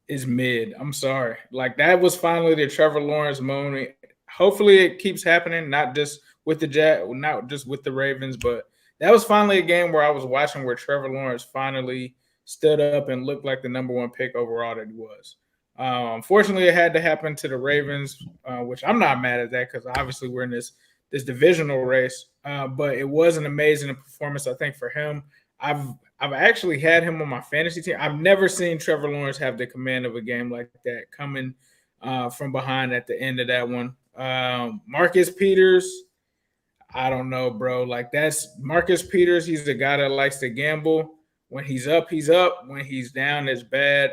is mid. I'm sorry. Like that was finally the Trevor Lawrence moment. Hopefully it keeps happening, not just with the Ravens, but that was finally a game where I was watching where Trevor Lawrence finally stood up and looked like the number 1 pick overall that he was. Unfortunately, it had to happen to the Ravens, which I'm not mad at that because obviously we're in this divisional race. But it was an amazing performance, I think, for him. I've actually had him on my fantasy team. I've never seen Trevor Lawrence have the command of a game like that, coming from behind at the end of that one. Marcus Peters, I don't know, bro. Like that's Marcus Peters. He's the guy that likes to gamble. When he's up, he's up. When he's down, it's bad.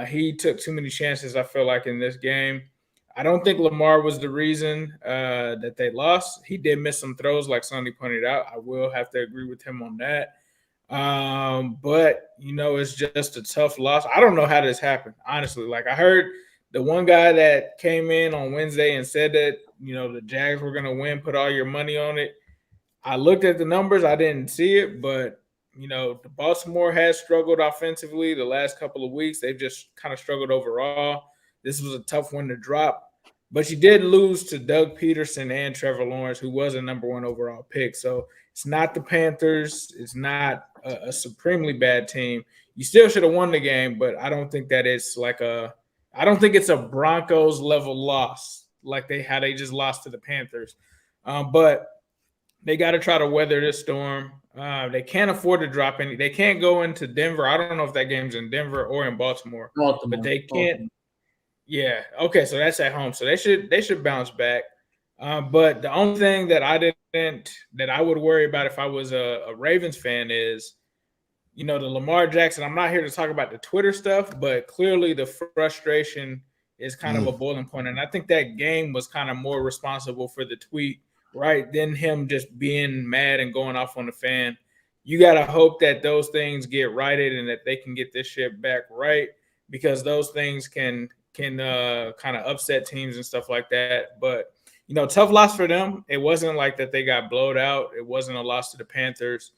He took too many chances, I feel like, in this game. I don't think Lamar was the reason that they lost. He did miss some throws, like Sonny pointed out. I will have to agree with him on that. But, it's just a tough loss. I don't know how this happened, honestly. Like, I heard the one guy that came in on Wednesday and said that, the Jags were going to win, put all your money on it. I looked at the numbers. I didn't see it, but, the Baltimore has struggled offensively the last couple of weeks. They've just kind of struggled overall. This was a tough one to drop. But you did lose to Doug Peterson and Trevor Lawrence, who was a number 1 overall pick. So it's not the Panthers. It's not a supremely bad team. You still should have won the game, but I don't think that it's I don't think it's a Broncos level loss like how they just lost to the Panthers. But they got to try to weather this storm. They can't afford to drop any. They can't go into Denver. I don't know if that game's in Denver or in Baltimore. But they can't. Yeah. Okay. So that's at home. So they should bounce back. But the only thing that I would worry about if I was a Ravens fan is, the Lamar Jackson. I'm not here to talk about the Twitter stuff, but clearly the frustration is kind of a boiling point. And I think that game was kind of more responsible for the tweet, right, than him just being mad and going off on the fan. You got to hope that those things get righted and that they can get this shit back right, because those things can kind of upset teams and stuff like that. But, tough loss for them. It wasn't like that they got blowed out. It wasn't a loss to the Panthers.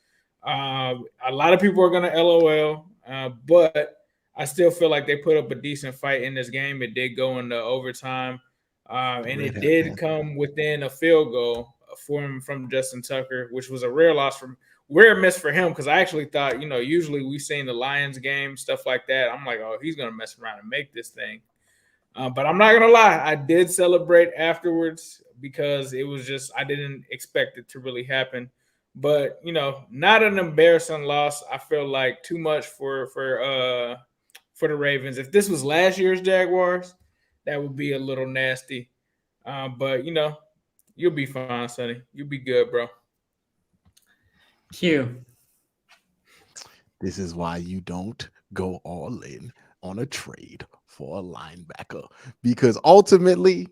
A lot of people are going to LOL, but I still feel like they put up a decent fight in this game. It did go into overtime, and it did come within a field goal from Justin Tucker, which was a rare miss for him, because I actually thought, usually we've seen the Lions game, stuff like that. I'm like, oh, he's going to mess around and make this thing. But I'm not gonna lie, I did celebrate afterwards because it was just I didn't expect it to really happen. But not an embarrassing loss. I feel like too much for the Ravens. If this was last year's Jaguars, that would be a little nasty. But you'll be fine, Sonny. You'll be good, bro. Q. This is why you don't go all in on a trade for a linebacker, because ultimately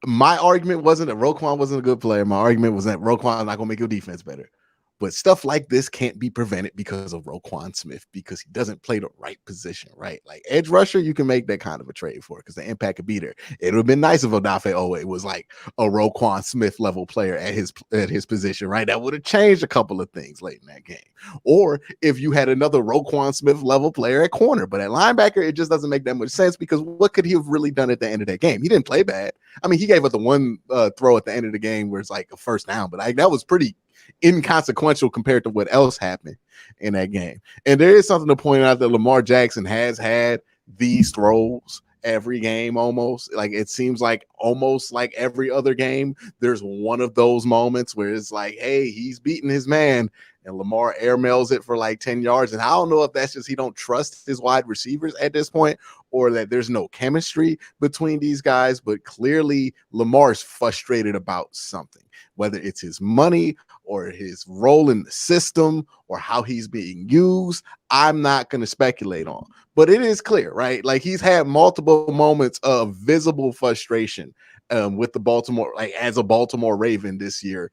my argument wasn't that Roquan wasn't a good player. My argument was that Roquan is not going to make your defense better. But stuff like this can't be prevented because of Roquan Smith, because he doesn't play the right position, right? Like edge rusher, you can make that kind of a trade for because the impact could be there. It would have been nice if Odafe Owe was like a Roquan Smith level player at his position, right? That would have changed a couple of things late in that game. Or if you had another Roquan Smith level player at corner, but at linebacker, it just doesn't make that much sense because what could he have really done at the end of that game? He didn't play bad. I mean, he gave us the one throw at the end of the game where it's like a first down, but that was pretty inconsequential compared to what else happened in that game. And there is something to point out that Lamar Jackson has had these throws every game almost. Like it seems like almost like every other game, there's one of those moments where it's like, hey, he's beating his man, and Lamar airmails it for like 10 yards. And I don't know if that's just he don't trust his wide receivers at this point or that there's no chemistry between these guys, but clearly Lamar's frustrated about something, whether it's his money or his role in the system or how he's being used. I'm not going to speculate on, but it is clear, right? Like he's had multiple moments of visible frustration with the Baltimore, like as a Baltimore Raven this year.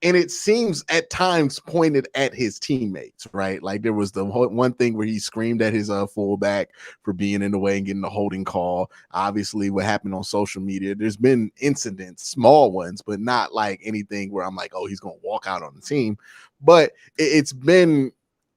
And it seems at times pointed at his teammates, right? Like there was the one thing where he screamed at his fullback for being in the way and getting the holding call. Obviously, what happened on social media, there's been incidents, small ones, but not like anything where I'm like, oh, he's going to walk out on the team. But it's been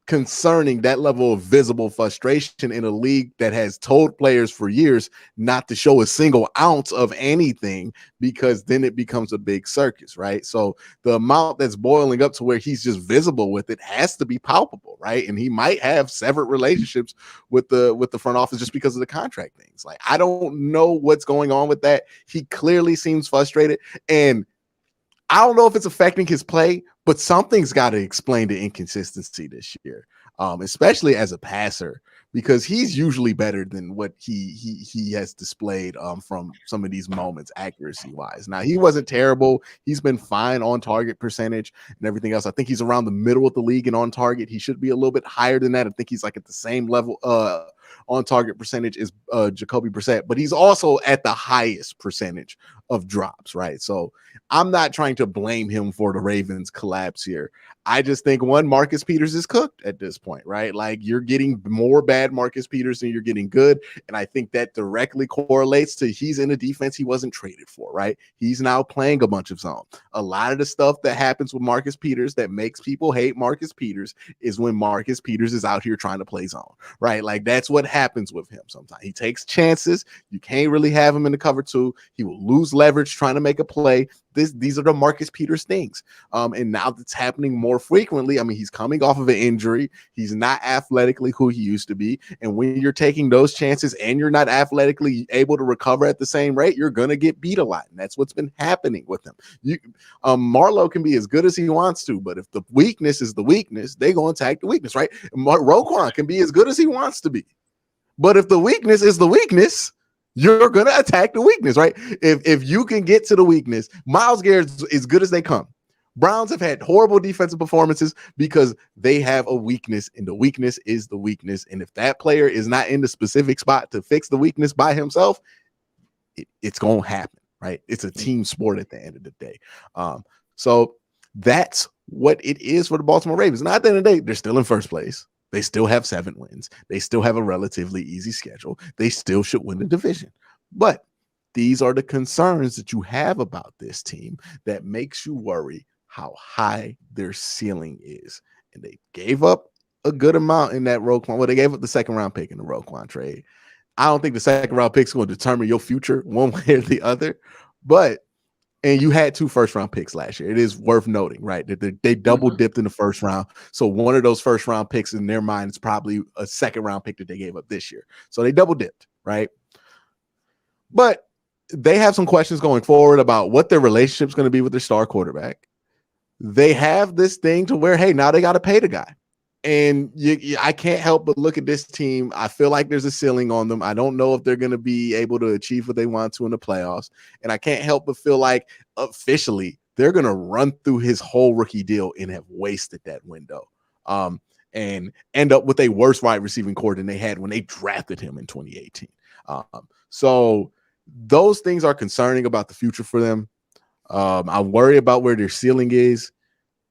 concerning, that level of visible frustration in a league that has told players for years not to show a single ounce of anything, because then it becomes a big circus, right? So the amount that's boiling up to where he's just visible with it has to be palpable, right? And he might have severed relationships with the front office just because of the contract things. Like I don't know what's going on with that. He clearly seems frustrated, and I don't know if it's affecting his play, but something's got to explain the inconsistency this year, especially as a passer, because he's usually better than what he has displayed from some of these moments accuracy wise. Now, he wasn't terrible. He's been fine on target percentage and everything else. I think he's around the middle of the league and on target. He should be a little bit higher than that. I think he's like at the same level on target percentage is Jacoby Brissett, but he's also at the highest percentage of drops, right? So I'm not trying to blame him for the Ravens collapse here. I just think Marcus Peters is cooked at this point, right? Like you're getting more bad Marcus Peters than you're getting good. And I think that directly correlates to he's in a defense he wasn't traded for, right? He's now playing a bunch of zone. A lot of the stuff that happens with Marcus Peters that makes people hate Marcus Peters is when Marcus Peters is out here trying to play zone, right? Like that's what happens with him sometimes. He takes chances. You can't really have him in the cover two. He will lose leverage trying to make a play. These are the Marcus Peters things. And now that's happening more frequently. I mean, he's coming off of an injury. He's not athletically who he used to be. And when you're taking those chances and you're not athletically able to recover at the same rate, you're going to get beat a lot. And that's what's been happening with him. Marlowe can be as good as he wants to, but if the weakness is the weakness, they're going to attack the weakness, right? Roquan can be as good as he wants to be. But if the weakness is the weakness, you're going to attack the weakness, right? If you can get to the weakness, Myles Garrett's as good as they come. Browns have had horrible defensive performances because they have a weakness, and the weakness is the weakness. And if that player is not in the specific spot to fix the weakness by himself, it's going to happen, right? It's a team sport at the end of the day. So that's what it is for the Baltimore Ravens. Now, at the end of the day, they're still in first place. They still have 7 wins. They still have a relatively easy schedule. They still should win the division. But these are the concerns that you have about this team that makes you worry how high their ceiling is. And they gave up a good amount in that Roquan. Well, they gave up the second round pick in the Roquan trade. I don't think the second round pick is going to determine your future one way or the other. And you had 2 first-round picks last year. It is worth noting, right, that they double-dipped in the first round. So one of those first-round picks in their mind is probably a second-round pick that they gave up this year. So they double-dipped, right? But they have some questions going forward about what their relationship is going to be with their star quarterback. They have this thing to where, hey, now they got to pay the guy. And I can't help but look at this team. I feel like there's a ceiling on them. I don't know if they're going to be able to achieve what they want to in the playoffs. And I can't help but feel like officially they're going to run through his whole rookie deal and have wasted that window. And end up with a worse wide receiving core than they had when they drafted him in 2018. So those things are concerning about the future for them. I worry about where their ceiling is.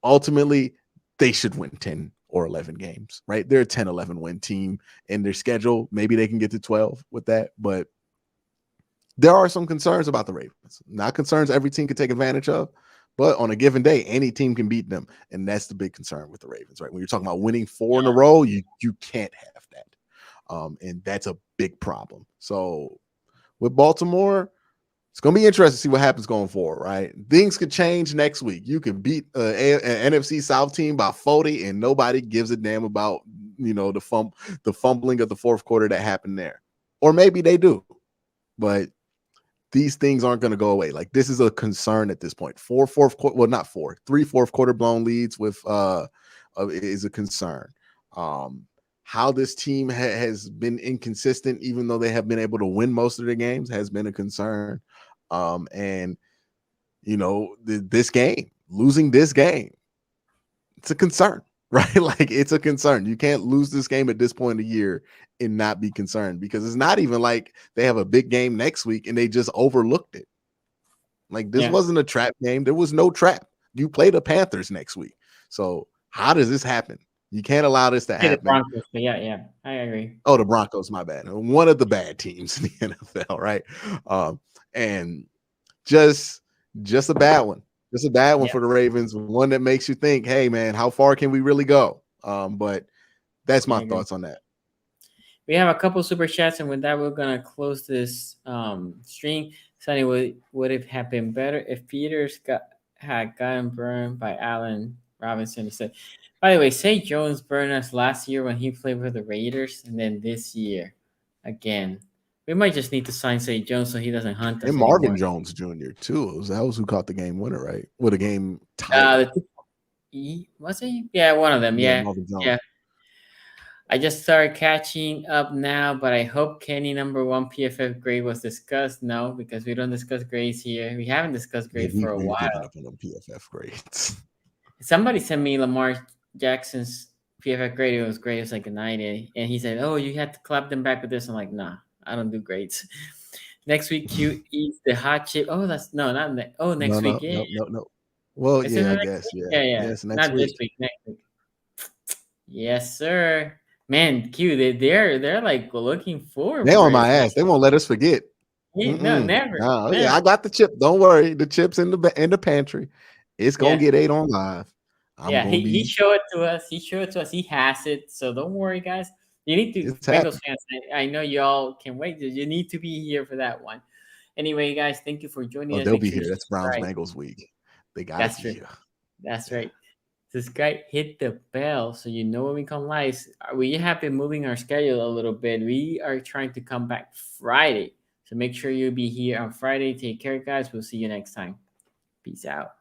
Ultimately, they should win 10 or 11 games, right? They're a 10, 11 win team in their schedule. Maybe they can get to 12 with that, but there are some concerns about the Ravens. Not concerns every team can take advantage of, but on a given day, any team can beat them. And that's the big concern with the Ravens, right? When you're talking about winning 4 in a row, you can't have that. And that's a big problem. So with Baltimore, it's going to be interesting to see what happens going forward, right? Things could change next week. You could beat an NFC South team by 40 and nobody gives a damn about, the fumbling of the fourth quarter that happened there. Or maybe they do. But these things aren't going to go away. Like, this is a concern at this point. 3 fourth quarter blown leads with is a concern. How this team has been inconsistent, even though they have been able to win most of their games, has been a concern. And losing this game, it's a concern, right? Like, it's a concern. You can't lose this game at this point of the year and not be concerned, because it's not even like they have a big game next week and they just overlooked it. Like, this wasn't a trap game. There was no trap. You play the Panthers next week. So how does this happen? You can't allow this to happen. The Broncos, yeah, I agree. Oh, the Broncos, my bad. One of the bad teams in the NFL, right? And just a bad one. Just a bad one for the Ravens. One that makes you think, hey, man, how far can we really go? But that's my thoughts on that. We have a couple super chats, and with that, we're gonna close this stream. Sonny, would it have been better if Peters had gotten burned by Allen Robinson instead? By the way, Zay Jones burned us last year when he played with the Raiders, and then this year again. We might just need to sign Zay Jones so he doesn't hunt us. And Marvin Jones Jr. too. That was who caught the game winner, right? With a game tie. Was he? Yeah, one of them. Yeah. I just started catching up now, but I hope Kenny number 1 PFF grade was discussed. No, because we don't discuss grades here. We haven't discussed grades for a while. Up on them PFF grades. Somebody sent me Lamar Jackson's PFF grade. It was great. It was like a 90. And he said, oh, you had to clap them back with this. I'm like, nah, I don't do grades. Next week, Q eats the hot chip. Oh, next week. No. Well, I guess. Yeah. Yes, not week. This week, next week. Yes, sir. Man, Q, they're like looking forward. They're on my ass. They won't let us forget. No, never. Never. Yeah, I got the chip. Don't worry. The chip's in the pantry. It's gonna get 8 on live. He showed it to us. He has it. So don't worry, guys. You need to, Bengals fans, I know y'all can wait. You need to be here for that one. Anyway, guys, thank you for joining us. They'll be here. That's Browns Bengals week. They got That's true. That's right. Subscribe, hit the bell so you know when we come live. We have been moving our schedule a little bit. We are trying to come back Friday. So make sure you be here on Friday. Take care, guys. We'll see you next time. Peace out.